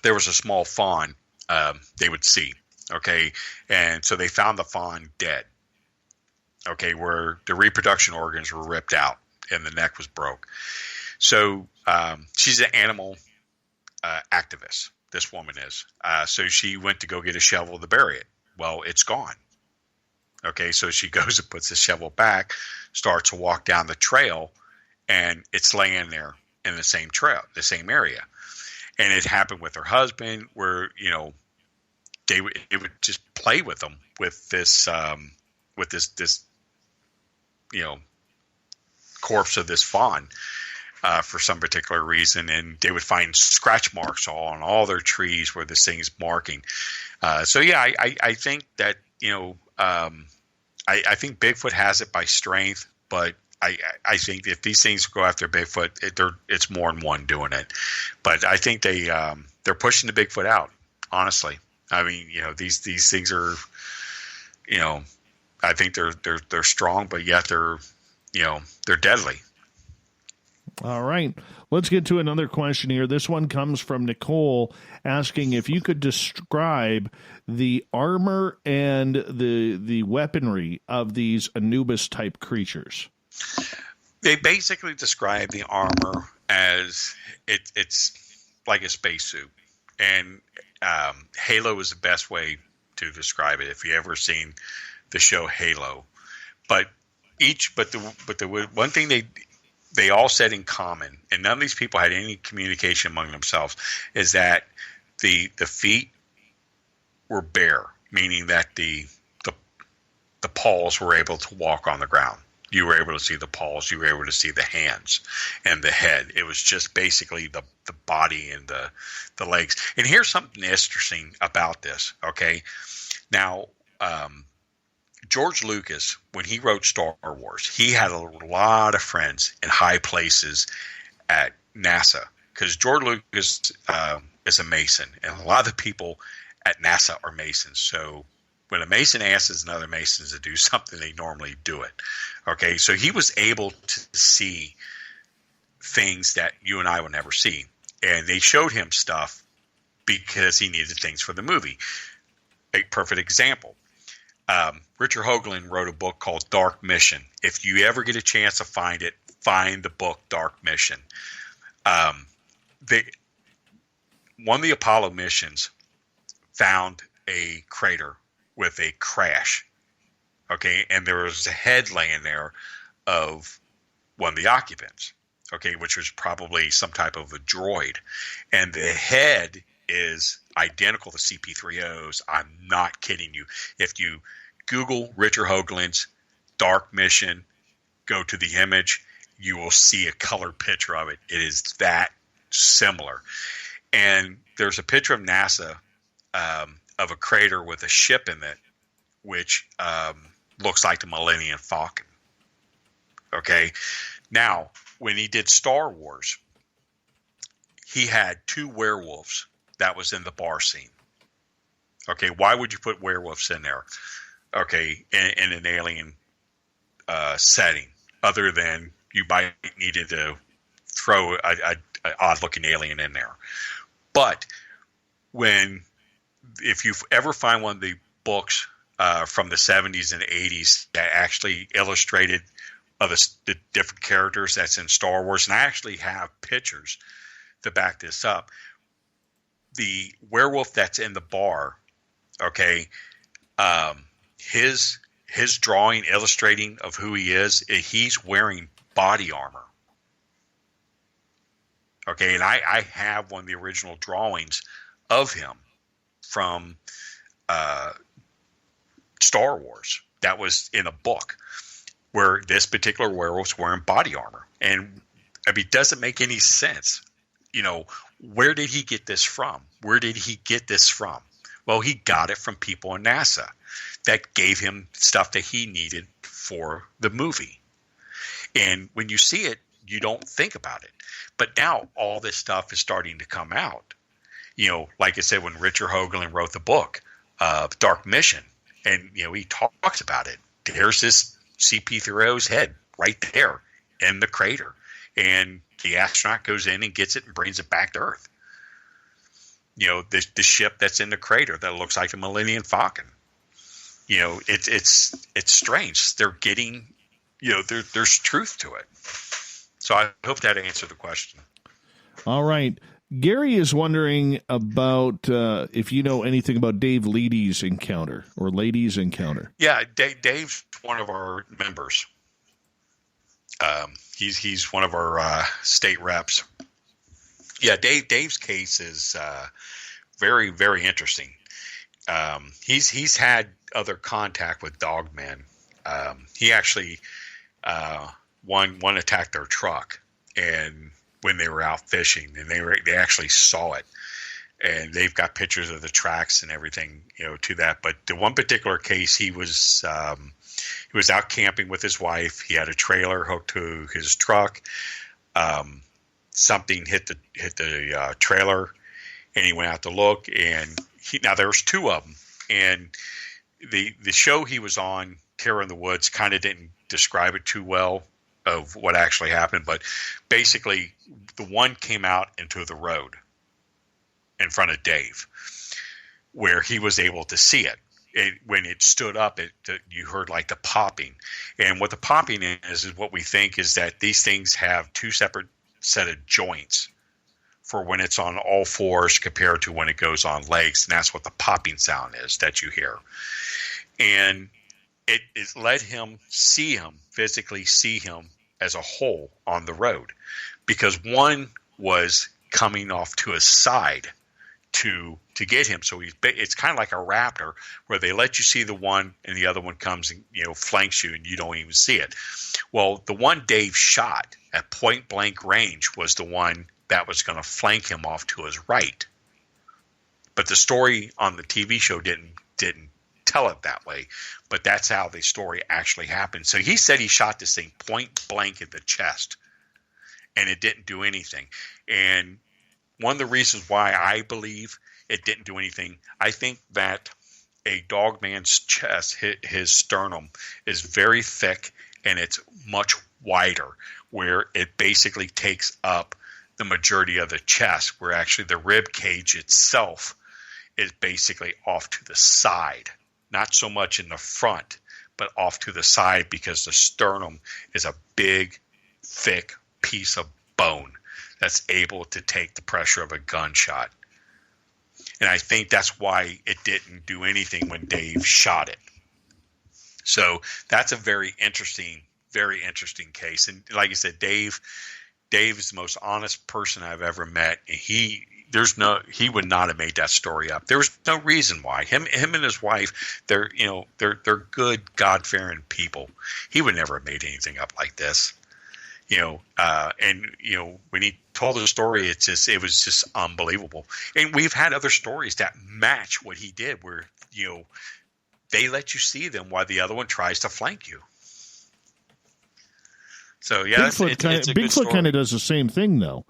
there was a small fawn they would see, okay? And so they found the fawn dead, okay, where the reproduction organs were ripped out and the neck was broke. So she's an animal activist, this woman is. So she went to go get a shovel to bury it. Well, it's gone. Okay, so she goes and puts the shovel back, starts to walk down the trail, and it's laying there in the same trail, the same area. And it happened with her husband, where it would just play with them with this corpse of this fawn for some particular reason, and they would find scratch marks on all their trees where this thing's marking. So yeah, I think that I think Bigfoot has it by strength, but I think if these things go after Bigfoot, it's more than one doing it. But I think they're pushing the Bigfoot out. Honestly, I mean, these things are, I think they're strong, but yet they're deadly. All right, let's get to another question here. This one comes from Nicole, asking if you could describe the armor and the weaponry of these Anubis type creatures. They basically describe the armor as it's like a spacesuit, and Halo is the best way to describe it. If you ever seen the show Halo, but the one thing they all said in common, and none of these people had any communication among themselves, is that the feet were bare, meaning that the paws were able to walk on the ground. You were able to see the paws, you were able to see the hands and the head. It was just basically the body and the legs. And here's something interesting about this, okay? Now, George Lucas, when he wrote Star Wars, he had a lot of friends in high places at NASA, because George Lucas is a Mason, and a lot of the people at NASA are Masons. So when a Mason asks another Mason to do something, they normally do it. Okay, so he was able to see things that you and I would never see, and they showed him stuff because he needed things for the movie. A perfect example. Richard Hoagland wrote a book called Dark Mission. If you ever get a chance to find it, find the book Dark Mission. One of the Apollo missions found a crater with a crash. Okay, and there was a head laying there of one of the occupants. Okay, which was probably some type of a droid, and the head is identical to CP3O's. I'm not kidding you. If you Google Richard Hoagland's Dark Mission, go to the image, you will see a color picture of it. It is that similar. And there's a picture of NASA of a crater with a ship in it, which looks like the Millennium Falcon. Okay. Now, when he did Star Wars, he had 2 werewolves that was in the bar scene. Okay, why would you put werewolves in there? Okay, in an alien setting, other than you might needed to throw a odd-looking alien in there. But if you ever find one of the books from the 70s and 80s that actually illustrated of the different characters that's in Star Wars, and I actually have pictures to back this up. The werewolf that's in the bar, okay, his drawing illustrating of who he is, he's wearing body armor. Okay, and I have one of the original drawings of him from Star Wars that was in a book, where this particular werewolf's wearing body armor. And I mean, it doesn't make any sense. Where did he get this from? Where did he get this from? Well, he got it from people in NASA that gave him stuff that he needed for the movie. And when you see it, you don't think about it. But now all this stuff is starting to come out. Like I said, when Richard Hoagland wrote the book, Dark Mission, and, he talks about it. There's this CP3O's head right there in the crater. And the astronaut goes in and gets it and brings it back to Earth. The ship that's in the crater that looks like the Millennium Falcon. It's strange. They're getting, there's truth to it. So I hope that answered the question. All right. Gary is wondering about if you know anything about Dave Leedy's encounter or Lady's encounter. Yeah, Dave's one of our members. He's one of our state reps. Yeah, Dave's case is very, very interesting. He's had other contact with Dogman. He actually one attacked their truck, and when they were out fishing, and they actually saw it, and they've got pictures of the tracks and everything, to that. But the one particular case, he was out camping with his wife. He had a trailer hooked to his truck. Something hit the trailer, and he went out to look. And now there was two of them, and the show he was on, Terror in the Woods, kind of didn't describe it too well of what actually happened. But basically, the one came out into the road in front of Dave, where he was able to see it. When it stood up, you heard like the popping. And what the popping is what we think is that these things have two separate set of joints for when it's on all fours compared to when it goes on legs. And that's what the popping sound is that you hear. And it let him physically see him as a whole on the road, because one was coming off to his side to get him. So it's kind of like a raptor, where they let you see the one and the other one comes and flanks you and you don't even see it. Well, the one Dave shot at point blank range was the one that was going to flank him off to his right. But the story on the TV show didn't tell it that way, but that's how the story actually happened. So he said he shot this thing point blank in the chest, and it didn't do anything. And one of the reasons why I believe it didn't do anything, I think that a dogman's chest, his sternum, is very thick and it's much wider, where it basically takes up the majority of the chest, where actually the rib cage itself is basically off to the side. Not so much in the front, but off to the side, because the sternum is a big, thick piece of bone that's able to take the pressure of a gunshot. And I think that's why it didn't do anything when Dave shot it. So that's a very interesting case. And like I said, Dave is the most honest person I've ever met. And he would not have made that story up. There was no reason why. Him and his wife, they're good, God-fearing people. He would never have made anything up like this. When he told the story, it was just unbelievable. And we've had other stories that match what he did, where they let you see them while the other one tries to flank you. So yeah, Bigfoot kind of does the same thing though.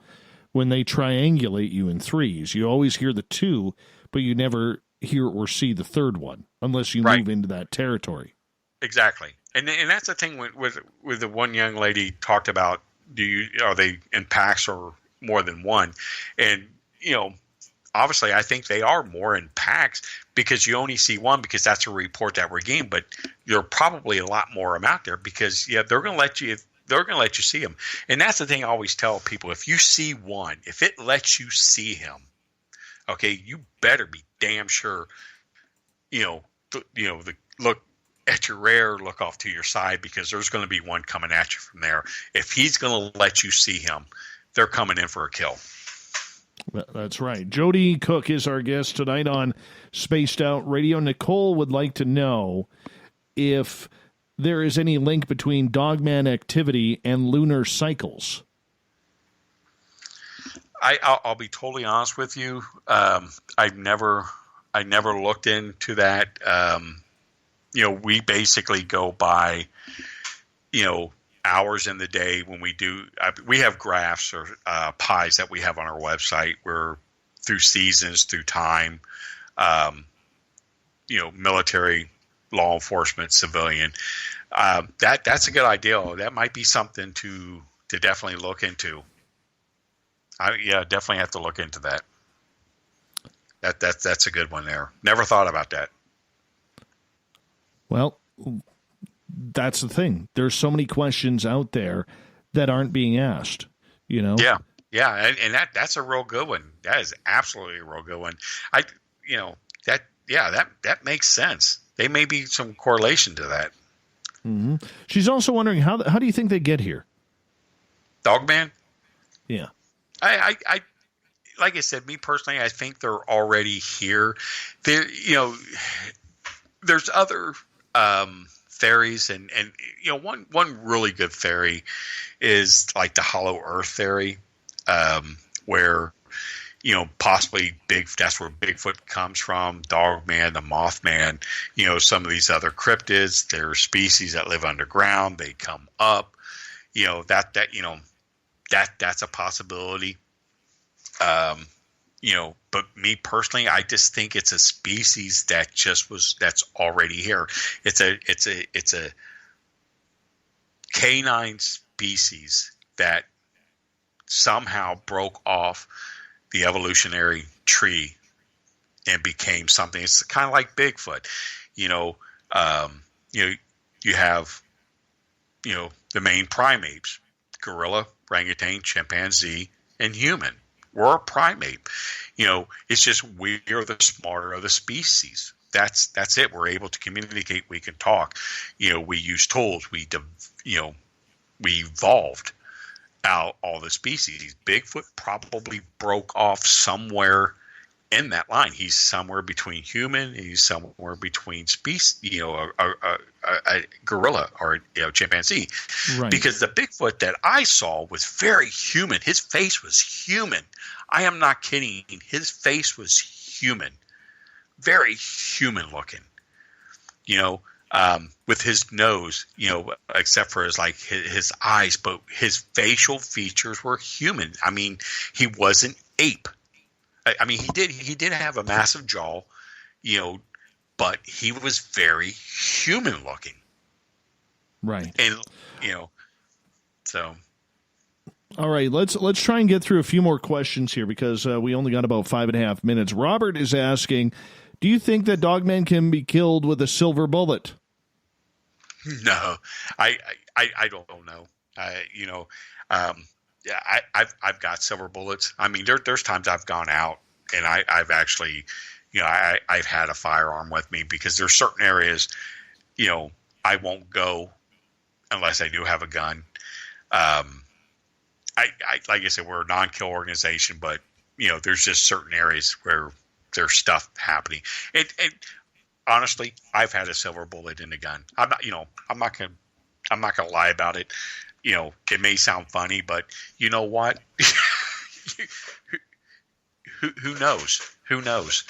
When they triangulate you in threes, you always hear the two, but you never hear or see the third one unless you move into that territory. Exactly. And that's the thing with the one young lady talked about, are they in packs or more than one? And, obviously I think they are more in packs, because you only see one, because that's a report that we're getting, but there are probably a lot more of them out there, because they're going to let you see them. And that's the thing I always tell people. If you see one, if it lets you see him, okay, you better be damn sure, look at your rear, look off to your side, because there's going to be one coming at you from there. If he's going to let you see him, they're coming in for a kill. That's right. Joedy Cook is our guest tonight on Spaced Out Radio. Nicole would like to know if there is any link between Dogman activity and lunar cycles. I'll be totally honest with you. I never looked into that. We basically go by, hours in the day when we do. We have graphs or pies that we have on our website, where through seasons, through time, military, law enforcement, civilian. That's a good idea. That might be something to definitely look into. Definitely have to look into that. That's a good one there. Never thought about that. Well, that's the thing. There's so many questions out there that aren't being asked. Yeah. Yeah, and that's a real good one. That is absolutely a real good one. That makes sense. There may be some correlation to that. Mm-hmm. She's also wondering how do you think they get here? Dogman? Yeah. I like I said, me personally, I think they're already here. There's other theories, and one really good theory is like the hollow earth theory, where possibly that's where Bigfoot comes from, Dogman, the Mothman, some of these other cryptids. They're species that live underground. They come up. That's a possibility. But me personally, I just think it's a species that's already here. It's a canine species that somehow broke off the evolutionary tree and became something. It's kind of like Bigfoot. You have the main primates: gorilla, orangutan, chimpanzee, and human. We're a primate. It's just we are the smarter of the species. That's it. We're able to communicate. We can talk. We use tools. We evolved out all the species. Bigfoot probably broke off somewhere in that line. He's somewhere between human. He's somewhere between species. A gorilla or chimpanzee. Right. Because the Bigfoot that I saw was very human. His face was human. I am not kidding. His face was human, very human looking. With his nose, except for his eyes, but his facial features were human. I mean, he wasn't ape. I mean, he did have a massive jaw, but he was very human looking. Right. And so. All right, let's try and get through a few more questions here because we only got about 5.5 minutes. Robert is asking, do you think that Dogman can be killed with a silver bullet? No, I don't know. I've got silver bullets. I mean, there's times I've gone out and I've actually, I've had a firearm with me because there's certain areas, I won't go unless I do have a gun. Like I said, we're a non-kill organization, but there's just certain areas where there's stuff happening. And honestly, I've had a silver bullet in the gun. I'm not gonna lie about it. It may sound funny, but you know what? Who knows? Who knows?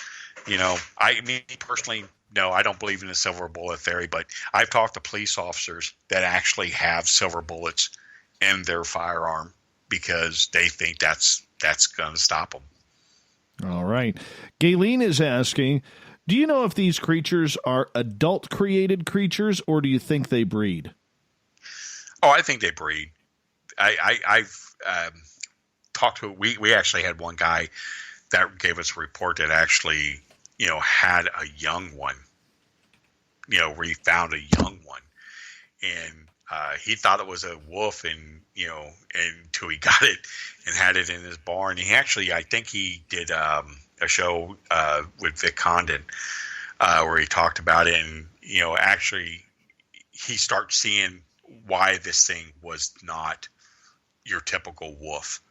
I mean, personally, no, I don't believe in the silver bullet theory, but I've talked to police officers that actually have silver bullets in their firearm because they think that's going to stop them. All right. Gayleen is asking, do you know if these creatures are adult-created creatures, or do you think they breed? Oh, I think they breed. I've talked to – we actually had one guy that gave us a report that actually, had a young one, where he found a young one. And he thought it was a wolf until he got it and had it in his barn. He actually, I think he did a show with Vic Condon where he talked about it. And, actually he starts seeing why this thing was not your typical wolf.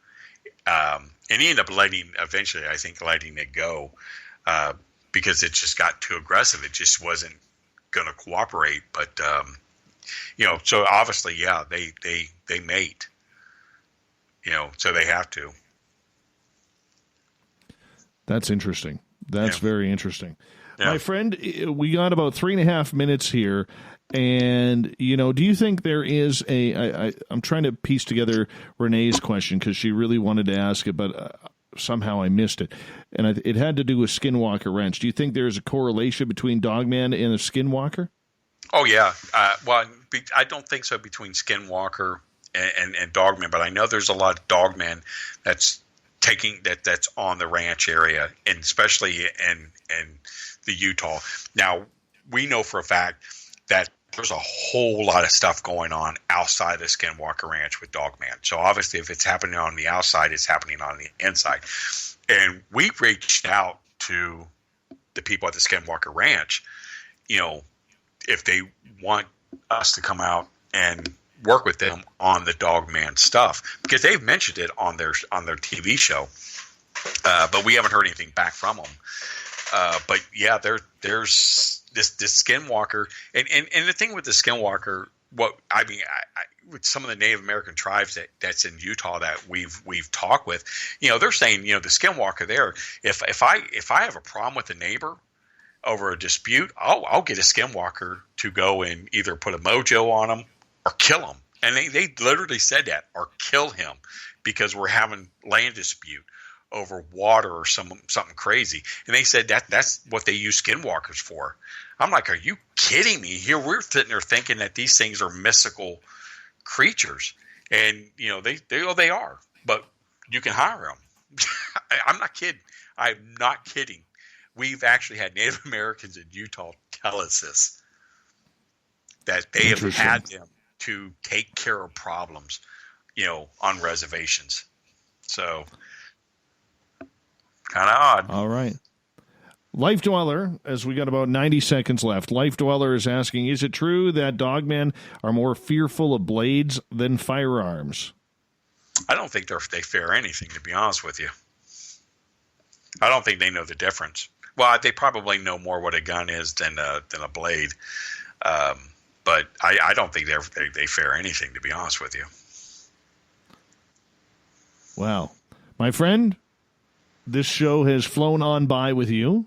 And he ended up letting it go because it just got too aggressive. It just wasn't going to cooperate. But, so obviously, yeah, they mate, so they have to. That's interesting. That's very interesting. Yeah. My friend, we got about 3.5 minutes here. And, do you think there is I'm trying to piece together Renee's question because she really wanted to ask it, but somehow I missed it. And it had to do with Skinwalker Ranch. Do you think there's a correlation between Dogman and a Skinwalker? Oh, yeah. Well, I don't think so between Skinwalker and Dogman, but I know there's a lot of Dogman that's on the ranch area, and especially in the Utah. Now, we know for a fact that there's a whole lot of stuff going on outside the Skinwalker Ranch with Dogman. So obviously, if it's happening on the outside, it's happening on the inside. And we reached out to the people at the Skinwalker Ranch, if they want us to come out and work with them on the Dogman stuff, because they've mentioned it on their TV show, but we haven't heard anything back from them. But yeah, there's this Skinwalker, and the thing with the Skinwalker, with some of the Native American tribes that's in Utah that we've talked with, they're saying, the Skinwalker there, if I have a problem with a neighbor over a dispute, I'll get a Skinwalker to go and either put a mojo on them or kill him. And they literally said that, or kill him, because we're having land dispute over water or something crazy. And they said that's what they use Skinwalkers for. I'm like, are you kidding me? Here we're sitting there thinking that these things are mystical creatures, and they are, but you can hire them. I'm not kidding. I'm not kidding. We've actually had Native Americans in Utah tell us this, that they have had them to take care of problems, on reservations. So kind of odd. All right. Life Dweller, as we got about 90 seconds left, Life Dweller is asking, is it true that dogmen are more fearful of blades than firearms? I don't think they fear anything, to be honest with you. I don't think they know the difference. Well, they probably know more what a gun is than a blade. But I don't think they fear anything, to be honest with you. Wow. My friend, this show has flown on by with you.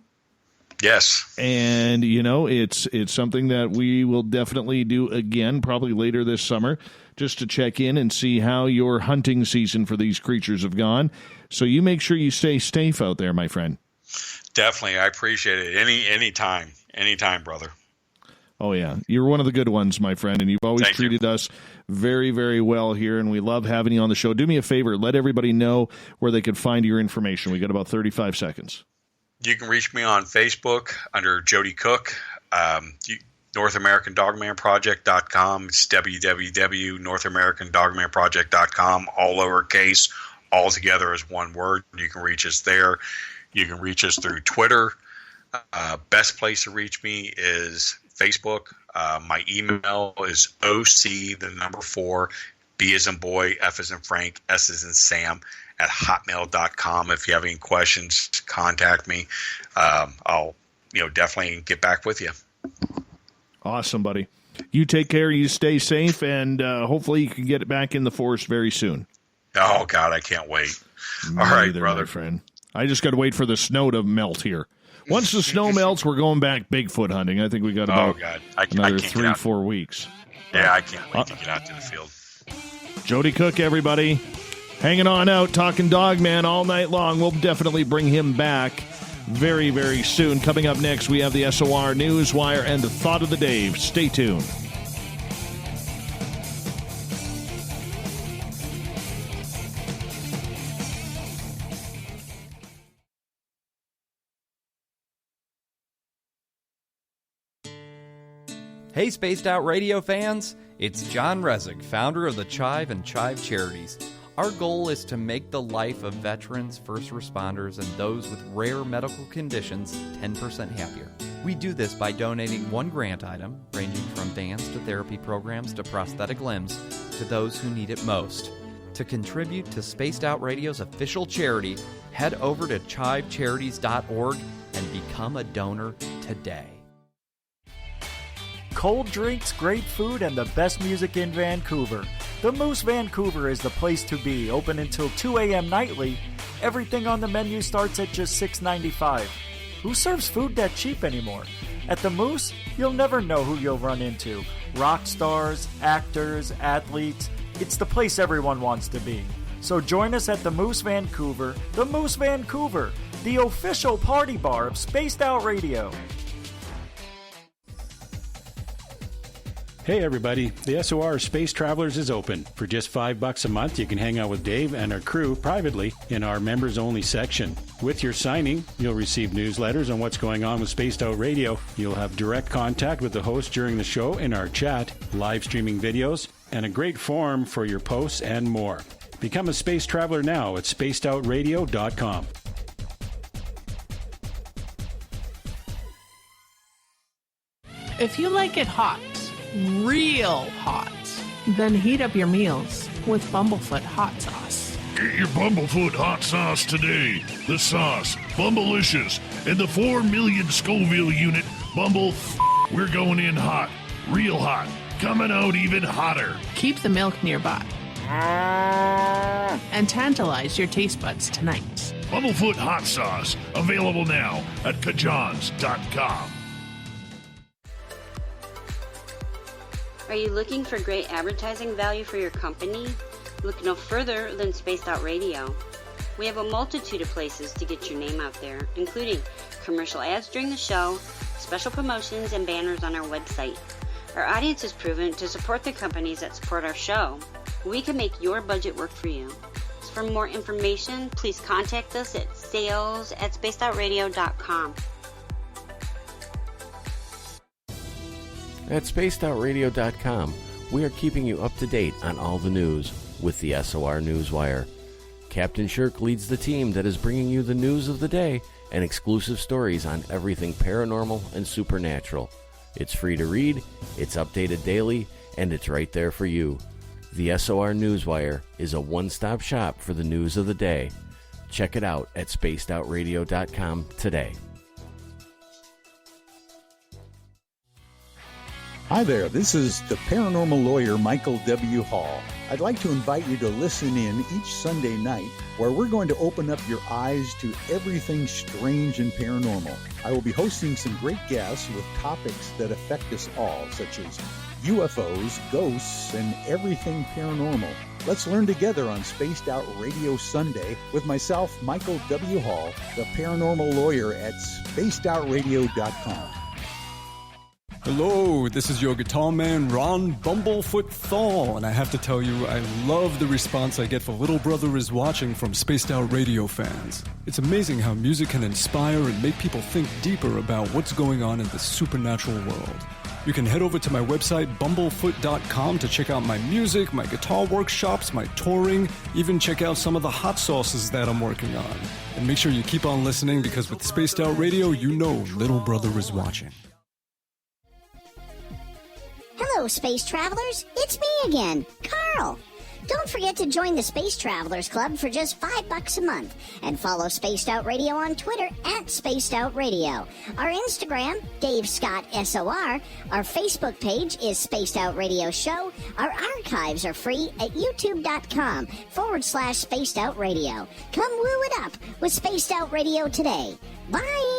Yes. And, it's something that we will definitely do again, probably later this summer, just to check in and see how your hunting season for these creatures have gone. So you make sure you stay safe out there, my friend. Definitely. I appreciate it. Anytime, brother. Oh, yeah. You're one of the good ones, my friend, and you've always treated us very, very well here, and we love having you on the show. Do me a favor. Let everybody know where they can find your information. We got about 35 seconds. You can reach me on Facebook under Joedy Cook, NorthAmericanDogmanProject.com. It's www.NorthAmericanDogmanProject.com, all lowercase, all together as one word. You can reach us there. You can reach us through Twitter. Best place to reach me is Facebook. My email is OC4, B as in boy, F as in Frank, S as in Sam, at hotmail.com. If you have any questions, contact me. I'll definitely get back with you. Awesome, buddy. You take care, you stay safe, and hopefully you can get back in the forest very soon. Oh, God, I can't wait. All right, brother. My friend. I just got to wait for the snow to melt here. Once the snow melts, we're going back Bigfoot hunting. I think we got about another 3-4 weeks. Yeah, I can't wait to get out to the field. Joedy Cook, everybody. Hanging on out, talking Dogman all night long. We'll definitely bring him back very, very soon. Coming up next, we have the SOR Newswire and the Thought of the Day. Stay tuned. Hey, Spaced Out Radio fans! It's John Resig, founder of the Chive and Chive Charities. Our goal is to make the life of veterans, first responders, and those with rare medical conditions 10% happier. We do this by donating one grant item, ranging from dance to therapy programs to prosthetic limbs, to those who need it most. To contribute to Spaced Out Radio's official charity, head over to chivecharities.org and become a donor today. Cold drinks, great food, and the best music in Vancouver. The Moose Vancouver is the place to be, open until 2 a.m. nightly. Everything on the menu starts at just $6.95. Who serves food that cheap anymore? At the Moose, you'll never know who you'll run into. Rock stars, actors, athletes. It's the place everyone wants to be. So join us at the Moose Vancouver, the official party bar of Spaced Out Radio. Hey everybody, the SOR Space Travelers is open. For just $5 a month, you can hang out with Dave and our crew privately in our members-only section. With your signing, you'll receive newsletters on what's going on with Spaced Out Radio. You'll have direct contact with the host during the show in our chat, live streaming videos, and a great forum for your posts and more. Become a space traveler now at spacedoutradio.com. If you like it hot, real hot, then heat up your meals with Bumblefoot hot sauce. Get your Bumblefoot hot sauce today. The sauce, Bumblicious, and the 4 million Scoville unit Bumble. We're going in hot, real hot, coming out even hotter. Keep the milk nearby and tantalize your taste buds tonight. Bumblefoot hot sauce, available now at kajans.com. Are you looking for great advertising value for your company? Look no further than Spaced Out Radio. We have a multitude of places to get your name out there, including commercial ads during the show, special promotions, and banners on our website. Our audience is proven to support the companies that support our show. We can make your budget work for you. So for more information, please contact us at sales@spacedoutradio.com. At spacedoutradio.com, we are keeping you up to date on all the news with the SOR Newswire. Captain Shirk leads the team that is bringing you the news of the day and exclusive stories on everything paranormal and supernatural. It's free to read, it's updated daily, and it's right there for you. The SOR Newswire is a one-stop shop for the news of the day. Check it out at spacedoutradio.com today. Hi there, this is the paranormal lawyer Michael W. Hall. I'd like to invite you to listen in each Sunday night where we're going to open up your eyes to everything strange and paranormal. I will be hosting some great guests with topics that affect us all, such as UFOs, ghosts, and everything paranormal. Let's learn together on Spaced Out Radio Sunday with myself, Michael W. Hall, the paranormal lawyer at spacedoutradio.com. Hello, this is your guitar man, Ron Bumblefoot Thal, and I have to tell you, I love the response I get for Little Brother is Watching from Spaced Out Radio fans. It's amazing how music can inspire and make people think deeper about what's going on in the supernatural world. You can head over to my website, bumblefoot.com, to check out my music, my guitar workshops, my touring, even check out some of the hot sauces that I'm working on. And make sure you keep on listening, because with Spaced Out Radio, you know Little Brother is watching. Hello, Space Travelers. It's me again, Carl. Don't forget to join the Space Travelers Club for just $5 a month and follow Spaced Out Radio on Twitter at Spaced Out Radio. Our Instagram, Dave Scott SOR. Our Facebook page is Spaced Out Radio Show. Our archives are free at youtube.com/Spaced Out Radio. Come woo it up with Spaced Out Radio today. Bye!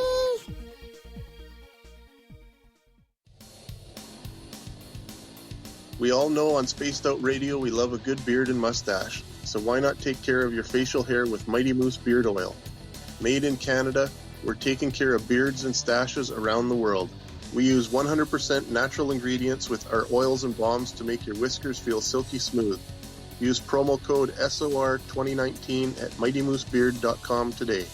We all know on Spaced Out Radio we love a good beard and mustache, so why not take care of your facial hair with Mighty Moose Beard Oil? Made in Canada, we're taking care of beards and stashes around the world. We use 100% natural ingredients with our oils and balms to make your whiskers feel silky smooth. Use promo code SOR2019 at mightymoosebeard.com today.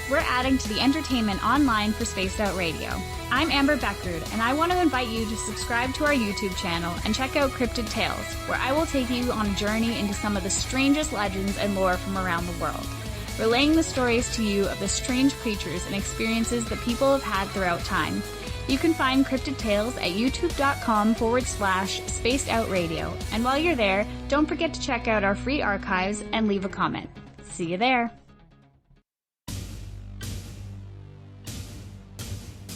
We're adding to the entertainment online for Spaced Out Radio. I'm Amber Beckrud, and I want to invite you to subscribe to our YouTube channel and check out Cryptid Tales, where I will take you on a journey into some of the strangest legends and lore from around the world, relaying the stories to you of the strange creatures and experiences that people have had throughout time. You can find Cryptid Tales at youtube.com/Spaced Out Radio. And while you're there, don't forget to check out our free archives and leave a comment. See you there.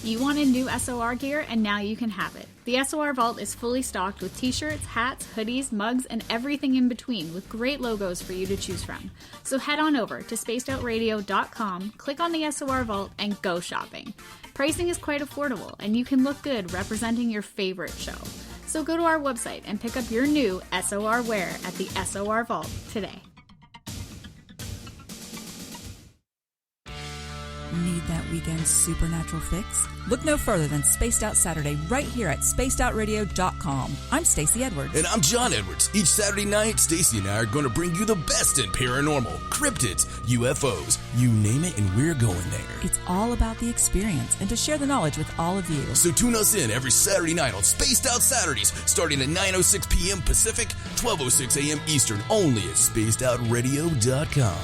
You wanted new SOR gear, and now you can have it. The SOR Vault is fully stocked with t-shirts, hats, hoodies, mugs, and everything in between, with great logos for you to choose from. So head on over to spacedoutradio.com, click on the SOR Vault, and go shopping. Pricing is quite affordable, and you can look good representing your favorite show. So go to our website and pick up your new SOR wear at the SOR Vault today. Need that weekend supernatural fix? Look no further than Spaced Out Saturday right here at spacedoutradio.com. I'm Stacey Edwards. And I'm John Edwards. Each Saturday night, Stacey and I are going to bring you the best in paranormal, cryptids, UFOs, you name it, and we're going there. It's all about the experience and to share the knowledge with all of you. So tune us in every Saturday night on Spaced Out Saturdays, starting at 9:06 p.m. Pacific, 12:06 a.m. Eastern, only at spacedoutradio.com.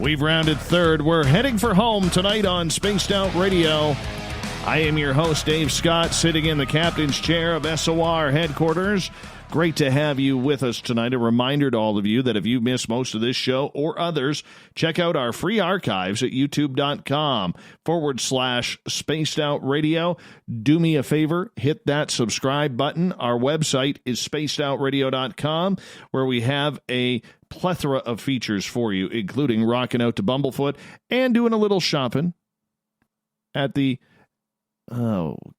We've rounded third. We're heading for home tonight on Spaced Out Radio. I am your host, Dave Scott, sitting in the captain's chair of SOR headquarters. Great to have you with us tonight. A reminder to all of you that if you missed most of this show or others, check out our free archives at youtube.com/Spaced Out Radio. Do me a favor, hit that subscribe button. Our website is spacedoutradio.com, where we have a plethora of features for you, including rocking out to Bumblefoot and doing a little shopping at the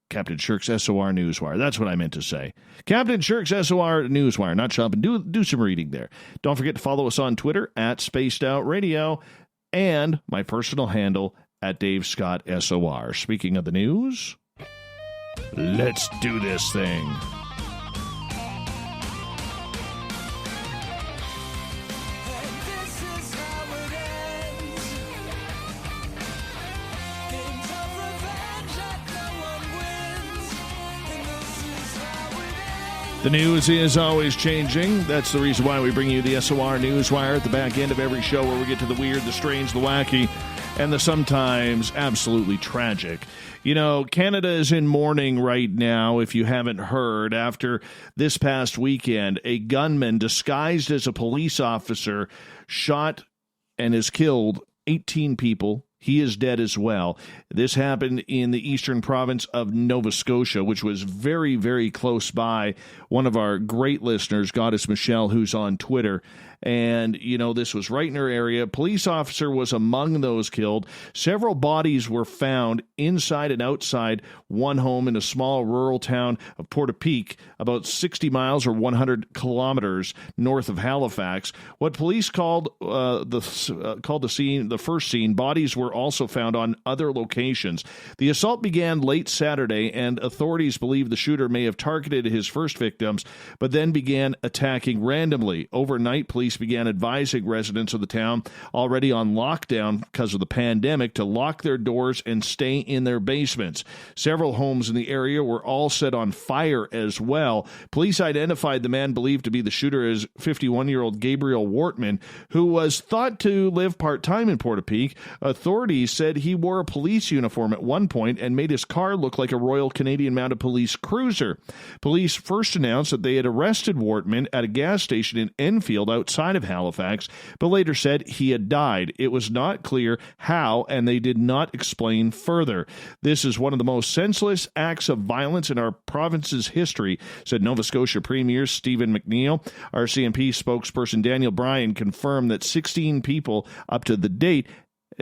Captain Shirk's SOR Newswire. That's what I meant to say. Captain Shirk's SOR Newswire, not shopping. Do some reading there. Don't forget to follow us on Twitter at Spaced Out Radio and my personal handle at Dave Scott SOR. Speaking of the news, let's do this thing. The news is always changing. That's the reason why we bring you the SOR Newswire at the back end of every show, where we get to the weird, the strange, the wacky, and the sometimes absolutely tragic. You know, Canada is in mourning right now, if you haven't heard, after this past weekend, a gunman disguised as a police officer shot and has killed 18 people. He is dead as well. This happened in the eastern province of Nova Scotia, which was very, very close by. One of our great listeners, Goddess Michelle, who's on Twitter. And, you know, this was right in her area. Police officer was among those killed. Several bodies were found inside and outside one home in a small rural town of Portapique, about 60 miles or 100 kilometers north of Halifax. What police called the scene, the first scene, bodies were also found on other locations. The assault began late Saturday, and authorities believe the shooter may have targeted his first victims, but then began attacking randomly. Overnight, police began advising residents of the town already on lockdown because of the pandemic to lock their doors and stay in their basements. Several homes in the area were all set on fire as well. Police identified the man believed to be the shooter as 51-year-old Gabriel Wortman, who was thought to live part-time in Portapique. Authorities said he wore a police uniform at one point and made his car look like a Royal Canadian Mounted Police cruiser. Police first announced that they had arrested Wortman at a gas station in Enfield outside of Halifax, but later said he had died. It was not clear how, and they did not explain further. This is one of the most senseless acts of violence in our province's history, said Nova Scotia Premier Stephen McNeil. RCMP spokesperson Daniel Bryan confirmed that 16 people up to the date,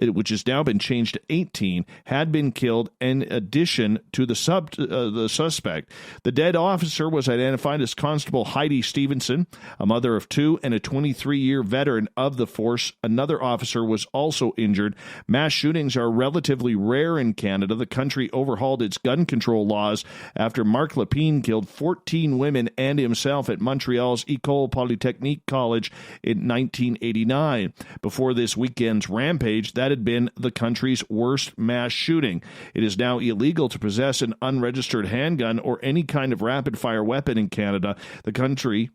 which has now been changed to 18, had been killed in addition to the suspect. The dead officer was identified as Constable Heidi Stevenson, a mother of two and a 23-year veteran of the force. Another officer was also injured. Mass shootings are relatively rare in Canada. The country overhauled its gun control laws after Marc Lepine killed 14 women and himself at Montreal's École Polytechnique College in 1989. Before this weekend's rampage, that had been the country's worst mass shooting. It is now illegal to possess an unregistered handgun or any kind of rapid-fire weapon in Canada. The country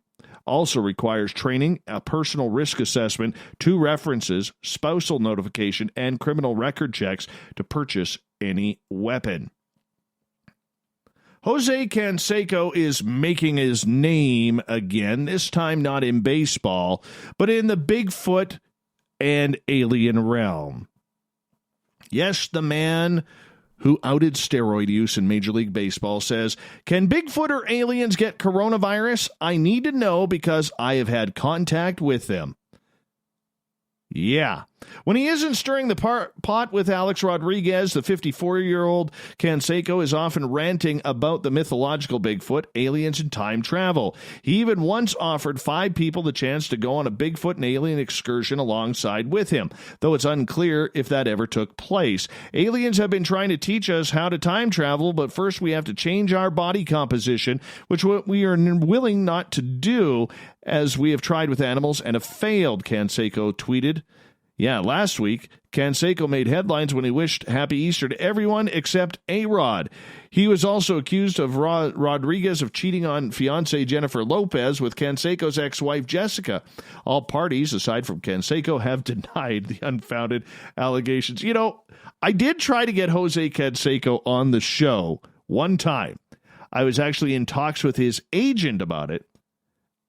also requires training, a personal risk assessment, 2 references, spousal notification, and criminal record checks to purchase any weapon. Jose Canseco is making his name again, this time not in baseball, but in the Bigfoot and alien realm. Yes, the man who outed steroid use in Major League Baseball says, "Can Bigfoot or aliens get coronavirus? I need to know because I have had contact with them." Yeah. When he isn't stirring the pot with Alex Rodriguez, the 54-year-old Canseco is often ranting about the mythological Bigfoot, aliens, and time travel. He even once offered 5 people the chance to go on a Bigfoot and alien excursion alongside with him, though it's unclear if that ever took place. Aliens have been trying to teach us how to time travel, but first we have to change our body composition, which we are willing not to do, as we have tried with animals and have failed, Canseco tweeted. Yeah, last week, Canseco made headlines when he wished Happy Easter to everyone except A-Rod. He was also accused of Rodriguez of cheating on fiancée Jennifer Lopez with Canseco's ex-wife Jessica. All parties, aside from Canseco, have denied the unfounded allegations. You know, I did try to get Jose Canseco on the show one time. I was actually in talks with his agent about it,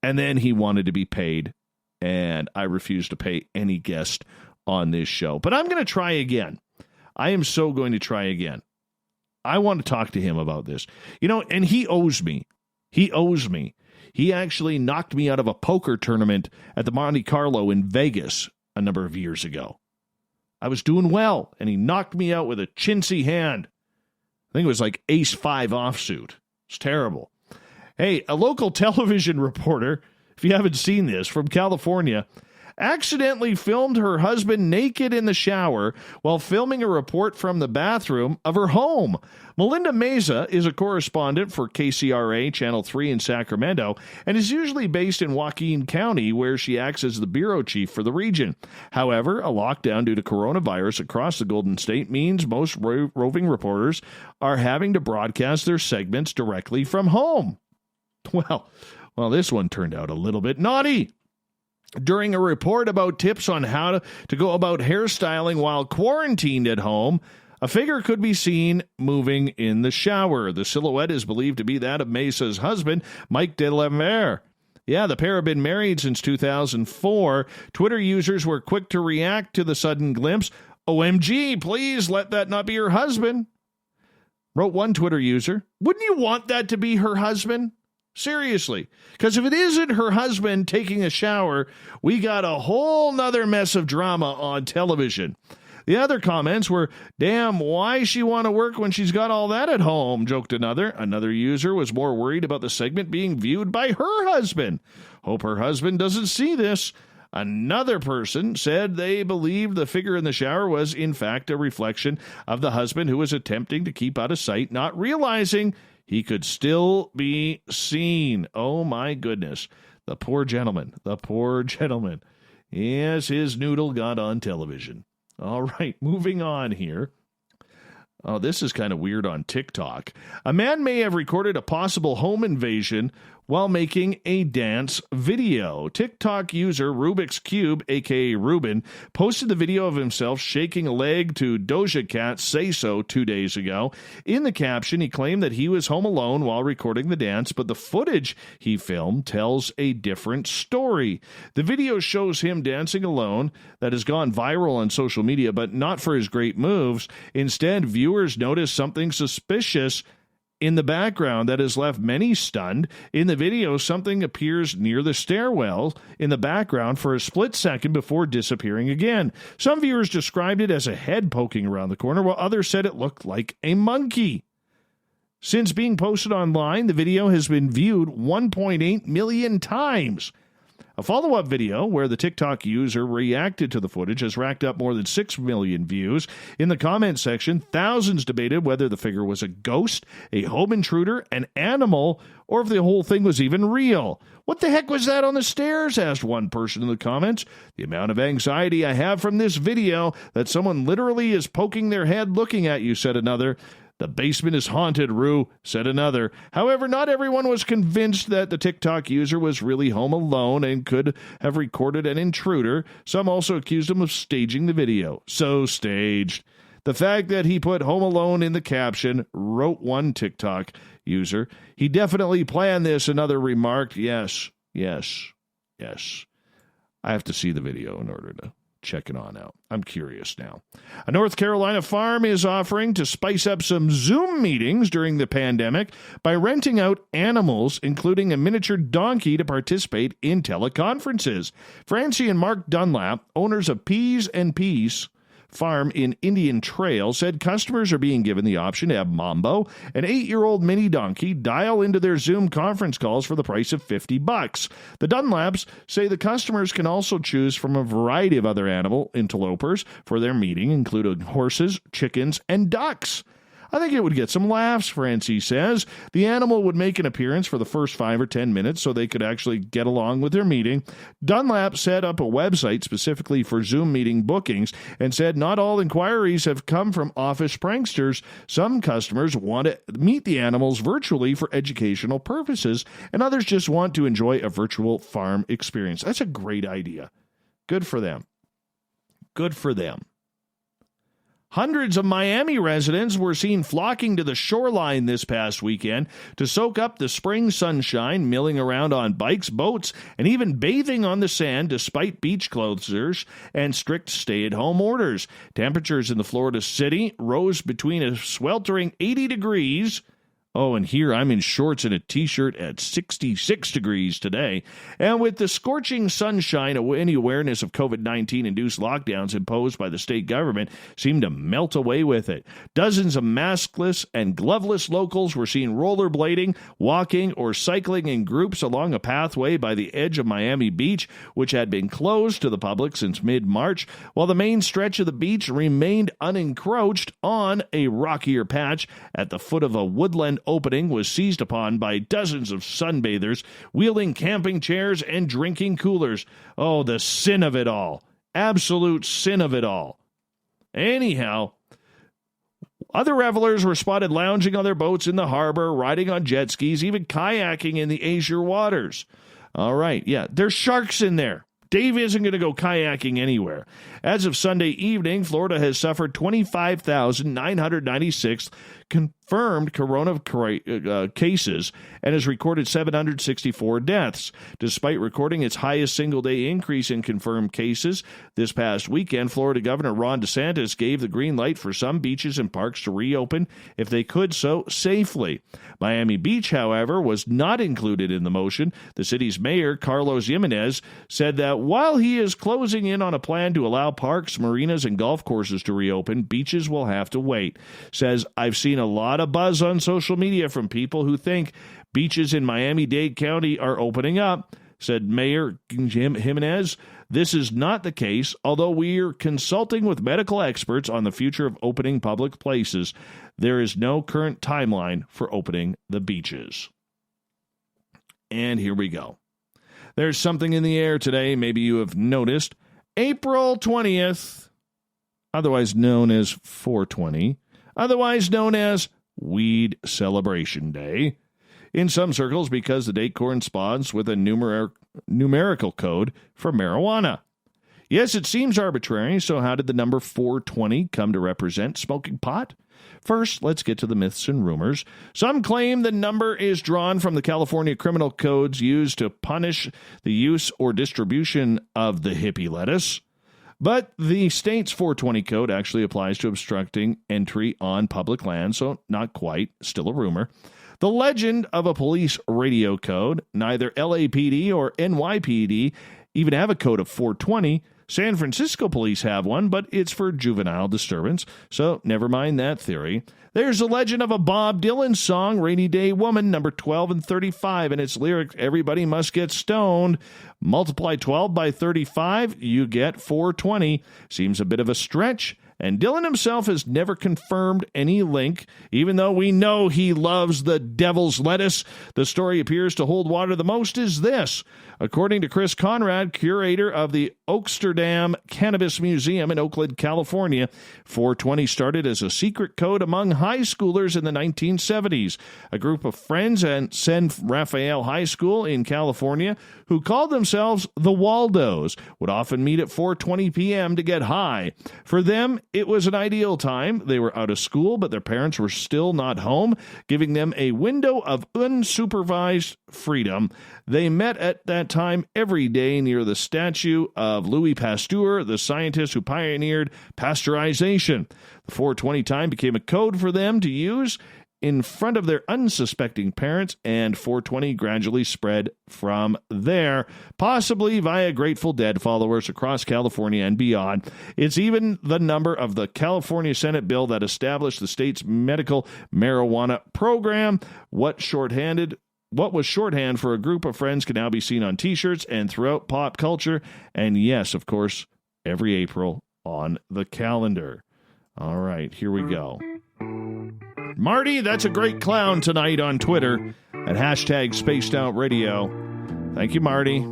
and then he wanted to be paid, and I refused to pay any guest on this show. But I'm going to try again. I am so going to try again. I want to talk to him about this. You know, and he owes me. He owes me. He actually knocked me out of a poker tournament at the Monte Carlo in Vegas a number of years ago. I was doing well, and he knocked me out with a chintzy hand. I think it was like ace-5 offsuit. It's terrible. Hey, a local television reporter, if you haven't seen this, from California, accidentally filmed her husband naked in the shower while filming a report from the bathroom of her home. Melinda Meza is a correspondent for KCRA Channel 3 in Sacramento and is usually based in Joaquin County, where she acts as the bureau chief for the region. However, a lockdown due to coronavirus across the Golden State means most roving reporters are having to broadcast their segments directly from home. Well, this one turned out a little bit naughty. During a report about tips on how to go about hairstyling while quarantined at home, a figure could be seen moving in the shower. The silhouette is believed to be that of Mesa's husband, Mike Delamere. Yeah, the pair have been married since 2004. Twitter users were quick to react to the sudden glimpse. OMG, please let that not be her husband. Wrote one Twitter user. Wouldn't you want that to be her husband? Seriously, because if it isn't her husband taking a shower, we got a whole nother mess of drama on television. The other comments were, damn, why she want to work when she's got all that at home, joked another. Another user was more worried about the segment being viewed by her husband. Hope her husband doesn't see this. Another person said they believed the figure in the shower was, in fact, a reflection of the husband who was attempting to keep out of sight, not realizing he could still be seen. Oh, my goodness. The poor gentleman. The poor gentleman. Yes, his noodle got on television. All right, moving on here. Oh, this is kind of weird on TikTok. A man may have recorded a possible home invasion while making a dance video. TikTok user Rubik's Cube, a.k.a. Ruben, posted the video of himself shaking a leg to Doja Cat's Say So 2 days ago. In the caption, he claimed that he was home alone while recording the dance, but the footage he filmed tells a different story. The video shows him dancing alone that has gone viral on social media, but not for his great moves. Instead, viewers notice something suspicious in the background that has left many stunned. In the video, something appears near the stairwell in the background for a split second before disappearing again. Some viewers described it as a head poking around the corner, while others said it looked like a monkey. Since being posted online, the video has been viewed 1.8 million times. A follow-up video where the TikTok user reacted to the footage has racked up more than 6 million views. In the comment section, thousands debated whether the figure was a ghost, a home intruder, an animal, or if the whole thing was even real. What the heck was that on the stairs? Asked one person in the comments. The amount of anxiety I have from this video that someone literally is poking their head looking at you, said another. The basement is haunted, Rue, said another. However, not everyone was convinced that the TikTok user was really home alone and could have recorded an intruder. Some also accused him of staging the video. So staged. The fact that he put home alone in the caption, wrote one TikTok user. He definitely planned this, another remarked. Yes. I have to see the video in order to check it on out. I'm curious now. A North Carolina farm is offering to spice up some Zoom meetings during the pandemic by renting out animals, including a miniature donkey, to participate in teleconferences. Francie and Mark Dunlap, owners of Peas and Peace Farm in Indian Trail, said customers are being given the option to have Mambo, an 8-year-old mini donkey, dial into their Zoom conference calls for the price of $50. The Dunlaps say the customers can also choose from a variety of other animal interlopers for their meeting, including horses, chickens, and ducks. I think it would get some laughs, Francie says. The animal would make an appearance for the first 5 or 10 minutes so they could actually get along with their meeting. Dunlap set up a website specifically for Zoom meeting bookings and said not all inquiries have come from office pranksters. Some customers want to meet the animals virtually for educational purposes, and others just want to enjoy a virtual farm experience. That's a great idea. Good for them. Good for them. Hundreds of Miami residents were seen flocking to the shoreline this past weekend to soak up the spring sunshine, milling around on bikes, boats, and even bathing on the sand despite beach closures and strict stay-at-home orders. Temperatures in the Florida city rose between a sweltering 80 degrees. Oh, and here I'm in shorts and a T-shirt at 66 degrees today. And with the scorching sunshine, any awareness of COVID-19 induced lockdowns imposed by the state government seemed to melt away with it. Dozens of maskless and gloveless locals were seen rollerblading, walking, or cycling in groups along a pathway by the edge of Miami Beach, which had been closed to the public since mid-March, while the main stretch of the beach remained unencroached. On a rockier patch at the foot of a woodland opening was seized upon by dozens of sunbathers wielding camping chairs and drinking coolers. Oh, the sin of it all. Absolute sin of it all. Anyhow, other revelers were spotted lounging on their boats in the harbor, riding on jet skis, even kayaking in the azure waters. All right, yeah, there's sharks in there. Dave isn't going to go kayaking anywhere. As of Sunday evening, Florida has suffered 25,996 confirmed corona cases and has recorded 764 deaths. Despite recording its highest single-day increase in confirmed cases this past weekend, Florida Governor Ron DeSantis gave the green light for some beaches and parks to reopen if they could so safely. Miami Beach, however, was not included in the motion. The city's mayor, Carlos Jimenez, said that while he is closing in on a plan to allow parks, marinas, and golf courses to reopen, beaches will have to wait. Says, I've seen a lot of buzz on social media from people who think beaches in Miami-Dade County are opening up. Said Mayor Jimenez, this is not the case, although we are consulting with medical experts on the future of opening public places. There is no current timeline for opening the beaches. And here we go. There's something in the air today, maybe you have noticed. April 20th, otherwise known as 420, otherwise known as Weed Celebration Day. In some circles, because the date corresponds with a numerical code for marijuana. Yes, it seems arbitrary, so how did the number 420 come to represent smoking pot? First, let's get to the myths and rumors. Some claim the number is drawn from the California criminal codes used to punish the use or distribution of the hippie lettuce. But the state's 420 code actually applies to obstructing entry on public land, so not quite, still a rumor. The legend of a police radio code, neither LAPD or NYPD even have a code of 420. San Francisco police have one, but it's for juvenile disturbance, so never mind that theory. There's a legend of a Bob Dylan song, Rainy Day Woman, number 12 and 35, and its lyrics, everybody must get stoned. Multiply 12 by 35, you get 420. Seems a bit of a stretch. And Dylan himself has never confirmed any link, even though we know he loves the devil's lettuce. The story appears to hold water the most is this. According to Chris Conrad, curator of the Oaksterdam Cannabis Museum in Oakland, California, 420 started as a secret code among high schoolers in the 1970s. A group of friends at San Rafael High School in California who called themselves the Waldos, would often meet at 4:20 p.m. to get high. For them, it was an ideal time. They were out of school, but their parents were still not home, giving them a window of unsupervised freedom. They met at that time every day near the statue of Louis Pasteur, the scientist who pioneered pasteurization. The 4:20 time became a code for them to use in front of their unsuspecting parents, and 420 gradually spread from there, possibly via Grateful Dead followers across California and beyond. It's even the number of the California Senate bill that established the state's medical marijuana program. What was shorthand for a group of friends can now be seen on T-shirts and throughout pop culture, and yes, of course, every April on the calendar. All right, here we go. Marty, that's a great clown tonight on Twitter at hashtag Spaced Out Radio. Thank you, Marty.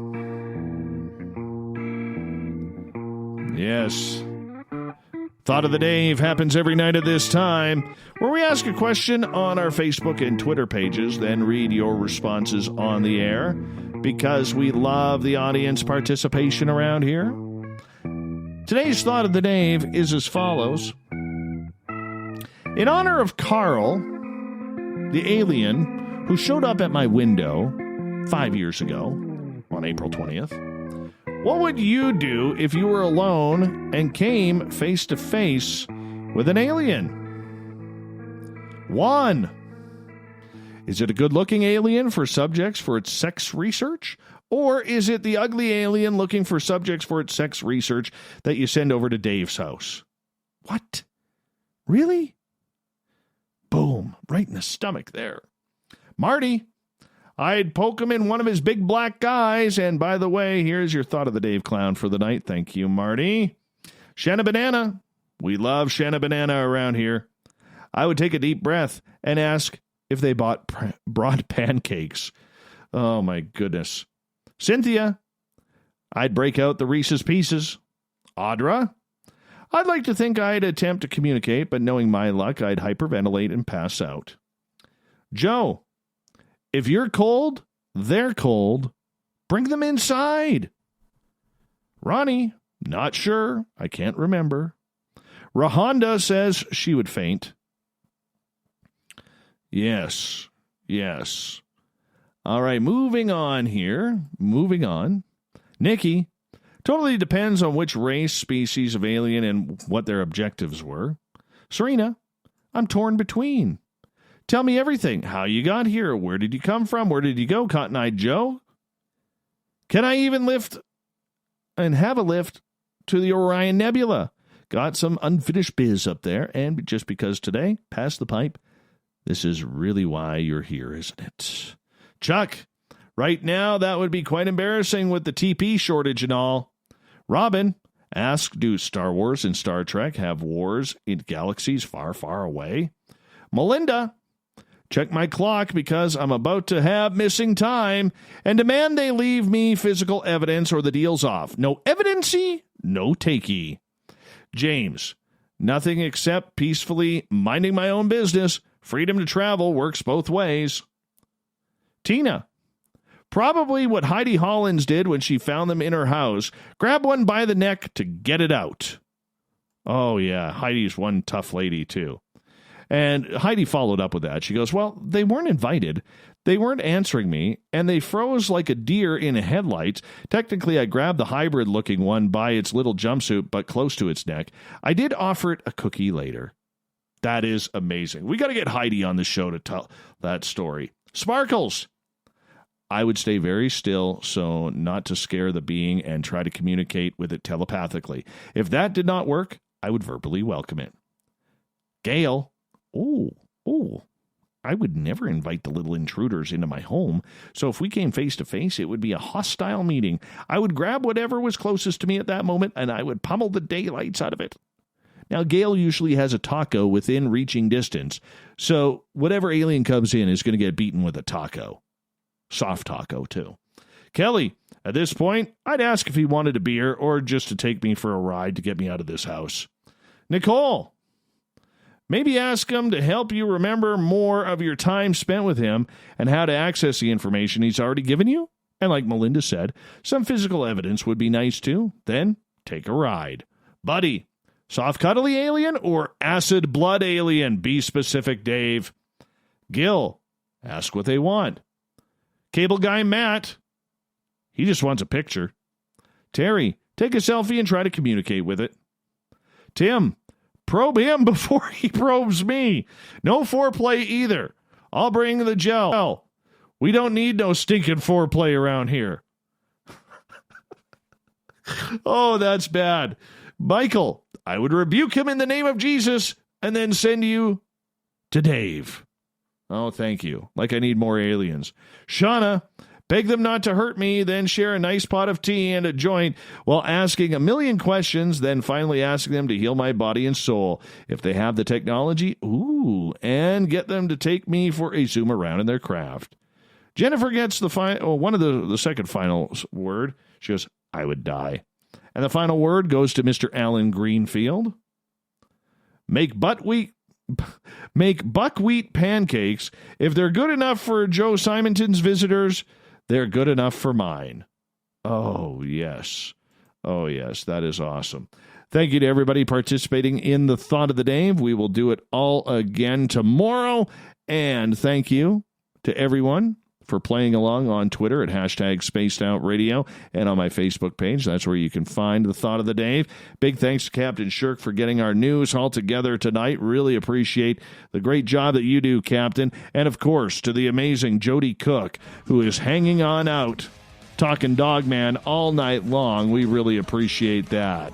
Yes. Thought of the Dave happens every night at this time, where we ask a question on our Facebook and Twitter pages, then read your responses on the air, because we love the audience participation around here. Today's Thought of the Dave is as follows. In honor of Carl, the alien who showed up at my window 5 years ago on April 20th, what would you do if you were alone and came face to face with an alien? 1. Is it a good-looking alien for subjects for its sex research? Or is it the ugly alien looking for subjects for its sex research that you send over to Dave's house? What? Really? Boom, right in the stomach there. Marty, I'd poke him in one of his big black eyes. And by the way, here's your Thought of the Dave clown for the night. Thank you, Marty. Shanna Banana. We love Shanna Banana around here. I would take a deep breath and ask if they brought pancakes. Oh, my goodness. Cynthia, I'd break out the Reese's Pieces. Audra, I'd like to think I'd attempt to communicate, but knowing my luck, I'd hyperventilate and pass out. Joe, if you're cold, they're cold. Bring them inside. Ronnie, not sure. I can't remember. Rahonda says she would faint. Yes. All right, moving on here. Nikki, totally depends on which race, species of alien, and what their objectives were. Serena, I'm torn between. Tell me everything. How you got here. Where did you come from? Where did you go, Cotton-Eyed Joe? Can I even lift and have a lift to the Orion Nebula? Got some unfinished biz up there, and just because today, pass the pipe, this is really why you're here, isn't it? Chuck, right now that would be quite embarrassing with the TP shortage and all. Robin, ask, do Star Wars and Star Trek have wars in galaxies far, far away? Melinda, check my clock because I'm about to have missing time and demand they leave me physical evidence or the deal's off. No evidency, no takey. James, nothing except peacefully minding my own business. Freedom to travel works both ways. Tina, probably what Heidi Hollins did when she found them in her house. Grab one by the neck to get it out. Oh, yeah, Heidi's one tough lady, too. And Heidi followed up with that. She goes, well, they weren't invited. They weren't answering me, and they froze like a deer in headlights. Technically, I grabbed the hybrid-looking one by its little jumpsuit, but close to its neck. I did offer it a cookie later. That is amazing. We got to get Heidi on the show to tell that story. Sparkles, I would stay very still so not to scare the being and try to communicate with it telepathically. If that did not work, I would verbally welcome it. Gail, I would never invite the little intruders into my home, so if we came face to face, it would be a hostile meeting. I would grab whatever was closest to me at that moment, and I would pummel the daylights out of it. Now, Gail usually has a taco within reaching distance, so whatever alien comes in is going to get beaten with a taco. Soft taco, too. Kelly, at this point, I'd ask if he wanted a beer or just to take me for a ride to get me out of this house. Nicole, maybe ask him to help you remember more of your time spent with him and how to access the information he's already given you. And like Melinda said, some physical evidence would be nice too. Then take a ride. Buddy, soft cuddly alien or acid blood alien? Be specific, Dave. Gil, ask what they want. Cable guy Matt, he just wants a picture. Terry, take a selfie and try to communicate with it. Tim, probe him before he probes me. No foreplay either. I'll bring the gel. We don't need no stinking foreplay around here. Oh, that's bad. Michael, I would rebuke him in the name of Jesus and then send you to Dave. Oh, thank you. Like I need more aliens. Shauna, beg them not to hurt me, then share a nice pot of tea and a joint while asking a million questions, then finally asking them to heal my body and soul. If they have the technology, and get them to take me for a zoom around in their craft. Jennifer gets one of the second final word. She goes, I would die. And the final word goes to Mr. Alan Greenfield. Make buckwheat pancakes. If they're good enough for Joe Simonton's visitors, they're good enough for mine. Oh, yes. Oh, yes. That is awesome. Thank you to everybody participating in the Thought of the Day. We will do it all again tomorrow. And thank you to everyone for playing along on Twitter at #SpacedOutRadio and on my Facebook page. That's where you can find the Thought of the Day. Big thanks to Captain Shirk for getting our news all together tonight. Really appreciate the great job that you do, Captain. And, of course, to the amazing Joedy Cook, who is hanging on out, talking Dogman all night long. We really appreciate that.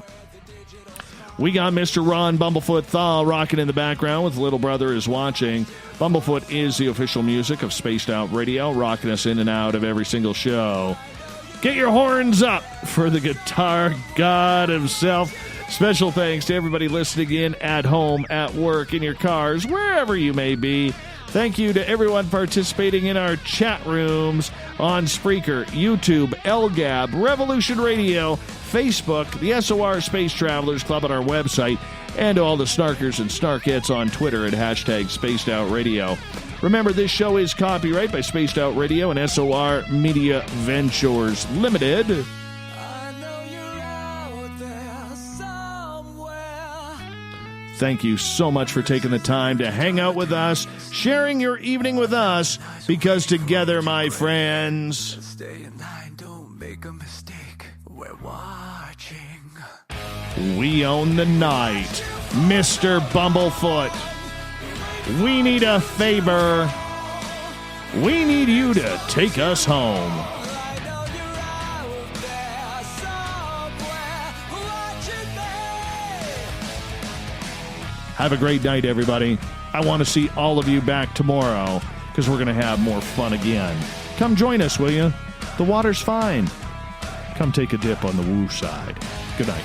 We got Mr. Ron Bumblefoot Thaw rocking in the background with Little Brother is Watching. Bumblefoot is the official music of Spaced Out Radio, rocking us in and out of every single show. Get your horns up for the guitar god himself. Special thanks to everybody listening in at home, at work, in your cars, wherever you may be. Thank you to everyone participating in our chat rooms on Spreaker, YouTube, LGAB, Revolution Radio, Facebook, the SOR Space Travelers Club on our website, and to all the snarkers and snarkettes on Twitter at #SpacedOutRadio. Remember, this show is copyright by Spaced Out Radio and SOR Media Ventures Limited. Thank you so much for taking the time to hang out with us, sharing your evening with us, because together, my friends, stay in line, don't make a mistake. We're watching. We own the night, Mr. Bumblefoot. We need a favor. We need you to take us home. Have a great night, everybody. I want to see all of you back tomorrow because we're going to have more fun again. Come join us, will you? The water's fine. Come take a dip on the woo side. Good night.